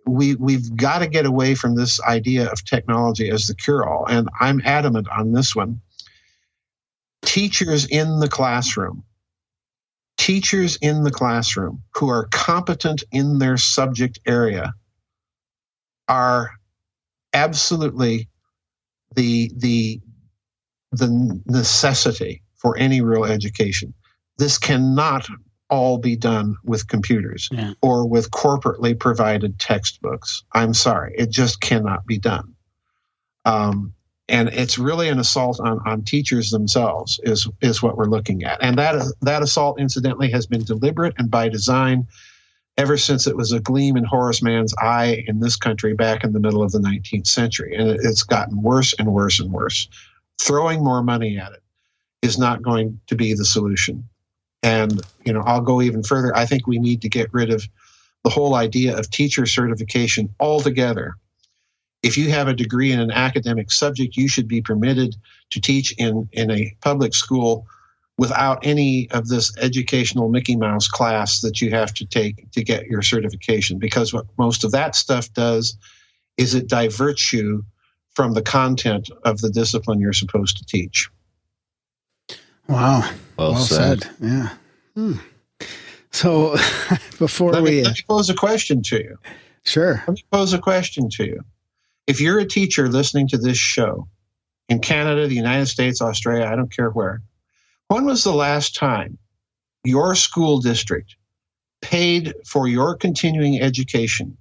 we've got to get away from this idea of technology as the cure-all. And I'm adamant on this one. Teachers in the classroom who are competent in their subject area are absolutely the necessity for any real education. This cannot all be done with computers or with corporately provided textbooks. I'm sorry, it just cannot be done. And it's really an assault on teachers themselves is what we're looking at. And that assault, incidentally, has been deliberate and by design ever since it was a gleam in Horace Mann's eye in this country back in the middle of the 19th century. And it's gotten worse and worse and worse. Throwing more money at it is not going to be the solution. And, I'll go even further. I think we need to get rid of the whole idea of teacher certification altogether. If you have a degree in an academic subject, you should be permitted to teach in a public school without any of this educational Mickey Mouse class that you have to take to get your certification. Because what most of that stuff does is it diverts you from the content of the discipline you're supposed to teach. Wow. Well said. Yeah. So let me pose a question to you. Sure. Let me pose a question to you. If you're a teacher listening to this show in Canada, the United States, Australia, I don't care where, when was the last time your school district paid for your continuing education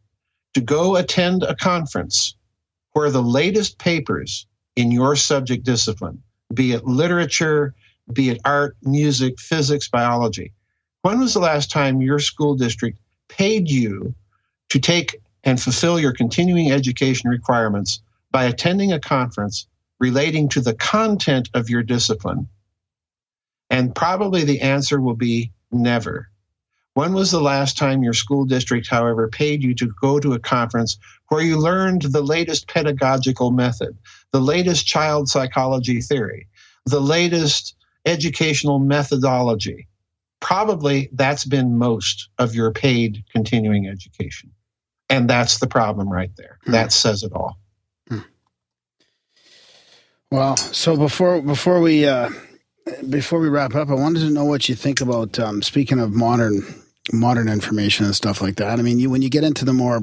to go attend a conference where the latest papers in your subject discipline, be it literature, be it art, music, physics, biology, when was the last time your school district paid you to take and fulfill your continuing education requirements by attending a conference relating to the content of your discipline? And probably the answer will be never. When was the last time your school district, however, paid you to go to a conference where you learned the latest pedagogical method, the latest child psychology theory, the latest educational methodology? Probably that's been most of your paid continuing education. And that's the problem right there. That says it all. Well, so before we wrap up, I wanted to know what you think about speaking of modern information and stuff like that. I mean, when you get into the more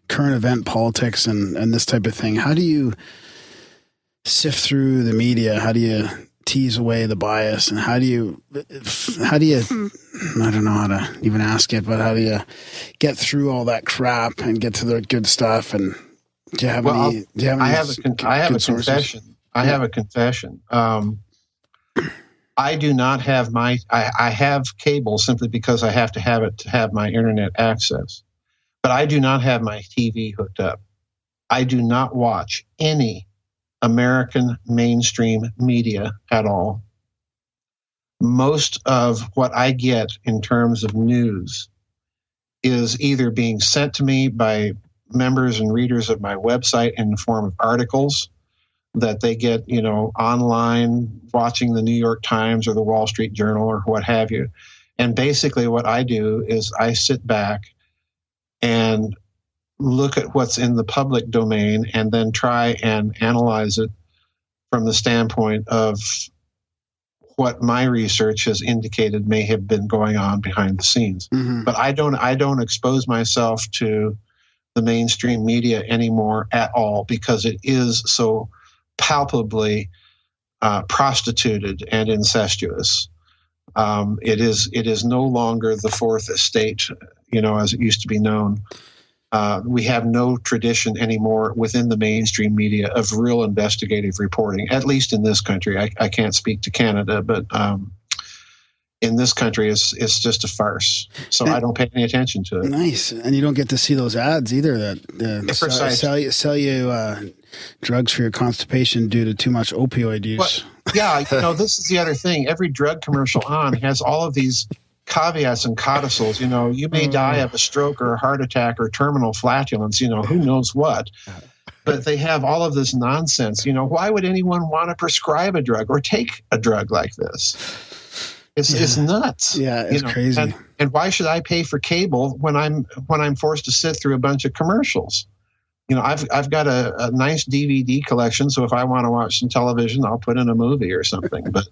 current event politics and this type of thing, how do you sift through the media? How do you tease away the bias, and how do you I don't know how to even ask it, but how do you get through all that crap and get to the good stuff? And do you have any I have a confession. I have a confession. I do not have I have cable simply because I have to have it to have my internet access, but I do not have my TV hooked up. I do not watch any American mainstream media at all. Most of what I get in terms of news is either being sent to me by members and readers of my website in the form of articles that they get, online, watching the New York Times or the Wall Street Journal or what have you. And basically what I do is I sit back and look at what's in the public domain and then try and analyze it from the standpoint of what my research has indicated may have been going on behind the scenes. Mm-hmm. But I don't expose myself to the mainstream media anymore at all because it is so palpably prostituted and incestuous. It is no longer the fourth estate, as it used to be known. We have no tradition anymore within the mainstream media of real investigative reporting, at least in this country. I can't speak to Canada, but in this country, it's just a farce. So I don't pay any attention to it. Nice. And you don't get to see those ads either that sell you drugs for your constipation due to too much opioid use. But, yeah, this is the other thing. Every drug commercial on has all of these caveats and codicils. You may die of a stroke or a heart attack or terminal flatulence, who knows what. But they have all of this nonsense. Why would anyone want to prescribe a drug or take a drug like this? It's nuts. Yeah, it's crazy. And why should I pay for cable when I'm forced to sit through a bunch of commercials? I've got a nice DVD collection, so if I want to watch some television, I'll put in a movie or something. But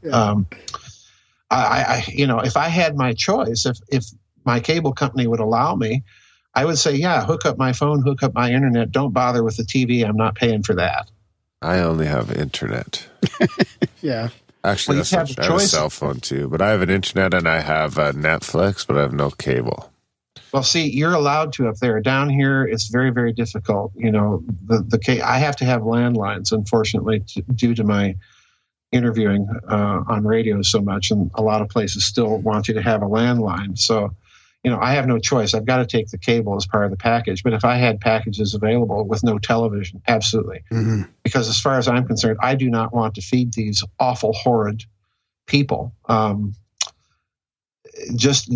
if I had my choice, if my cable company would allow me, I would say, yeah, hook up my phone, hook up my internet. Don't bother with the TV. I'm not paying for that. I only have internet. Yeah. Actually, well, I have a cell phone too, but I have an internet and I have Netflix, but I have no cable. Well, see, you're allowed to up there. Down here, it's very, very difficult. You know, I have to have landlines, unfortunately, due to my interviewing on radio so much, and a lot of places still want you to have a landline. So, you know, I have no choice. I've got to take the cable as part of the package. But if I had packages available with no television, absolutely. Mm-hmm. Because as far as I'm concerned, I do not want to feed these awful, horrid people. Just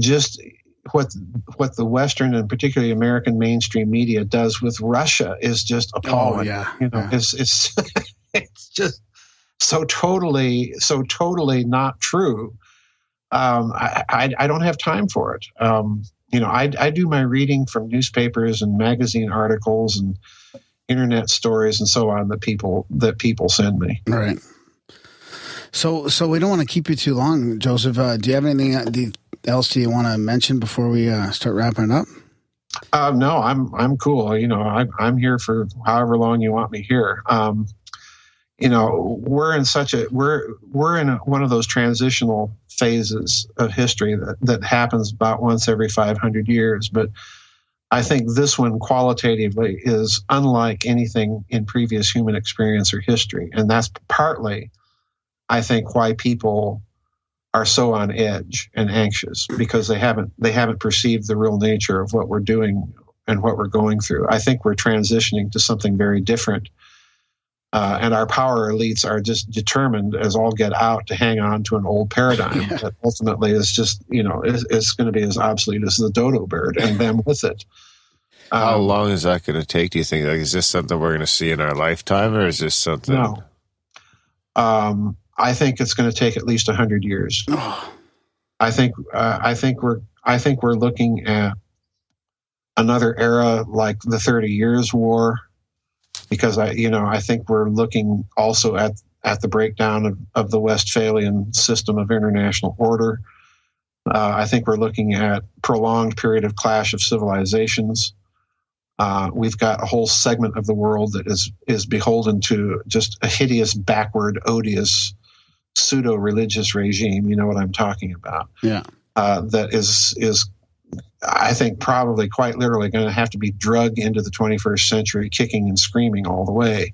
what the Western and particularly American mainstream media does with Russia is just appalling. Oh, yeah. You know, it's it's just so totally not true. I don't have time for it. You know, I do my reading from newspapers and magazine articles and internet stories and so on that people send me. Right. So we don't want to keep you too long, Joesph. Do you have anything else do you want to mention before we start wrapping it up? No, I'm cool. You know, I'm here for however long you want me here. You know, we're in one of those transitional phases of history that happens about once every 500 years. But I think this one qualitatively is unlike anything in previous human experience or history. And that's partly, I think, why people are so on edge and anxious, because they haven't perceived the real nature of what we're doing and what we're going through. I think we're transitioning to something very different. And our power elites are just determined as all get out to hang on to an old paradigm that ultimately is just, you know, it's going to be as obsolete as the dodo bird and them with it. How long is that going to take, do you think? Like, is this something we're going to see in our lifetime, or is this something? No. I think it's going to take at least 100 years. I think we're looking at another era like the 30 Years' War. Because I think we're looking also at the breakdown of the Westphalian system of international order. I think we're looking at prolonged period of clash of civilizations. We've got a whole segment of the world that is beholden to just a hideous, backward, odious, pseudo-religious regime. You know what I'm talking about? Yeah. That is I think probably quite literally going to have to be drugged into the 21st century, kicking and screaming all the way.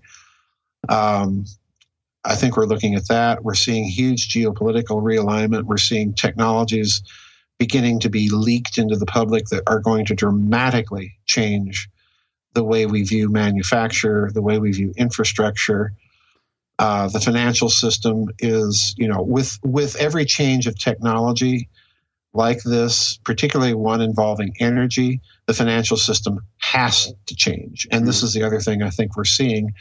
I think we're looking at that. We're seeing huge geopolitical realignment. We're seeing technologies beginning to be leaked into the public that are going to dramatically change the way we view manufacture, the way we view infrastructure. The financial system is, you know, with every change of technology like this, particularly one involving energy, the financial system has to change. And this is the other thing I think we're seeing.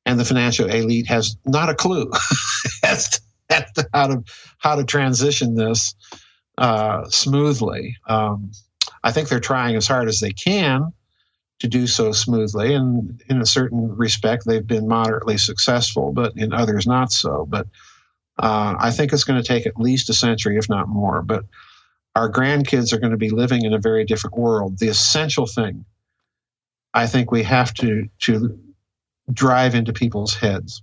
And the financial elite has not a clue as to how to transition this smoothly. I think they're trying as hard as they can to do so smoothly. And in a certain respect, they've been moderately successful, but in others not so. But I think it's going to take at least a century, if not more. But our grandkids are going to be living in a very different world. The essential thing I think we have to drive into people's heads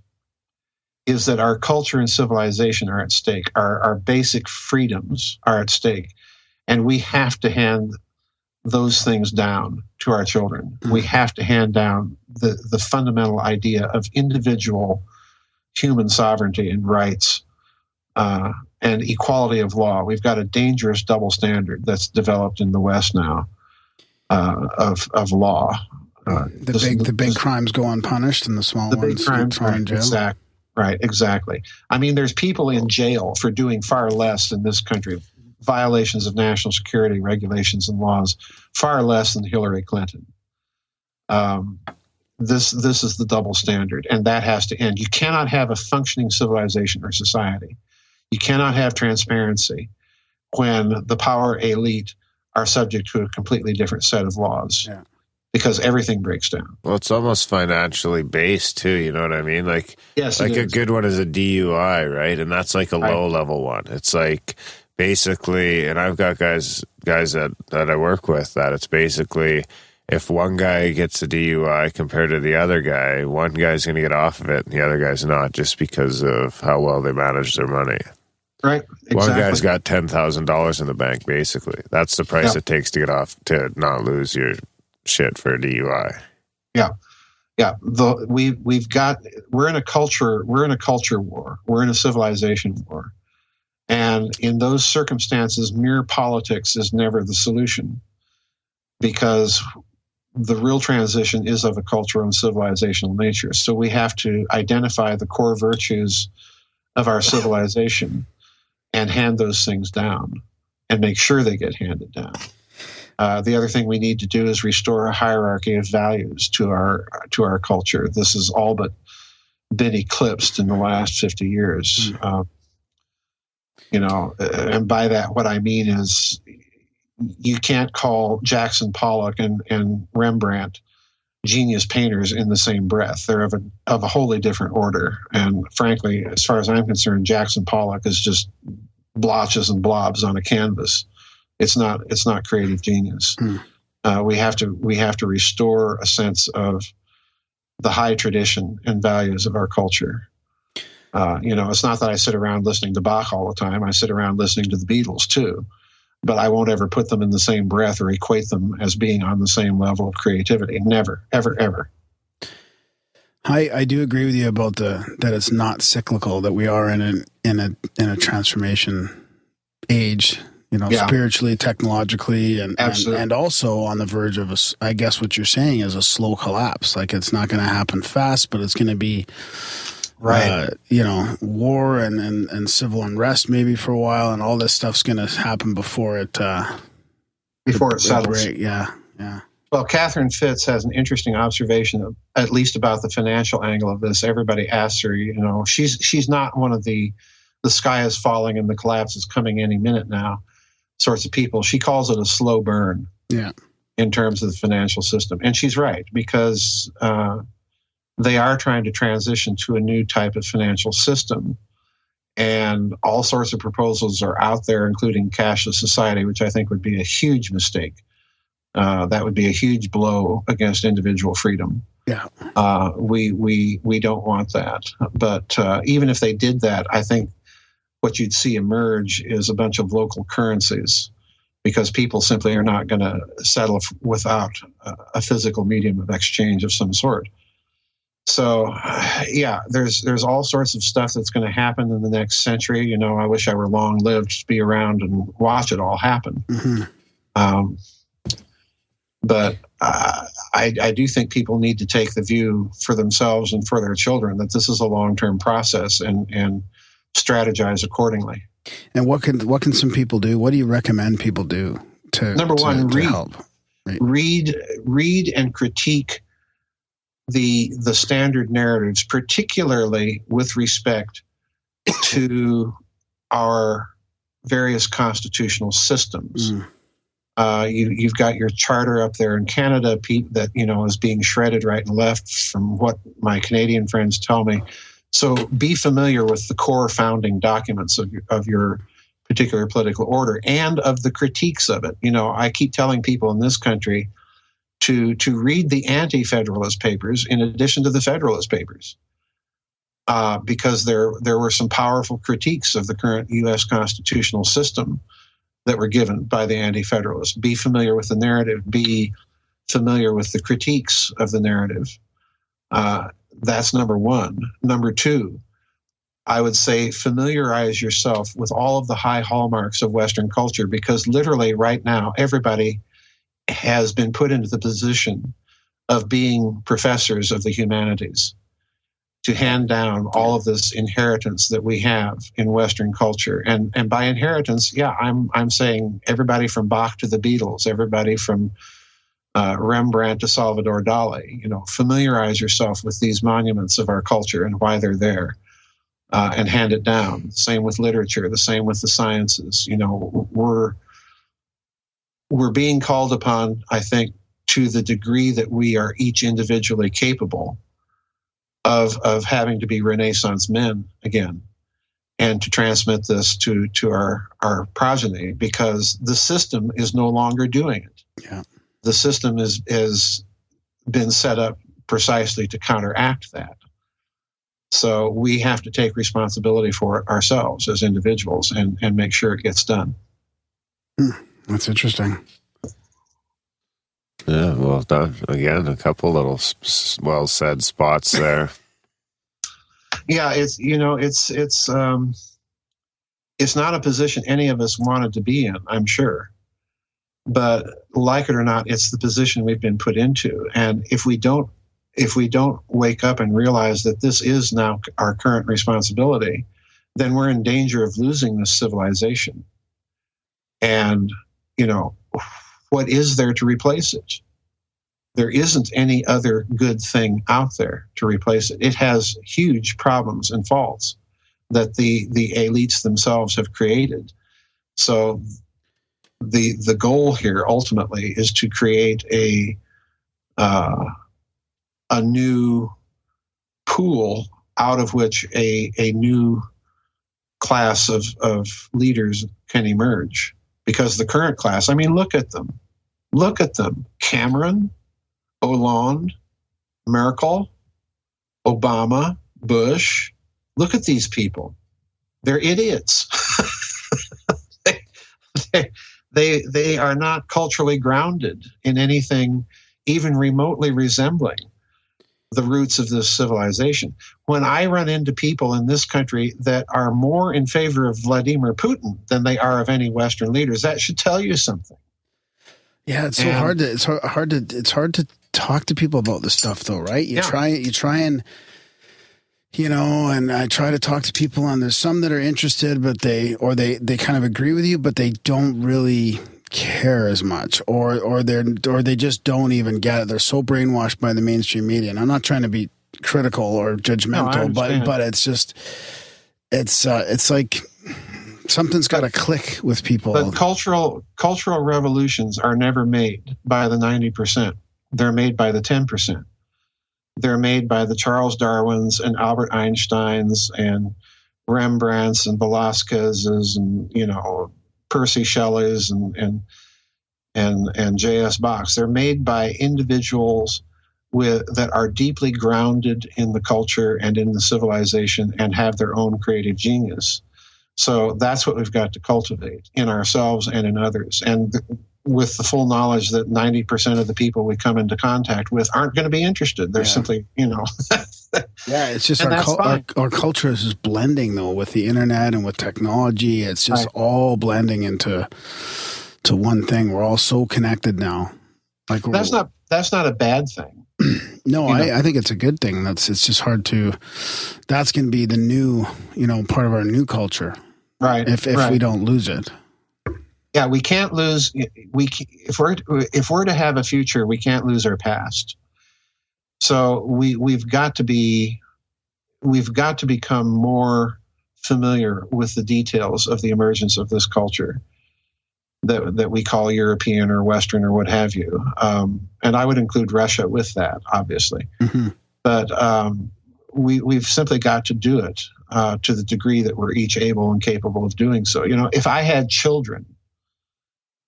is that our culture and civilization are at stake. Our basic freedoms are at stake. And we have to hand those things down to our children. We have to hand down the fundamental idea of individual human sovereignty and rights and equality of law. We've got a dangerous double standard that's developed in the West now of law. The big crimes go unpunished, and the small ones get thrown in jail. Exactly. I mean, there's people in jail for doing far less in this country, violations of national security regulations and laws, far less than Hillary Clinton. This is the double standard, and that has to end. You cannot have a functioning civilization or society. You cannot have transparency when the power elite are subject to a completely different set of laws. Yeah. Because everything breaks down. Well, it's almost financially based too. You know what I mean? Like, yes, like a good one is a DUI, right? And that's like a low level one. It's like basically, and I've got guys that I work with that it's basically if one guy gets a DUI compared to the other guy, one guy's going to get off of it and the other guy's not, just because of how well they manage their money. Right. Exactly. One guy's got $10,000 in the bank, basically. That's the price it takes to get off, to not lose your shit for a DUI. Yeah. Yeah. We're in a culture war. We're in a civilization war. And in those circumstances, mere politics is never the solution, because the real transition is of a cultural and civilizational nature. So we have to identify the core virtues of our civilization and hand those things down and make sure they get handed down. The other thing we need to do is restore a hierarchy of values to our culture. This has all but been eclipsed in the last 50 years. And by that, what I mean is you can't call Jackson Pollock and Rembrandt genius painters in the same breath. They're of a wholly different order. And frankly, as far as I'm concerned, Jackson Pollock is just blotches and blobs on a canvas. It's not creative genius. We have to restore a sense of the high tradition and values of our culture. It's not that I sit around listening to Bach all the time. I sit around listening to the Beatles too, but I won't ever put them in the same breath or equate them as being on the same level of creativity. Never, ever, ever. I do agree with you about that it's not cyclical, that we are in a transformation age, spiritually, technologically, and also on the verge of I guess what you're saying is a slow collapse. Like, it's not going to happen fast, but it's going to be war and civil unrest maybe for a while, and all this stuff's going to happen before it settles. Yeah. Well, Catherine Fitz has an interesting observation, at least about the financial angle of this. Everybody asks her, she's not one of the sky is falling and the collapse is coming any minute now sorts of people. She calls it a slow burn. Yeah. In terms of the financial system. And she's right, because they are trying to transition to a new type of financial system. And all sorts of proposals are out there, including cashless society, which I think would be a huge mistake. That would be a huge blow against individual freedom. Yeah. We don't want that. But even if they did that, I think what you'd see emerge is a bunch of local currencies, because people simply are not going to settle without a physical medium of exchange of some sort. So, there's all sorts of stuff that's going to happen in the next century. I wish I were long-lived to be around and watch it all happen. Mm-hmm. But I do think people need to take the view for themselves and for their children that this is a long-term process and strategize accordingly. And what can some people do? What do you recommend people do to Number one, to help? Read and critique the standard narratives, particularly with respect to our various constitutional systems. You've got your charter up there in Canada, that is being shredded right and left, from what my Canadian friends tell me. So be familiar with the core founding documents of your particular political order and of the critiques of it. I keep telling people in this country to read the anti-federalist papers in addition to the federalist papers, because there were some powerful critiques of the current U.S. constitutional system that were given by the anti-federalists. Be familiar with the narrative. Be familiar with the critiques of the narrative. That's number one. Number two, I would say familiarize yourself with all of the high hallmarks of Western culture, because literally right now, everybody has been put into the position of being professors of the humanities to hand down all of this inheritance that we have in Western culture. And by inheritance, I'm saying everybody from Bach to the Beatles, everybody from Rembrandt to Salvador Dali. Familiarize yourself with these monuments of our culture and why they're there, and hand it down. Same with literature, the same with the sciences. We're being called upon, I think, to the degree that we are each individually capable of having to be Renaissance men again, and to transmit this to our progeny, because the system is no longer doing it. Yeah. the system has been set up precisely to counteract that. So we have to take responsibility for it ourselves as individuals and make sure it gets done. That's interesting. Yeah, well done. Again, a couple little well-said spots there. Yeah, it's not a position any of us wanted to be in, I'm sure. But like it or not, it's the position we've been put into. And if we don't wake up and realize that this is now our current responsibility, then we're in danger of losing this civilization. And, what is there to replace it? There isn't any other good thing out there to replace it. It has huge problems and faults that the elites themselves have created. So the goal here ultimately is to create a new pool out of which a new class of leaders can emerge. Because the current class, look at them. Look at them. Cameron, Hollande, Merkel, Obama, Bush. Look at these people. They're idiots. They are not culturally grounded in anything even remotely resembling the roots of this civilization. When I run into people in this country that are more in favor of Vladimir Putin than they are of any Western leaders, that should tell you something. Yeah, it's hard to talk to people about this stuff, though, right? You try and and I try to talk to people, and there's some that are interested, but they kind of agree with you, but they don't really care as much, or they just don't even get it. They're so brainwashed by the mainstream media. And I'm not trying to be critical or judgmental, but it's just it's like something's got to click with people. But cultural revolutions are never made by the 90%. They're made by the 10%. They're made by the Charles Darwins and Albert Einsteins and Rembrandts and Velázquez's and Percy Shelley's and J.S. Bach's. They're made by individuals that are deeply grounded in the culture and in the civilization and have their own creative genius. So that's what we've got to cultivate in ourselves and in others. And with the full knowledge that 90% of the people we come into contact with aren't going to be interested. They're simply, Yeah, it's just our culture is just blending, though, with the internet and with technology. It's just all blending into one thing. We're all so connected now. That's not a bad thing. No, I think it's a good thing. That's just hard to. That's going to be the new, part of our new culture, right? If we don't lose it. Yeah, we can't lose. If we're to have a future, we can't lose our past. So we've got to become more familiar with the details of the emergence of this culture that we call European or Western or what have you. And I would include Russia with that, obviously. Mm-hmm. But we've simply got to do it to the degree that we're each able and capable of doing so. If I had children,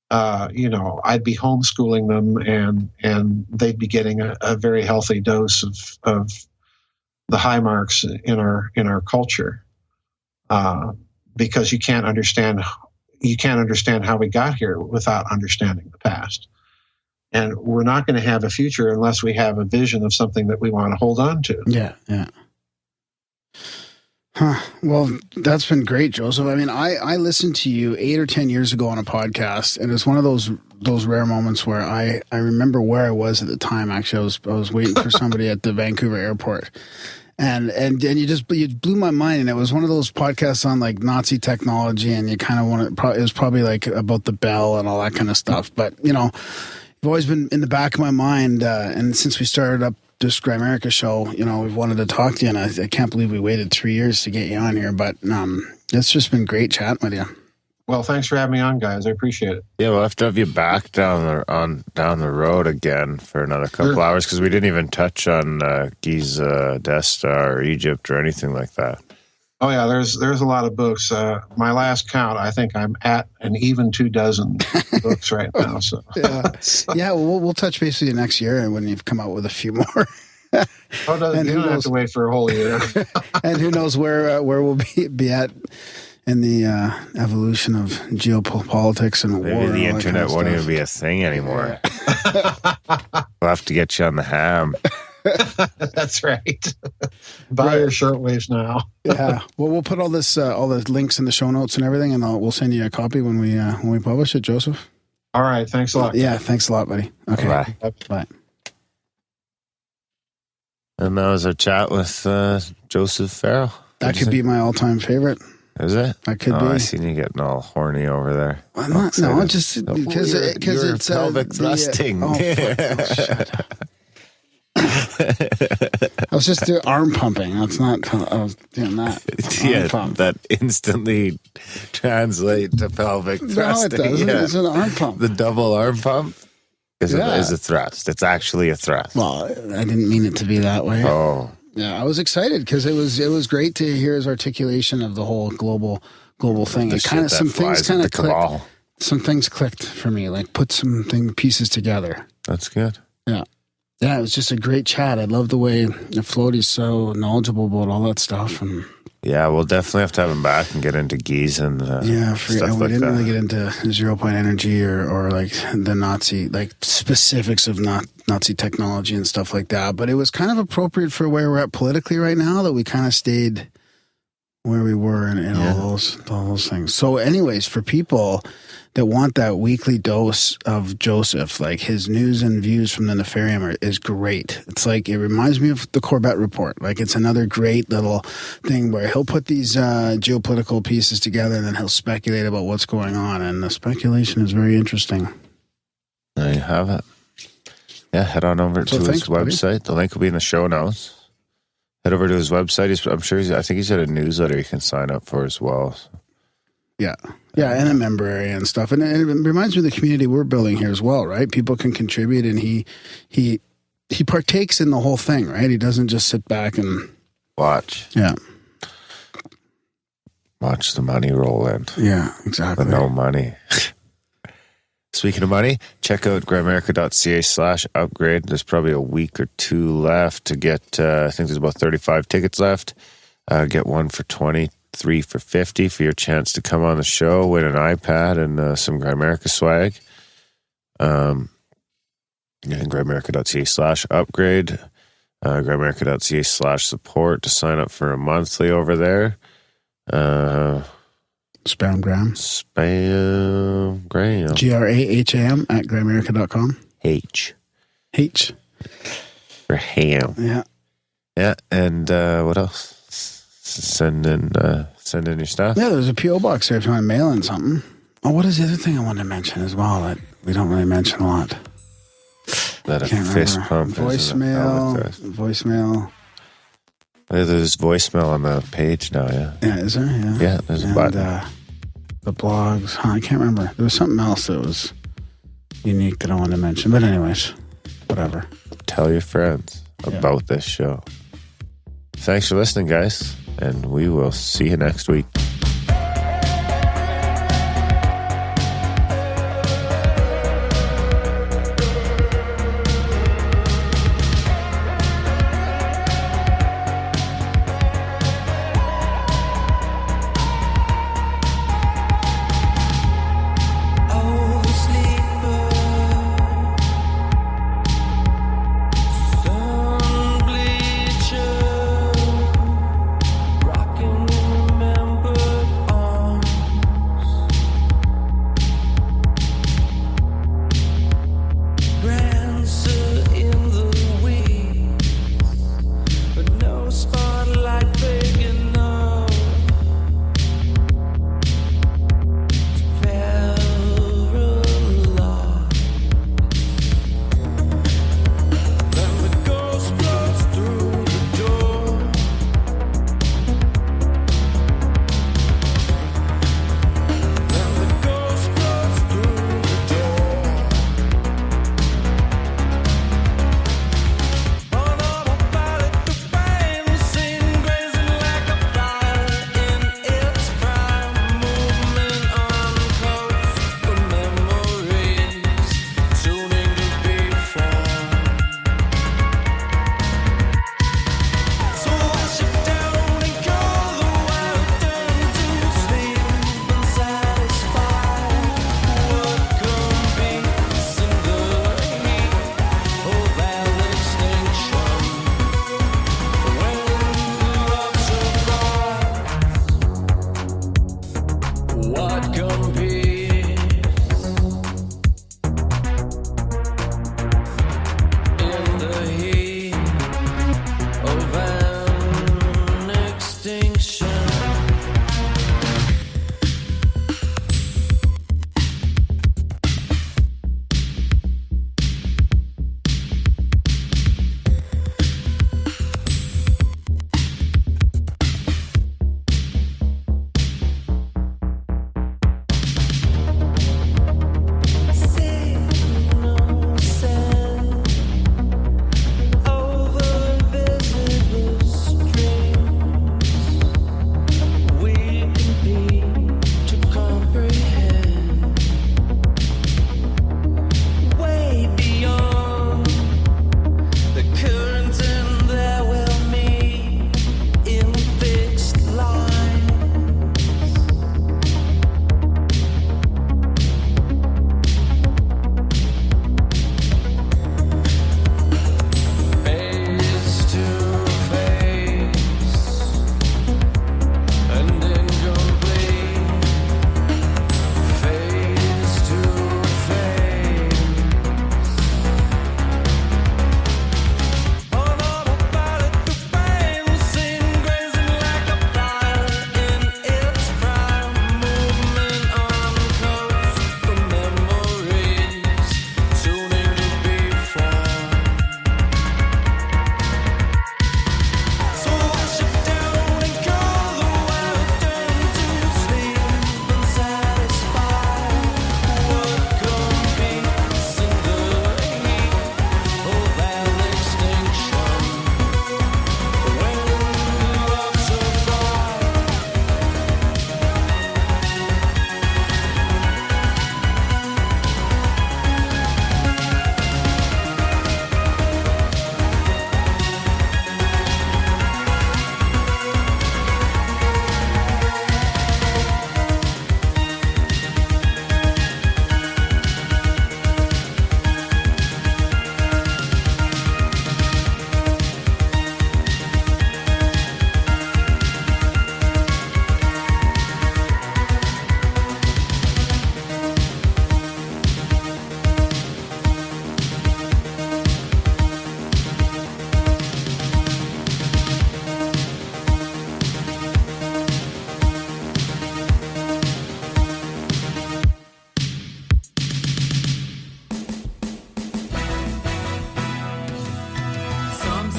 I'd be homeschooling them and they'd be getting a very healthy dose of the high marks in our culture, because you can't understand how we got here without understanding the past. And we're not going to have a future unless we have a vision of something that we want to hold on to. Yeah. Huh. Well, that's been great, Joesph. I listened to you 8 or 10 years ago on a podcast, and it's one of those rare moments where I remember where I was at the time. Actually, I was waiting for somebody at the Vancouver airport, and you blew my mind. And it was one of those podcasts on like Nazi technology, and you kind of want to. It was probably like about the bell and all that kind of stuff. But you've always been in the back of my mind, and since we started up this Grimerica show, we've wanted to talk to you, and I can't believe we waited 3 years to get you on here, but it's just been great chatting with you. Well, thanks for having me on, guys. I appreciate it. Yeah, we'll have to have you back down the road again for another couple hours, because we didn't even touch on Giza, Death Star, or Egypt, or anything like that. Oh yeah, there's a lot of books. My last count, I think I'm at an even 24 books right now. So yeah. Well, we'll touch base with you next year, and when you've come out with a few more. You don't have to wait for a whole year. And who knows where we'll be at in the evolution of geopolitics and maybe war. Maybe the internet won't even be a thing anymore. We'll have to get you on the ham. That's right. Buy your shirtwaves now. Yeah. Well, we'll put all this, all the links in the show notes and everything, and we'll send you a copy when we publish it, Joesph. All right. Thanks a lot. Yeah. Thanks a lot, buddy. Okay. Bye. Bye. And that was our chat with Joesph Farrell. That could be my all-time favorite. Is it? That could be. I seen you getting all horny over there. Well, no, just because it's pelvic thrusting. Shut up. I was just doing arm pumping. That's not. I was doing that. That instantly translate to pelvic thrusting. No, it doesn't. Yeah. It's an arm pump. The double arm pump is a thrust. It's actually a thrust. Well, I didn't mean it to be that way. Oh, yeah. I was excited because it was great to hear his articulation of the whole global thing. It kind of some things kind of clicked. Some things clicked for me. Like put some pieces together. That's good. Yeah. Yeah, it was just a great chat. I love the way Floaty's so knowledgeable about all that stuff. And yeah, we'll definitely have to have him back and get into geese and stuff we like didn't that. really get into 0 point energy or like the Nazi specifics of Nazi technology and stuff like that. But it was kind of appropriate for where we're at politically right now that we kind of stayed where we were in all those things. So, anyways, for people that want that weekly dose of Joesph, like his news and views from the Nefarium is great. It's like, it reminds me of the Corbett Report. Like, it's another great little thing where he'll put these geopolitical pieces together and then he'll speculate about what's going on. And the speculation is very interesting. There you have it. Yeah, head on over to his website. Buddy. The link will be in the show notes. Head over to his website. I think he's got a newsletter you can sign up for as well. So. Yeah. Yeah, and a member area and stuff. And it reminds me of the community we're building here as well, right? People can contribute, and he partakes in the whole thing, right? He doesn't just sit back and watch. Yeah. Watch the money roll in. Yeah, exactly. With no money. Speaking of money, check out grimerica.ca/upgrade. There's probably a week or two left to get, I think there's about 35 tickets left. Get one for 20. 3 for 50 for your chance to come on the show, win an iPad and some Grimerica swag. And grimerica.ca/upgrade, grimerica.ca/support to sign up for a monthly over there. Spamgram. GRAHAM at grimerica.com. H. For ham. Yeah. Yeah, and what else? Send in your stuff. Yeah, there's a P.O. box there if you want to mail in something. Oh, what is the other thing I wanted to mention as well that we don't really mention a lot? That a fist pump. Voicemail. There's voicemail on the page now, yeah. Yeah, is there? Yeah. Yeah, there's a button. The blogs. I can't remember. There was something else that was unique that I wanted to mention. But anyways, whatever. Tell your friends about this show. Thanks for listening, guys, and we will see you next week. Remember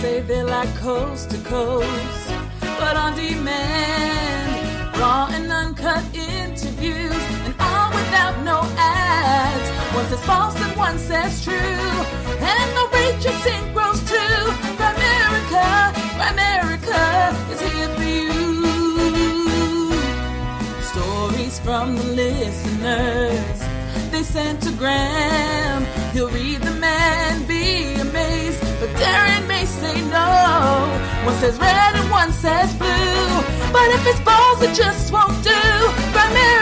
say they like coast to coast, but on demand, raw and uncut interviews, and all without no ads. One says false and one says true, and the rate you sing grows too. Grimerica is here for you. Stories from the listeners, they sent to Graham. He'll read them and be amazed, but Darren may say no. One says red and one says blue, but if it's balls it just won't do. Grimerica